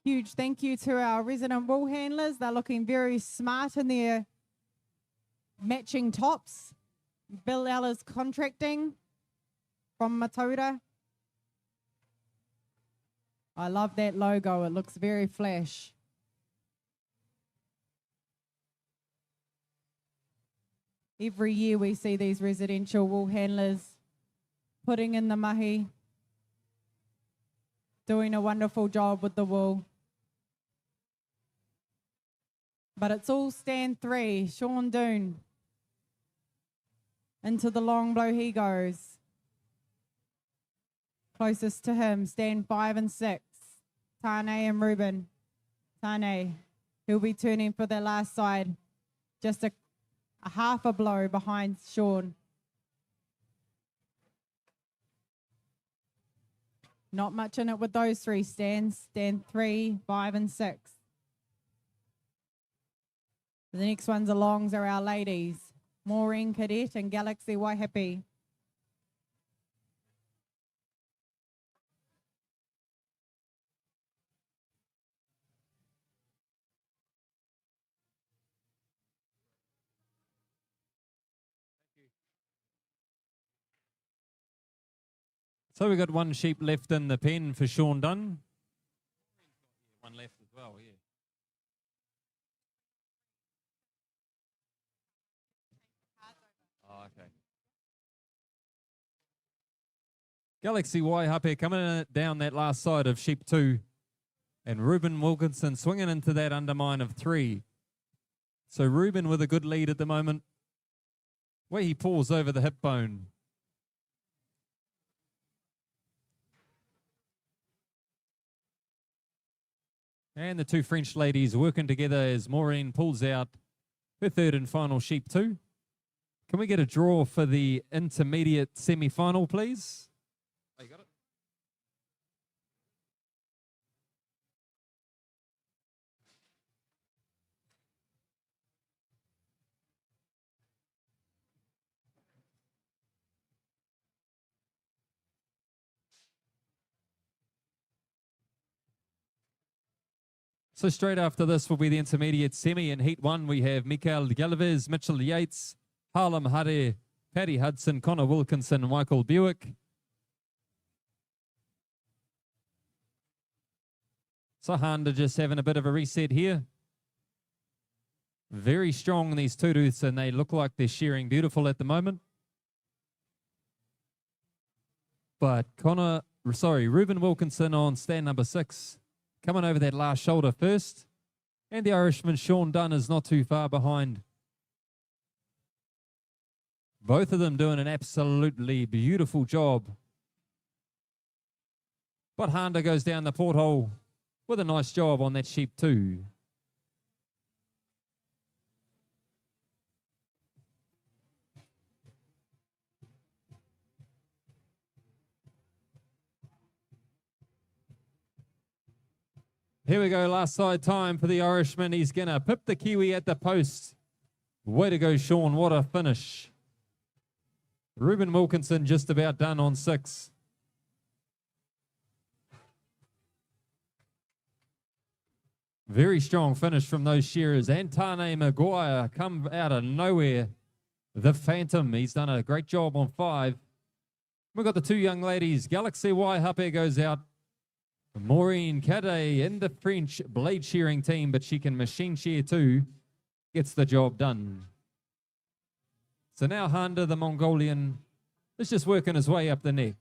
Huge thank you to our resident wool handlers. They're looking very smart in their matching tops. Bill Ellis Contracting from Mataura. I love that logo. It looks very flash. Every year we see these residential wool handlers putting in the mahi, doing a wonderful job with the wool. But it's all stand 3, Sean Doon. Into the long blow he goes. Closest to him, stand 5 and 6, Tane and Ruben. Tane, he'll be turning for their last side. Just a half a blow behind Sean. Not much in it with those 3 stands. Stand 3, 5 and 6. The next ones alongs are our ladies, Maureen Cadet and Galaxy Waihapi. So we've got one sheep left in the pen for Sean Dunn. One left as well, yeah. Oh, okay. Galaxy Waihape coming down that last side of sheep 2. And Ruben Wilkinson swinging into that undermine of 3. So Ruben with a good lead at the moment. Where he paws over the hip bone. And the 2 French ladies working together as Maureen pulls out her 3rd and final sheep 2. Can we get a draw for the intermediate semi-final, please? Oh, you got it? So straight after this will be the intermediate semi. In Heat 1, we have Mikael Galvez, Mitchell Yates, Harlem Hare, Paddy Hudson, Connor Wilkinson, Michael Buick. So Honda just having a bit of a reset here. Very strong, these Turus, and they look like they're shearing beautiful at the moment. But Ruben Wilkinson on stand number 6. Coming over that last shoulder first. And the Irishman, Sean Dunn, is not too far behind. Both of them doing an absolutely beautiful job. But Honda goes down the porthole with a nice job on that sheep too. Here we go, last side time for the Irishman. He's going to pip the Kiwi at the post. Way to go, Sean. What a finish. Ruben Wilkinson just about done on 6. Very strong finish from those shearers. And Tane Maguire come out of nowhere. The Phantom, he's done a great job on 5. We've got the 2 young ladies. Galaxy Waihape goes out. Maureen Cadet in the French blade shearing team, but she can machine shear too. Gets the job done. So now Handa, the Mongolian, is just working his way up the neck.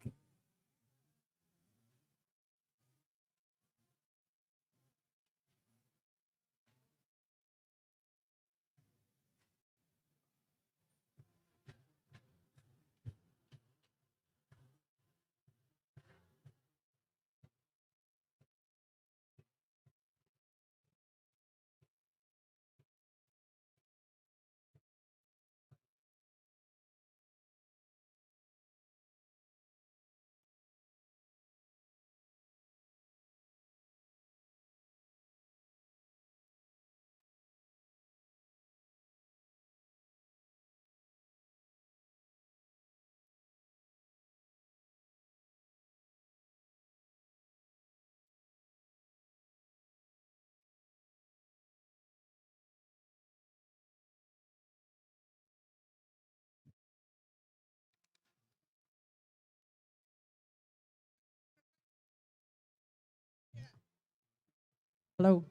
Hello.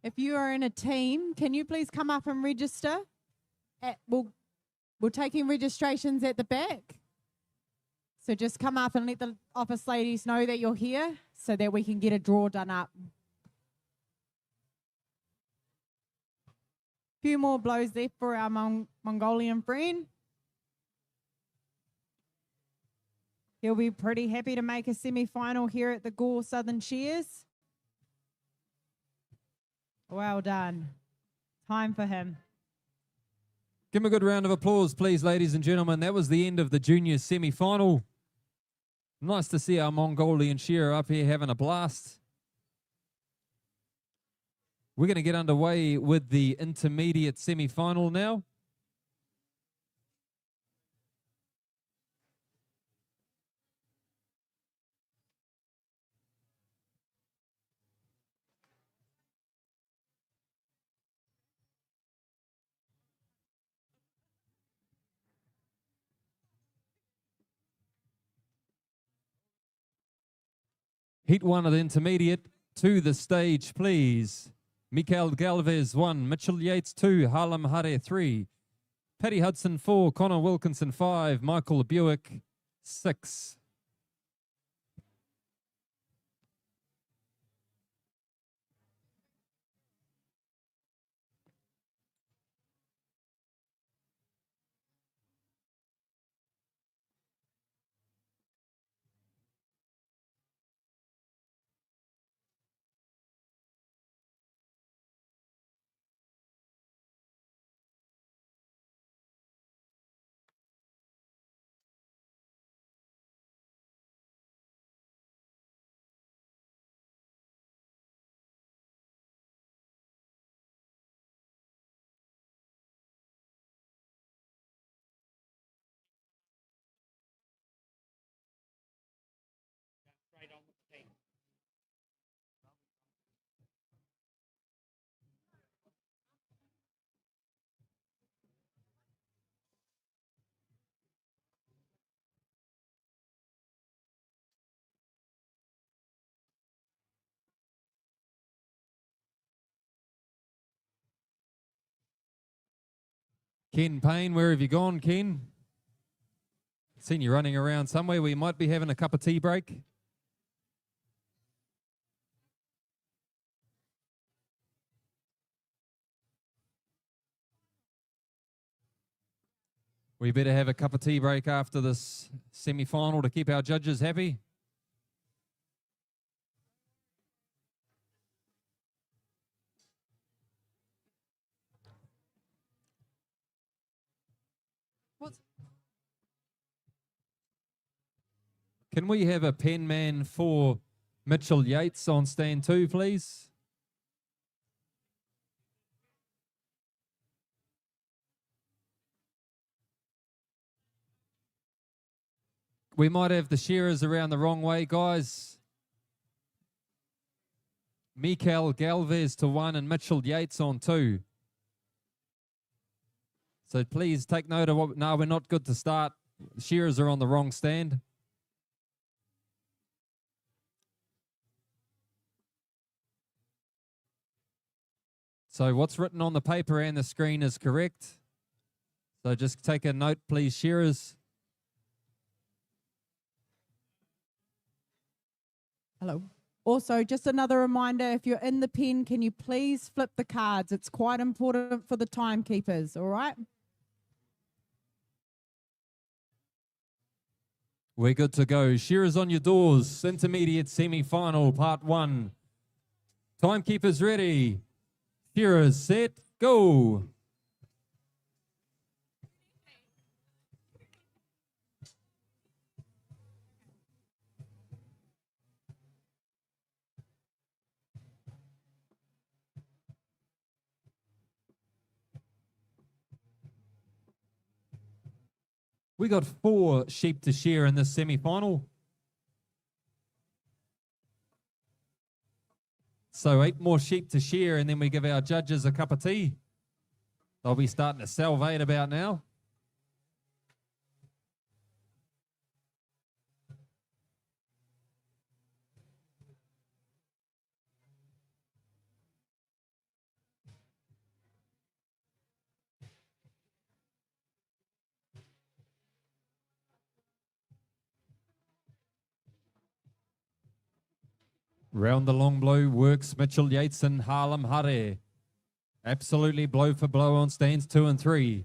If you are in a team, can you please come up and register? We're taking registrations at the back. So just come up and let the office ladies know that you're here so that we can get a draw done up. Few more blows left for our Mongolian friend. He'll be pretty happy to make a semi-final here at the Gore Southern Shears. Well done. Time for him. Give him a good round of applause, please, ladies and gentlemen. That was the end of the junior semi-final. Nice to see our Mongolian shearer up here having a blast. We're going to get underway with the intermediate semi-final now. Heat 1 of the intermediate, to the stage, please. Mikael Galvez 1, Mitchell Yates 2, Harlem Hare 3, Paddy Hudson 4, Connor Wilkinson 5, Michael Buick 6. Ken Payne, where have you gone, Ken? Seen you running around somewhere. We might be having a cup of tea break. We better have a cup of tea break after this semi-final to keep our judges happy. Can we have a pen man for Mitchell Yates on stand 2, please? We might have the shearers around the wrong way, guys. Mikael Galvez to 1 and Mitchell Yates on 2. So please take note of what... No, we're not good to start. The shearers are on the wrong stand. So what's written on the paper and the screen is correct. So just take a note, please, shearers. Hello. Also, just another reminder, if you're in the pen, can you please flip the cards? It's quite important for the timekeepers, all right? We're good to go. Shearers on your doors. Intermediate semi-final, part 1. Timekeepers ready. Shearers set, go. We got 4 sheep to shear in this semi-final. So 8 more sheep to shear, and then we give our judges a cup of tea. They'll be starting to salivate about now. Round the long blow works Mitchell Yates and Harlem Hare. Absolutely blow for blow on stands 2 and 3.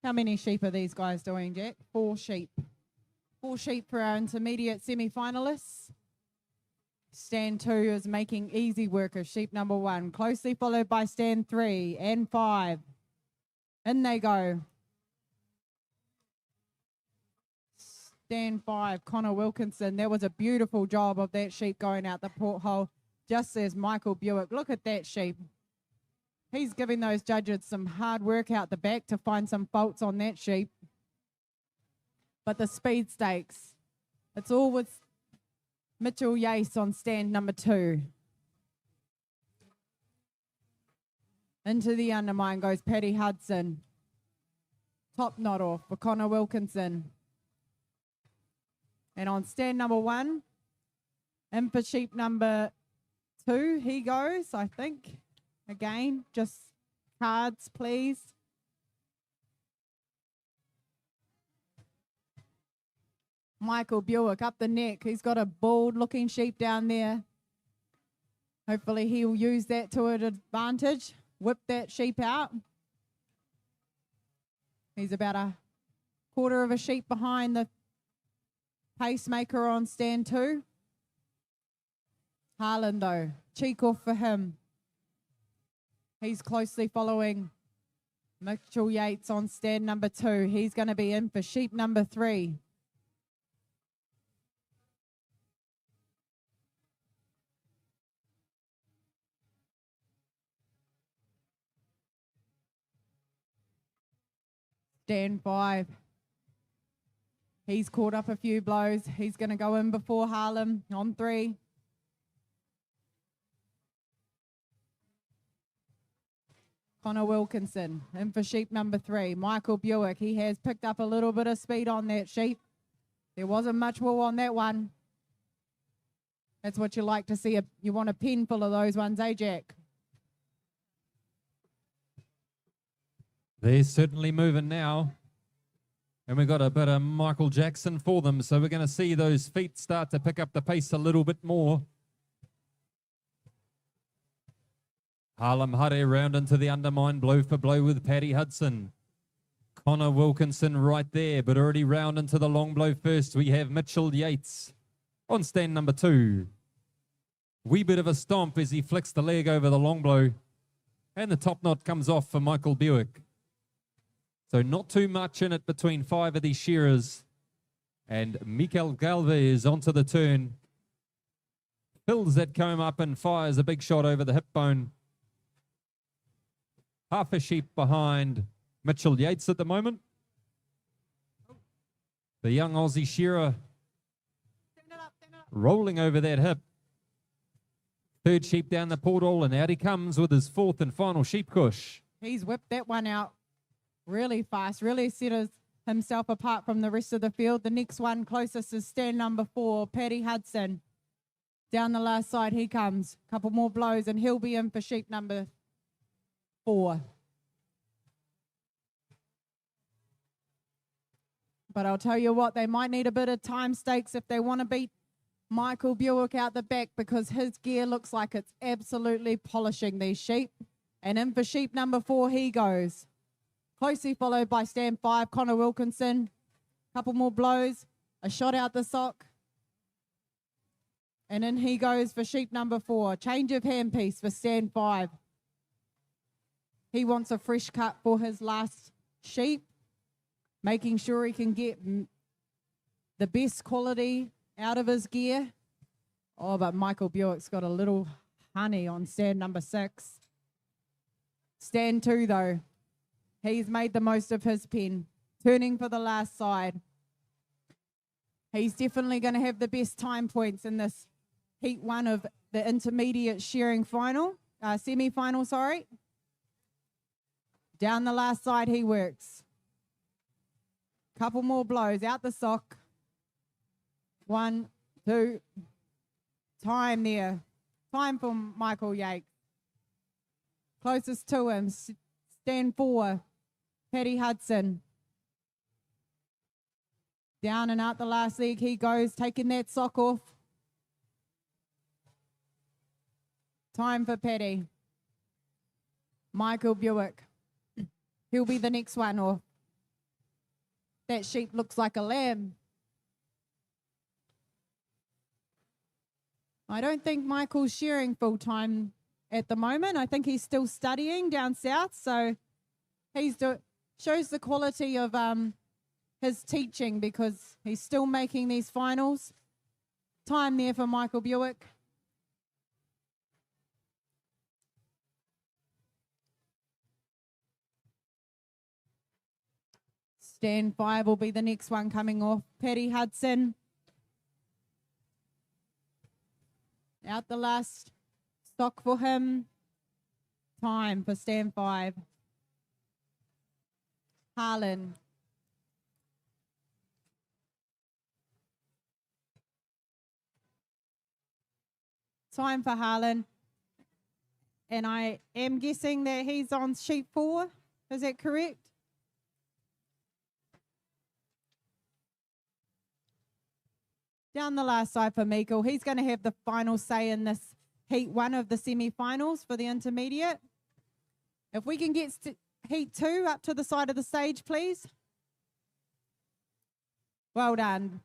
How many sheep are these guys doing, Jack? 4 sheep. 4 sheep for our intermediate semi-finalists. Stand 2 is making easy work of sheep number 1, closely followed by stand 3 and 5. In they go. Stand 5, Connor Wilkinson. That was a beautiful job of that sheep going out the porthole, just as Michael Buick. Look at that sheep. He's giving those judges some hard work out the back to find some faults on that sheep. But the speed stakes, it's all with Mitchell Yates on stand number 2. Into the undermine goes Paddy Hudson. Top knot off for Connor Wilkinson. And on stand number 1, in for sheep number 2, he goes, I think. Again, just cards, please. Michael Buick up the neck. He's got a bald-looking sheep down there. Hopefully he'll use that to an advantage. Whip that sheep out. He's about a quarter of a sheep behind the pacemaker on stand 2. Harlan, though, cheek off for him. He's closely following Mitchell Yates on stand number 2. He's going to be in for sheep number 3. Stand 5. He's caught up a few blows. He's going to go in before Harlem on 3. Connor Wilkinson in for sheep number 3. Michael Buick, he has picked up a little bit of speed on that sheep. There wasn't much wool on that one. That's what you like to see. You want a pen full of those ones, eh, Jack? They're certainly moving now. And we've got a bit of Michael Jackson for them. So we're going to see those feet start to pick up the pace a little bit more. Harlem Hare round into the undermine, blow for blow with Paddy Hudson. Connor Wilkinson right there, but already round into the long blow first. We have Mitchell Yates on stand number 2. Wee bit of a stomp as he flicks the leg over the long blow. And the top knot comes off for Michael Buick. So not too much in it between 5 of these shearers. And Mikel Galvez onto the turn. Fills that comb up and fires a big shot over the hip bone. Half a sheep behind Mitchell Yates at the moment. The young Aussie shearer rolling over that hip. Third sheep down the portal, and out he comes with his fourth and final sheep cush. He's whipped that one out really fast, really set himself apart from the rest of the field. The next one closest is stand number 4, Paddy Hudson. Down the last side he comes. Couple more blows and he'll be in for sheep number 4. But I'll tell you what, they might need a bit of time stakes if they want to beat Michael Buick out the back, because his gear looks like it's absolutely polishing these sheep. And in for sheep number 4 he goes. Closely followed by stand 5, Connor Wilkinson. Couple more blows, a shot out the sock. And in he goes for sheep number 4. Change of handpiece for stand 5. He wants a fresh cut for his last sheep, making sure he can get the best quality out of his gear. Oh, but Michael Buick's got a little honey on stand number 6. Stand 2, though. He's made the most of his pen, turning for the last side. He's definitely going to have the best time points in this heat 1 of the intermediate shearing final, semi-final, sorry. Down the last side he works. Couple more blows, out the sock. 1, 2, time there. Time for Michael Yates. Closest to him, stand 4, Paddy Hudson. Down and out the last leg he goes, taking that sock off. Time for Paddy. Michael Buick. He'll be the next one off. That sheep looks like a lamb. I don't think Michael's shearing full time at the moment. I think he's still studying down south, so shows the quality of his teaching, because he's still making these finals. Time there for Michael Buick. Stand 5 will be the next one coming off. Paddy Hudson. Out the last stock for him. Time for stand 5. Harlan. Time for Harlan. And I am guessing that he's on sheep 4. Is that correct? Down the last side for Meikle. He's going to have the final say in this heat 1 of the semi-finals for the intermediate. If we can get heat 2 up to the side of the stage, please. Well done.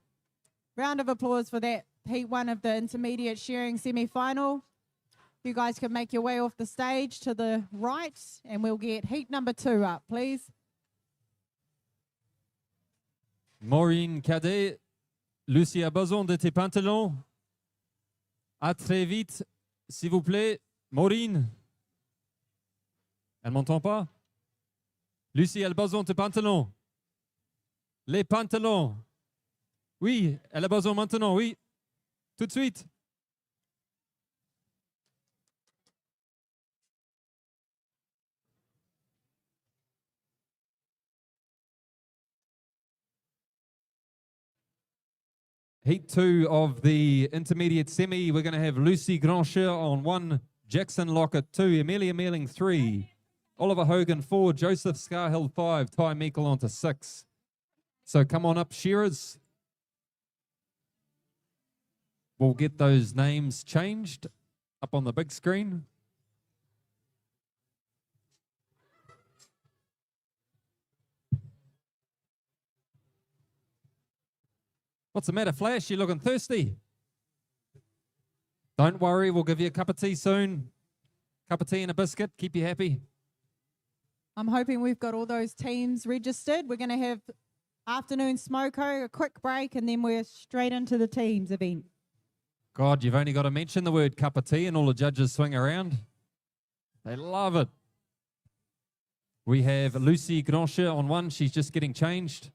Round of applause for that heat 1 of the intermediate shearing semi-final. You guys can make your way off the stage to the right, and we'll get heat number 2 up, please. Maureen Cadet, Lucie a besoin de tes pantalons. À très vite, s'il vous plaît. Maureen. Elle m'entend pas? Lucie, elle a besoin de tes pantalons. Les pantalons. Oui, elle a besoin maintenant, oui. Tout de suite. Heat 2 of the intermediate semi, we're going to have Lucy Grancher on 1, Jackson Lockett 2, Amelia Mealing 3, Oliver Hogan 4, Joseph Scarhill 5, Ty Meikle on to 6. So come on up, shearers. We'll get those names changed up on the big screen. What's the matter, Flash? You looking thirsty? Don't worry, we'll give you a cup of tea soon. Cup of tea and a biscuit, keep you happy. I'm hoping we've got all those teams registered. We're going to have afternoon smoko, a quick break, and then we're straight into the teams event. God, you've only got to mention the word cup of tea and all the judges swing around. They love it. We have Lucy Grancher on 1. She's just getting changed.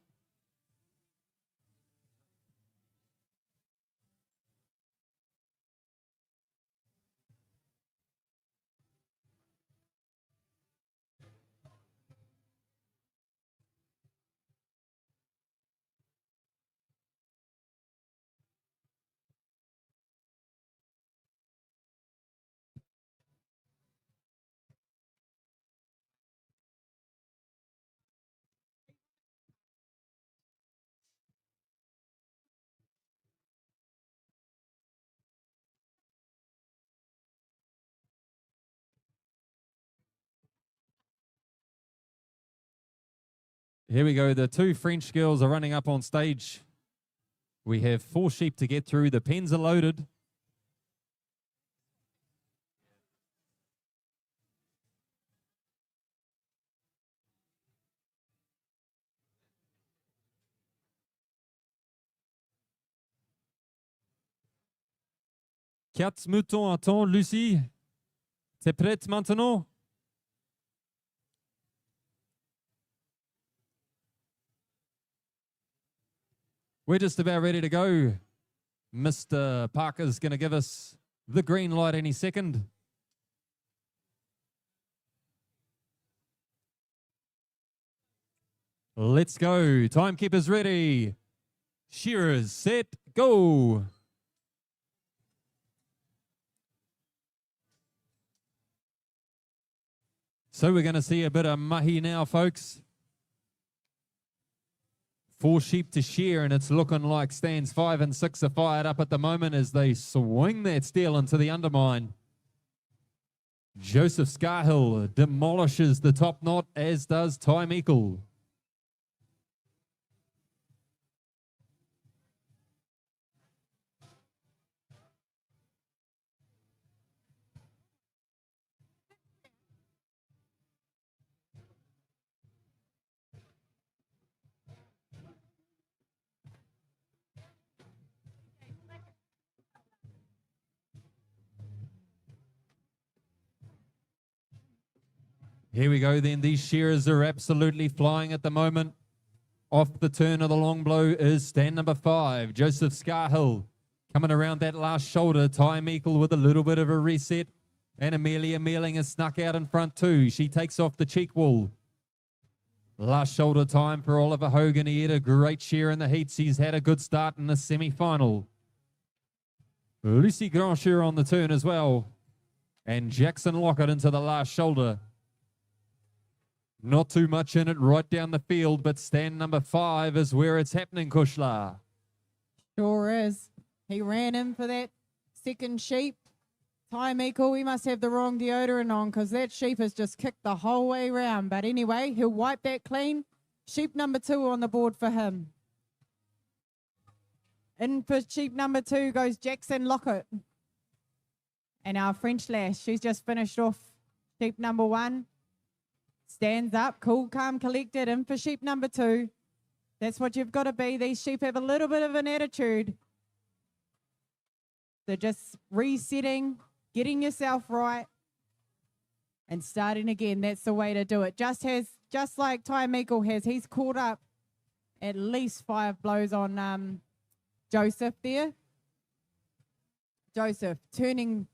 Here we go. The two French girls are running up on stage. We have 4 sheep to get through. The pens are loaded. Quatre moutons attends, Lucie. T'es prête maintenant? We're just about ready to go. Mr. Parker's going to give us the green light any second. Let's go. Timekeeper's ready. Shearers, set, go. So we're going to see a bit of mahi now, folks. 4 sheep to shear, and it's looking like stands 5 and 6 are fired up at the moment as they swing that steel into the undermine. Joseph Scarhill demolishes the top knot, as does Ty Meikle. Here we go then. These shearers are absolutely flying at the moment. Off the turn of the long blow is stand number 5, Joseph Scarhill. Coming around that last shoulder, Ty Meikle with a little bit of a reset. And Amelia Mealing is snuck out in front too. She takes off the cheek wall. Last shoulder time for Oliver Hogan. He had a great share in the heats. He's had a good start in the semi-final. Lucy Grancher on the turn as well. And Jackson Lockett into the last shoulder. Not too much in it right down the field, but stand number 5 is where it's happening, Kushla. Sure is. He ran in for that second sheep. Ty Meikle, we must have the wrong deodorant on because that sheep has just kicked the whole way round. But anyway, he'll wipe that clean. Sheep number 2 on the board for him. In for sheep number 2 goes Jackson Lockett. And our French lass, she's just finished off sheep number 1. Stands up, cool, calm, collected. In for sheep number 2. That's what you've got to be. These sheep have a little bit of an attitude. They're just resetting, getting yourself right, and starting again. That's the way to do it. Just like Ty Meikle has. He's caught up at least 5 blows on Joseph there. Joseph turning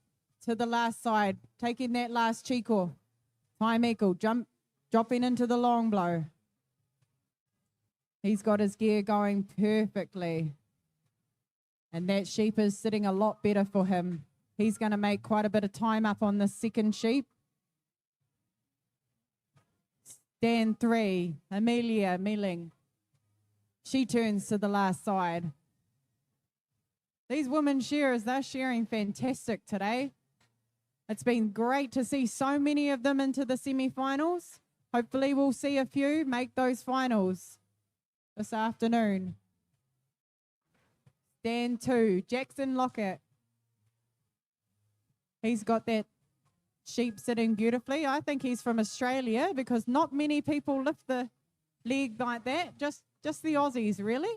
to the last side, taking that last cheek off. Ty Meikle dropping into the long blow. He's got his gear going perfectly. And that sheep is sitting a lot better for him. He's going to make quite a bit of time up on the second sheep. Stand 3, Amelia Mealing. She turns to the last side. These women shearers, they're shearing fantastic today. It's been great to see so many of them into the semi-finals. Hopefully we'll see a few make those finals this afternoon. Stand 2, Jackson Lockett. He's got that sheep sitting beautifully. I think he's from Australia because not many people lift the leg like that. Just the Aussies, really.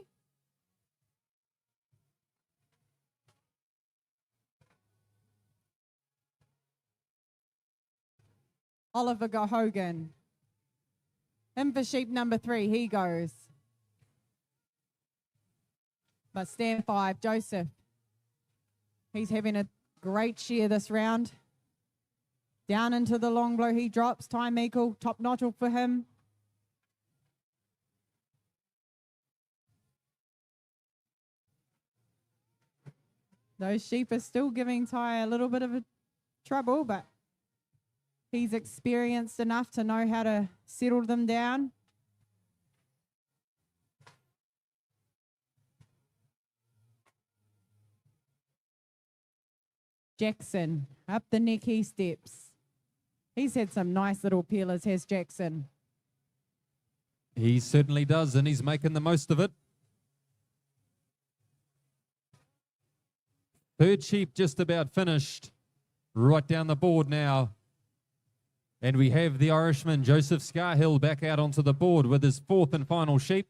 Oliver Hogan. In for sheep number 3, he goes. But stand 5, Joseph. He's having a great shear this round. Down into the long blow he drops. Ty Meikle, top notch for him. Those sheep are still giving Ty a little bit of a trouble, but he's experienced enough to know how to settle them down. Jackson, up the neck he steps. He's had some nice little peelers, has Jackson. He certainly does, and he's making the most of it. Third sheep just about finished. Right down the board now. And we have the Irishman, Joseph Scarhill, back out onto the board with his fourth and final sheep.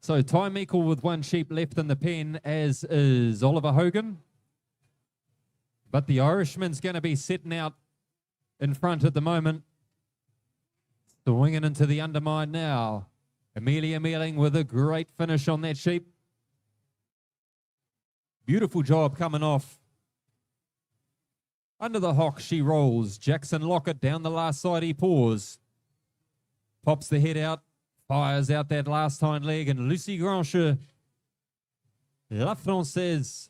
So time equal with one sheep left in the pen, as is Oliver Hogan. But the Irishman's going to be sitting out in front at the moment. Swinging into the undermine now. Amelia Mealing with a great finish on that sheep. Beautiful job coming off. Under the hock she rolls. Jackson Lockett down the last side, he paws. Pops the head out. Fires out that last hind leg. And Lucie Grancher, La Française,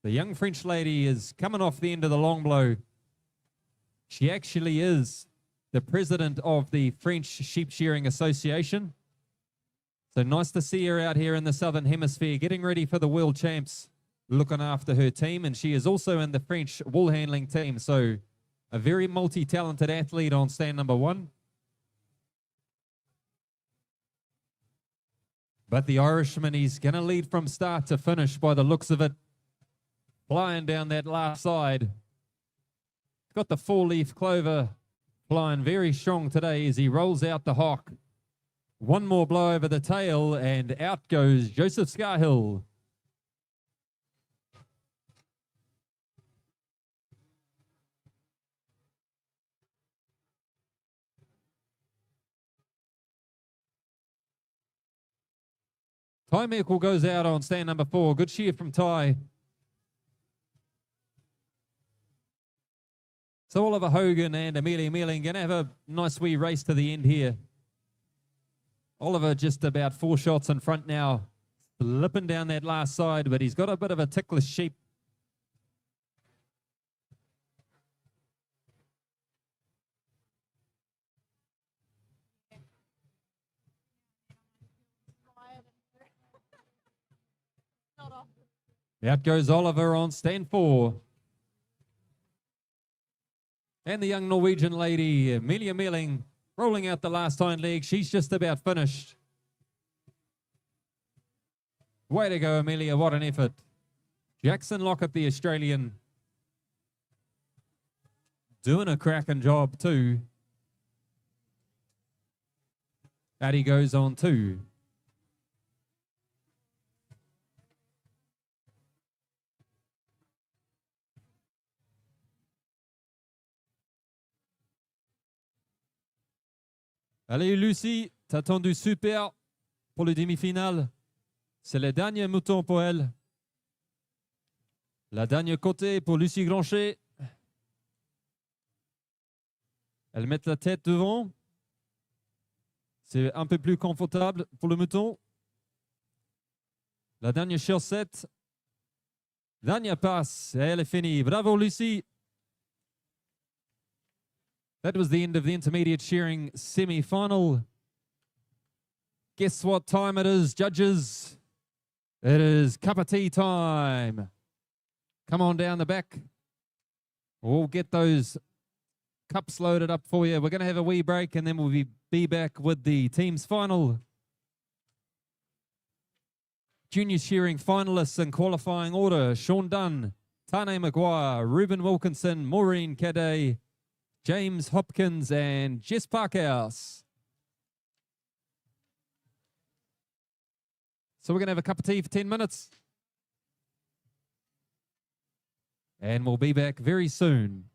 the young French lady, is coming off the end of the long blow. She actually is the president of the French Sheep Shearing Association. So nice to see her out here in the Southern Hemisphere, getting ready for the World Champs, looking after her team. And she is also in the French wool handling team. So a very multi-talented athlete on stand number one. But the Irishman, he's going to lead from start to finish by the looks of it. Flying down that last side. Got the four-leaf clover flying very strong today as he rolls out the hock. One more blow over the tail, and out goes Joseph Scarhill. Ty Merkel goes out on stand number 4. Good shear from Ty. So Oliver Hogan and Amelia Mealing going to have a nice wee race to the end here. Oliver just about 4 shots in front now, slipping down that last side, but he's got a bit of a ticklish sheep. Out goes Oliver on stand 4. And the young Norwegian lady, Amelia Mealing, rolling out the last hind leg. She's just about finished. Way to go, Amelia. What an effort. Jackson Lockett, the Australian, doing a cracking job too. Out he goes on 2. Allez, Lucie, t'as attendu super pour le demi-finale. C'est le dernier mouton pour elle. La dernière côté pour Lucie Grancher. Elle met la tête devant. C'est un peu plus confortable pour le mouton. La dernière chaussette. Dernière passe. Et elle est finie. Bravo, Lucie. That was the end of the intermediate shearing semi-final. Guess what time it is, judges? It is cup of tea time. Come on down the back. We'll get those cups loaded up for you. We're going to have a wee break and then we'll be back with the team's final. Junior shearing finalists in qualifying order: Sean Dunn, Tane Maguire, Ruben Wilkinson, Maureen Cadet, James Hopkins, and Jess Parkhouse. So we're going to have a cup of tea for 10 minutes. And we'll be back very soon.